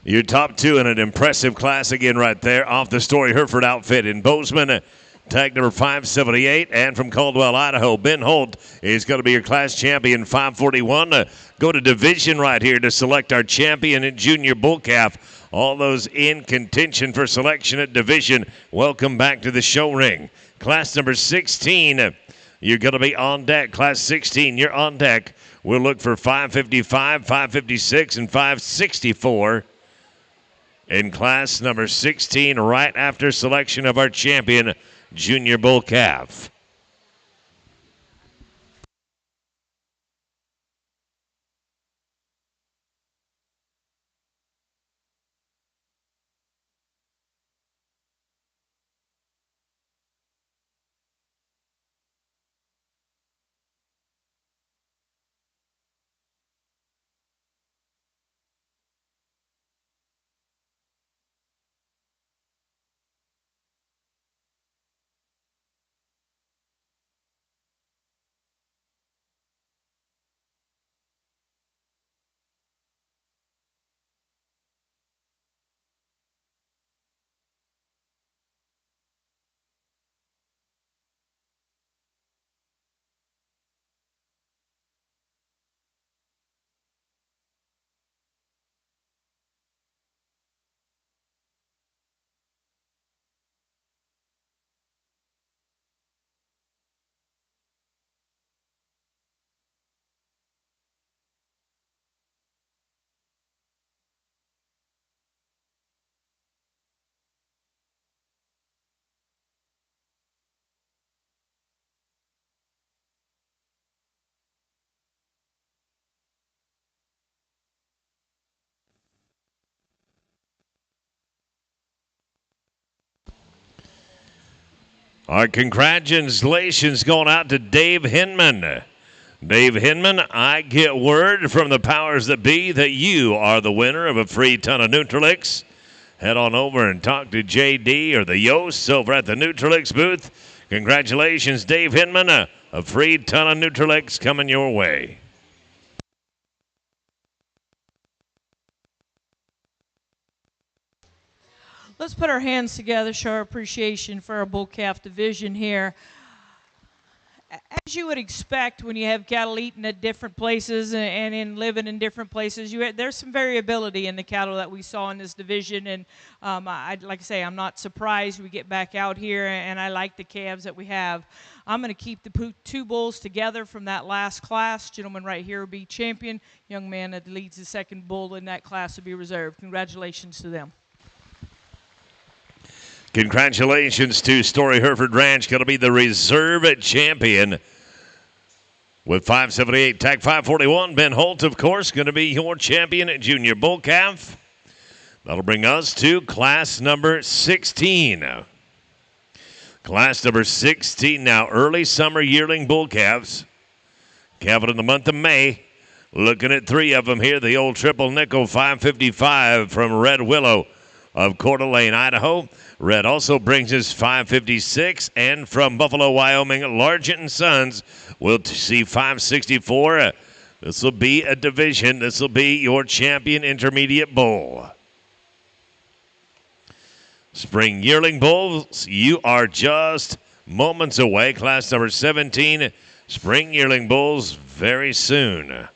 Your top two in an impressive class again right there off the Story Hereford outfit in Bozeman. Tag number 578, and from Caldwell, Idaho, Ben Holt is going to be your class champion, 541. Go to division right here to select our champion at junior bull calf. All those in contention for selection at division, welcome back to the show ring. Class number 16, you're going to be on deck. Class 16, you're on deck. We'll look for 555, 556, and 564. In class number 16, right after selection of our champion, junior bull calf. Our congratulations going out to Dave Hinman. Dave Hinman, I get word from the powers that be that you are the winner of a free ton of Nutrilix. Head on over and talk to JD or the Yost over at the Nutrilix booth. Congratulations, Dave Hinman. A free ton of Nutrilix coming your way. Let's put our hands together, show our appreciation for our bull calf division here. As you would expect when you have cattle eating at different places and in living in different places, there's some variability in the cattle that we saw in this division. And like I say, I'm not surprised we get back out here, and I like the calves that we have. I'm going to keep the two bulls together from that last class. Gentleman right here will be champion. Young man that leads the second bull in that class will be reserved. Congratulations to them. Congratulations to Story Hereford Ranch, going to be the reserve champion with 578. Tag 541, Ben Holt, of course, going to be your champion at Junior Bull Calf. That'll bring us to class number 16. Class number 16 now, early summer yearling bull calves. Calving in the month of May. Looking at three of them here, the old triple nickel 555 from Red Willow of Coeur d'Alene, Idaho. Red also brings us 556, and from Buffalo, Wyoming, Largent & Sons will see 564. This will be a division. This will be your champion intermediate bull. Spring yearling bulls, you are just moments away. Class number 17, spring yearling bulls very soon.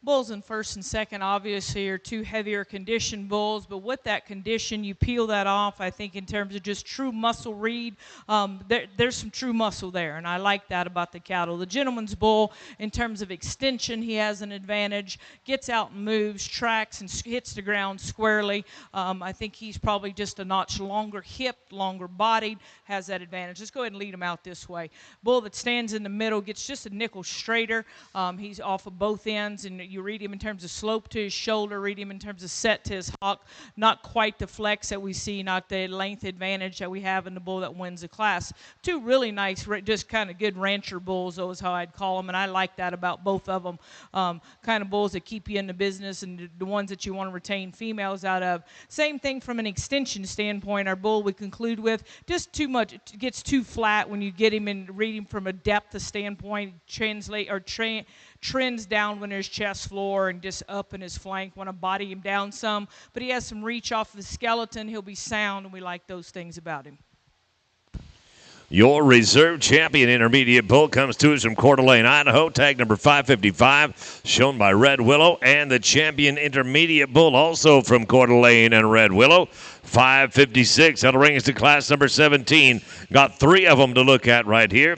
Bulls in first and second obviously are two heavier conditioned bulls, but with that condition, you peel that off. I think in terms of just true muscle read, there's some true muscle there, and I like that about the cattle. The gentleman's bull, in terms of extension, he has an advantage, gets out and moves, tracks, and hits the ground squarely. I think he's probably just a notch longer hipped, longer bodied, has that advantage. Let's go ahead and lead him out this way. Bull that stands in the middle gets just a nickel straighter. He's off of both ends, and you you read him in terms of slope to his shoulder, read him in terms of set to his hock, not quite the flex that we see, not the length advantage that we have in the bull that wins the class. Two really nice, just kind of good rancher bulls, though, is how I'd call them, and I like that about both of them. Kind of bulls that keep you in the business and the ones that you want to retain females out of. Same thing from an extension standpoint. Our bull we conclude with just too much. It gets too flat when you get him and read him from a depth standpoint. Trends down when there's chest floor and just up in his flank. Want to body him down some, but he has some reach off of his skeleton. He'll be sound, and we like those things about him. Your reserve champion intermediate bull comes to us from Coeur d'Alene, Idaho. Tag number 555, shown by Red Willow. And the champion intermediate bull, also from Coeur d'Alene and Red Willow, 556. That'll bring us to class number 17. Got 3 of them to look at right here.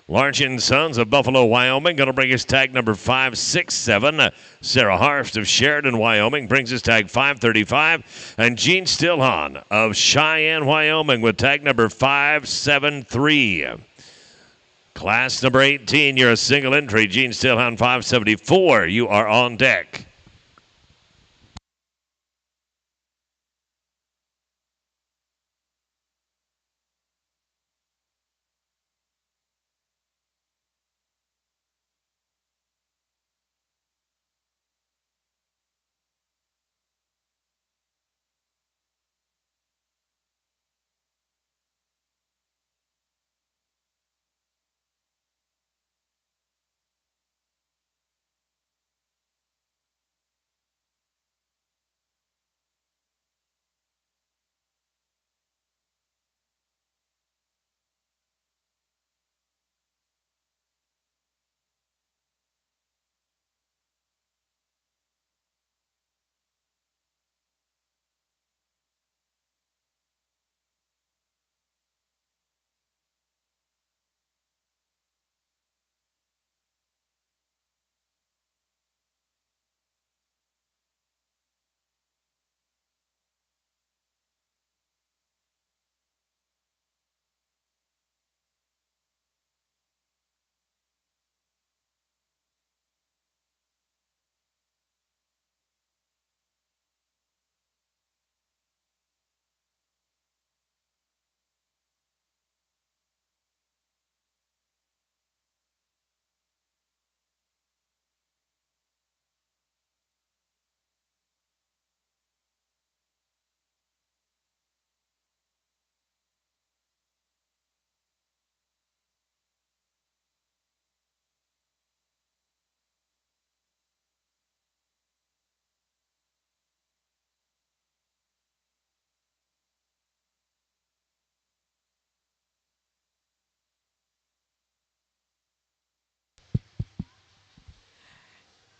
Larchin Sons of Buffalo, Wyoming, going to bring us tag number 567. Sarah Harfst of Sheridan, Wyoming, brings us tag 535. And Gene Stillhahn of Cheyenne, Wyoming, with tag number 573. Class number 18, you're a single entry. Gene Stillhahn, 574. You are on deck.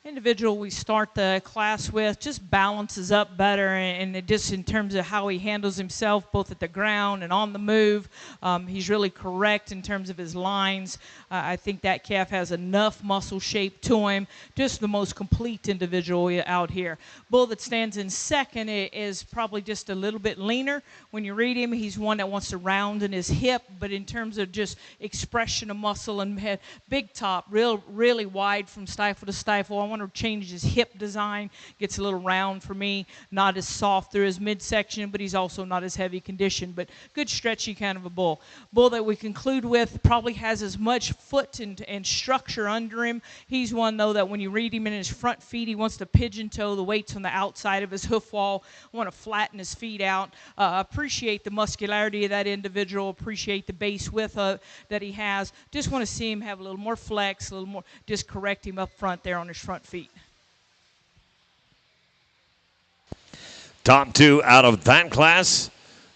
Individual we start the class with just balances up better, and it just in terms of how he handles himself both at the ground and on the move. He's really correct in terms of his lines. I think that calf has enough muscle shape to him. Just the most complete individual out here. Bull that stands in second is probably just a little bit leaner. When you read him, he's one that wants to round in his hip, but in terms of just expression of muscle and head, big top, really wide from stifle to stifle. I want to change his hip design. Gets a little round for me. Not as soft through his midsection, but he's also not as heavy conditioned. But good stretchy kind of a bull. Bull that we conclude with probably has as much foot and structure under him. He's one, though, that when you read him in his front feet, he wants to pigeon toe. The weight's on the outside of his hoof wall. Want to flatten his feet out. Appreciate the muscularity of that individual. Appreciate the base width that he has. Just want to see him have a little more flex, a little more, just correct him up front there on his front feet. Top 2 out of that class.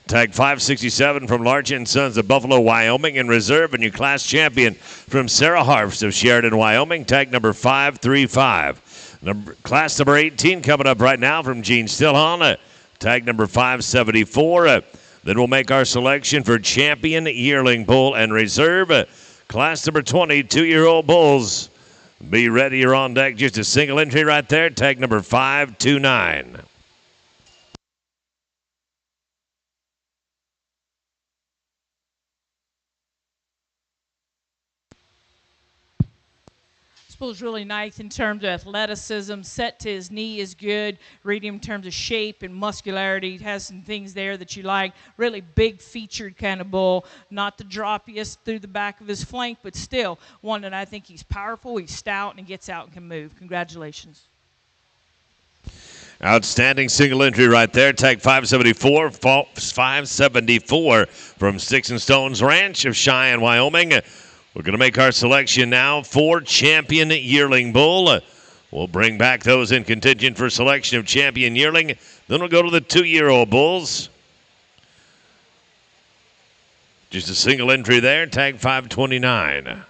Tag 567 from Larchin Sons of Buffalo, Wyoming, in reserve, and your class champion from Sarah Harfst of Sheridan, Wyoming. Tag number 535. Class number 18 coming up right now from Gene Stillhahn. Tag number 574. Then we'll make our selection for champion, yearling bull, and reserve. Class number 20, 2-year-old bulls. Be ready, you're on deck. Just a single entry right there. Tag number 529. This bull's really nice in terms of athleticism. Set to his knee is good. Read him in terms of shape and muscularity. He has some things there that you like. Really big featured kind of bull. Not the droppiest through the back of his flank, but still one that I think he's powerful, he's stout, and he gets out and can move. Congratulations. Outstanding single entry right there. Tag 574, 574 from Sticks and Stones Ranch of Cheyenne, Wyoming. We're going to make our selection now for champion yearling bull. We'll bring back those in contingent for selection of champion yearling. Then we'll go to the 2-year-old bulls. Just a single entry there. Tag 529.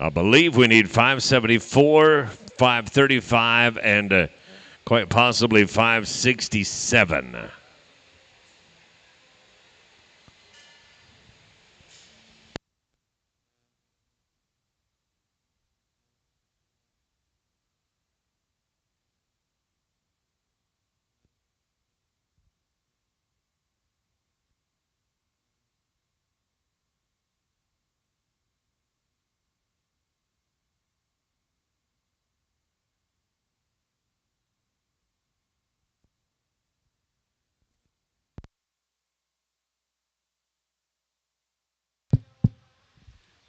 I believe we need 574, 535, and quite possibly 567.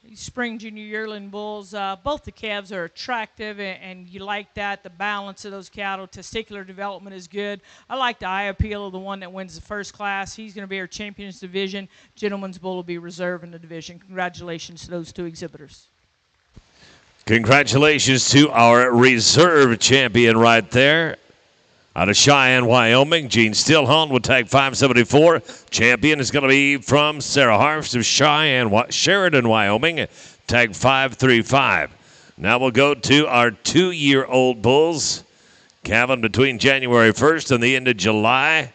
These spring junior yearling bulls, both the calves are attractive, and you like that. The balance of those cattle, testicular development is good. I like the eye appeal of the one that wins the first class. He's going to be our champions division. Gentleman's bull will be reserve in the division. Congratulations to those two exhibitors. Congratulations to our reserve champion right there. Out of Cheyenne, Wyoming, Gene Stillhunt will tag 574. Champion is going to be from Sarah Harfst of Sheridan, Wyoming, tag 535. Now we'll go to our 2-year-old bulls. Calvin between January 1st and the end of July.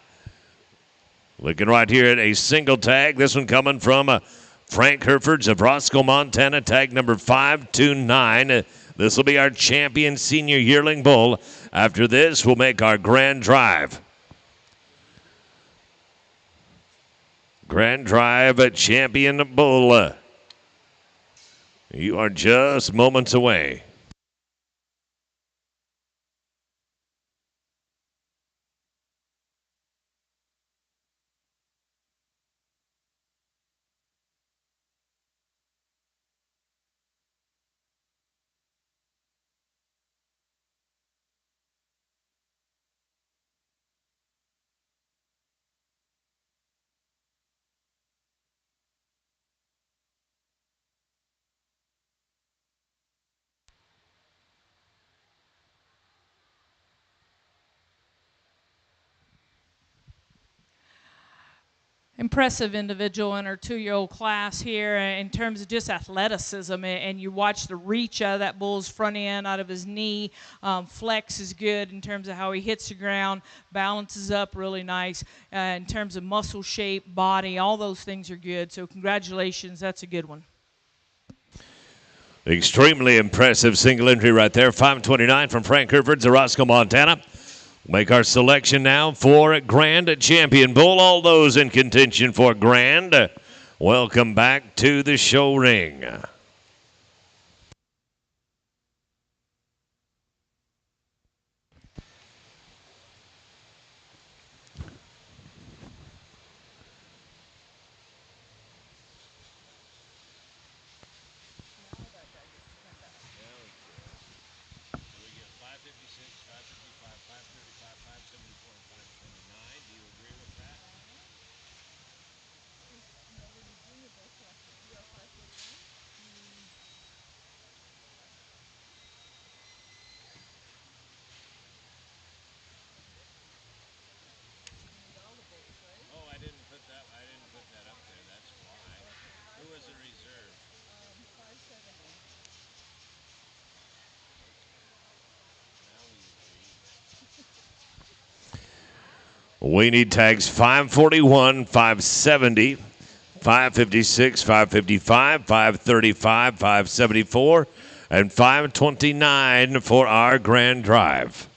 Looking right here at a single tag. This one coming from Frank Hereford's of Roscoe, Montana, tag number 529. This will be our champion senior yearling bull. After this, we'll make our grand drive. Grand drive at champion bull. You are just moments away. impressive individual in her 2-year-old class here in terms of just athleticism, and you watch the reach out of that bull's front end, out of his knee. Flex is good in terms of how he hits the ground, balances up really nice. In terms of muscle shape, body, all those things are good. So congratulations, that's a good one. Extremely impressive single entry right there. 529 from Frank Hereford, Roscoe, Montana. Make our selection now for Grand Champion Bull. All those in contention for Grand, welcome back to the show ring. We need tags 541, 570, 556, 555, 535, 574, and 529 for our grand drive.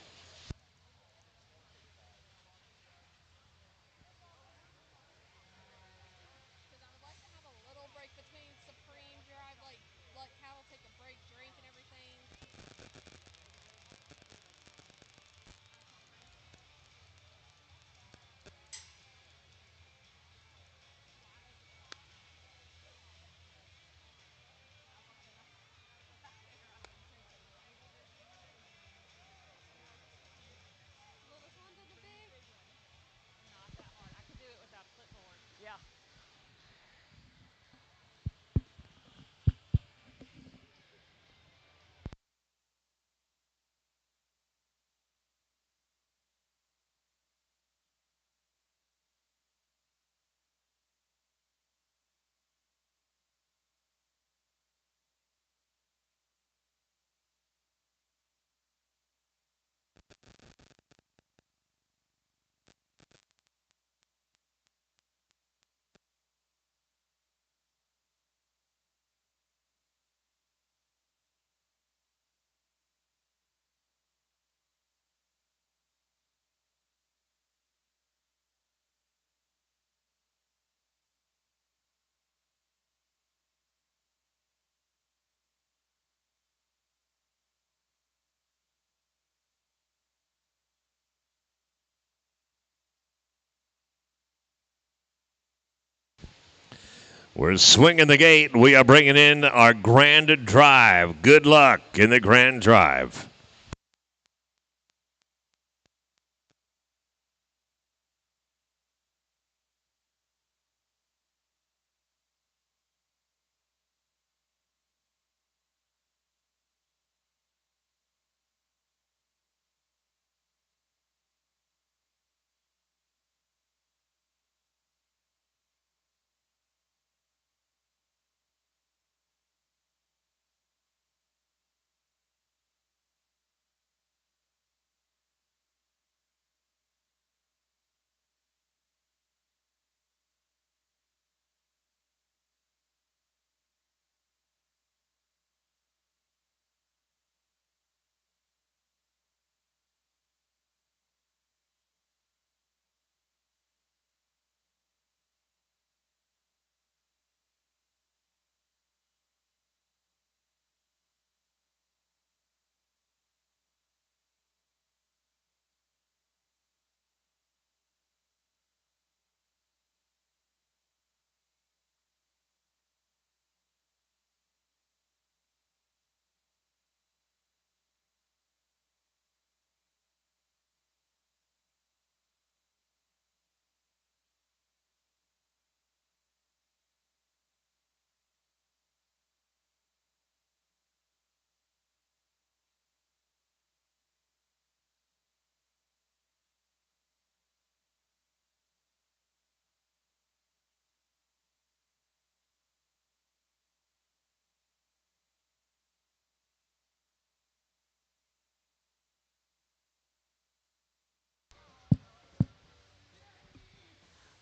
We're swinging the gate. We are bringing in our grand drive. Good luck in the grand drive.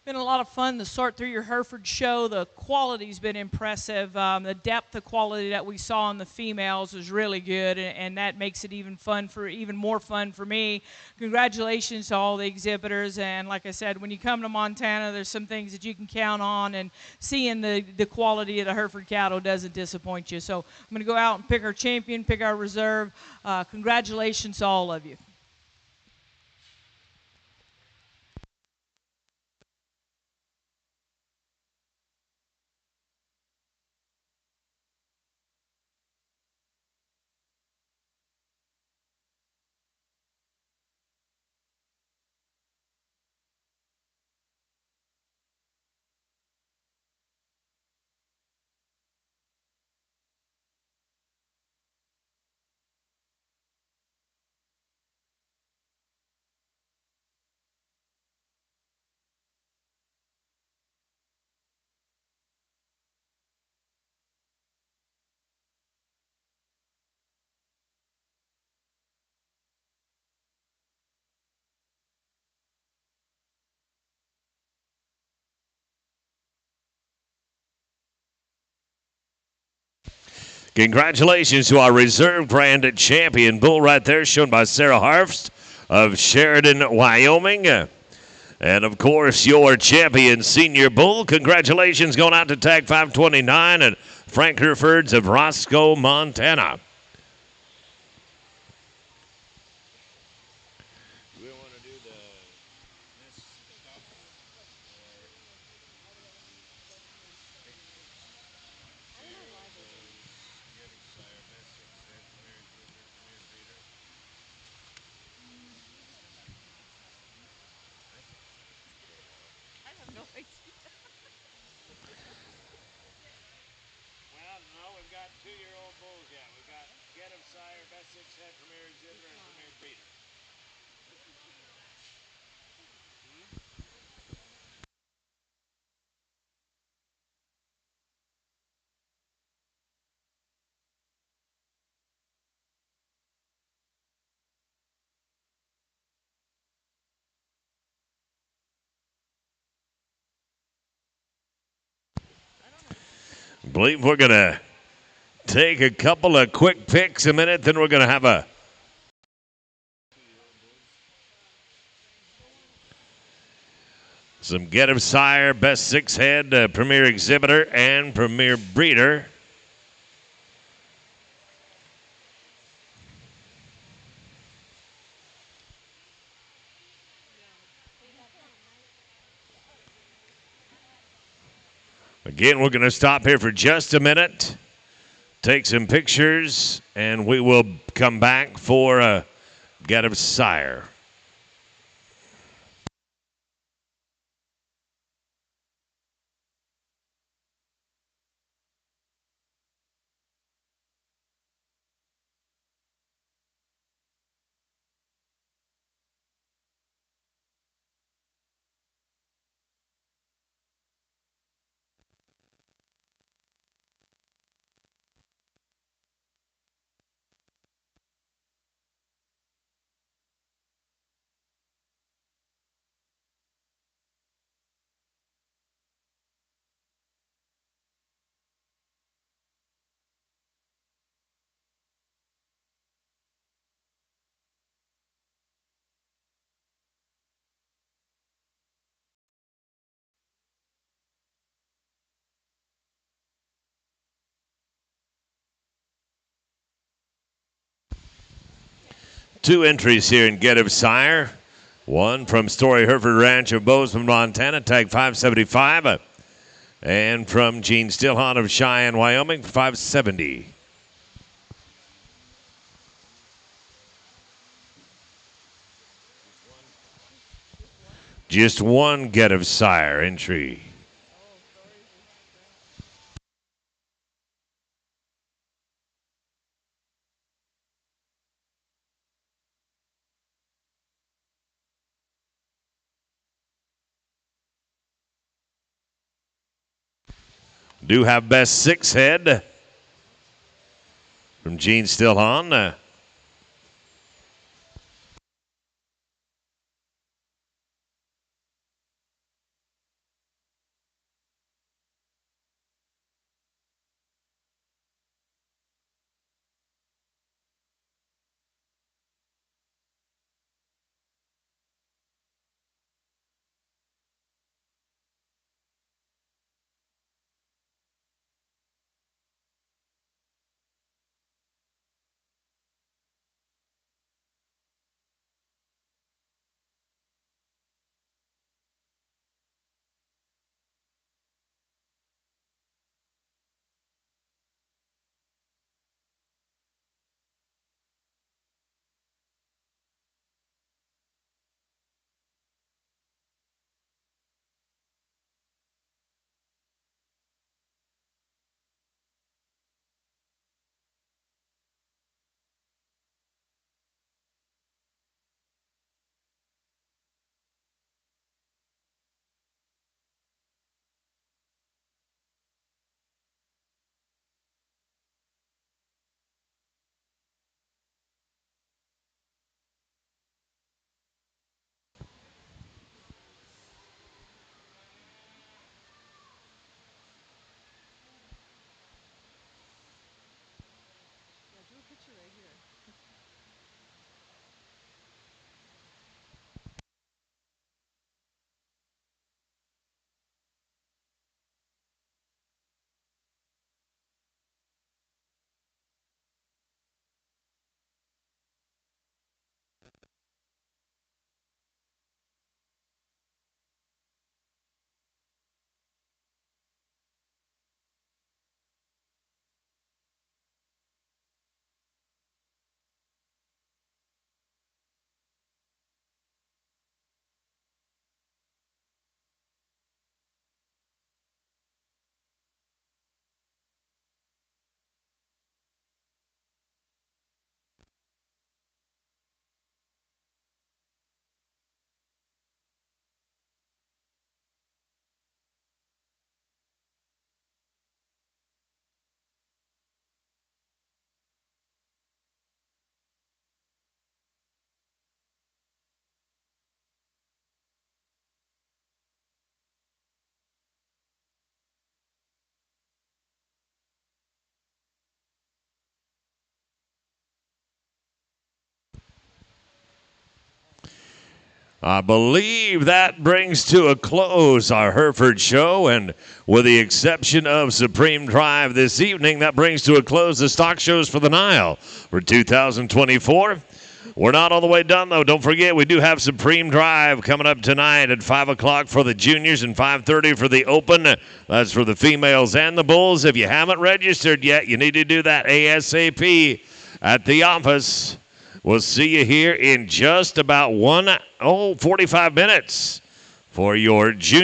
been a lot of fun to sort through your Hereford show. The quality's been impressive. The depth of quality that we saw in the females was really good, and that makes it even more fun for me. Congratulations to all the exhibitors, and like I said, when you come to Montana, there's some things that you can count on, and seeing the quality of the Hereford cattle doesn't disappoint you. So I'm going to go out and pick our champion, pick our reserve. Congratulations to all of you. Congratulations to our reserve brand champion bull right there, shown by Sarah Harfst of Sheridan, Wyoming. And, of course, your champion senior bull. Congratulations going out to Tag 529 and Frank Hereford's of Roscoe, Montana. I believe we're going to take a couple of quick picks a minute, then we're going to have some Get 'em Sire, Best Six Head, Premier Exhibitor, and Premier Breeder. Again, we're going to stop here for just a minute, take some pictures, and we will come back for Get 'em Sire. Two entries here in Get 'em Sire. One from Story Hereford Ranch of Bozeman, Montana, tag 575. And from Gene Stillhahn of Cheyenne, Wyoming, 570. Just one Get 'em Sire entry. Do have Best Six Head from Gene Stillhahn. I believe that brings to a close our Hereford show, and with the exception of Supreme Drive this evening, that brings to a close the stock shows for the Nile for 2024. We're not all the way done, though. Don't forget, we do have Supreme Drive coming up tonight at 5 o'clock for the juniors and 5:30 for the open. That's for the females and the bulls. If you haven't registered yet, you need to do that ASAP at the office. We'll see you here in just about 45 minutes for your junior.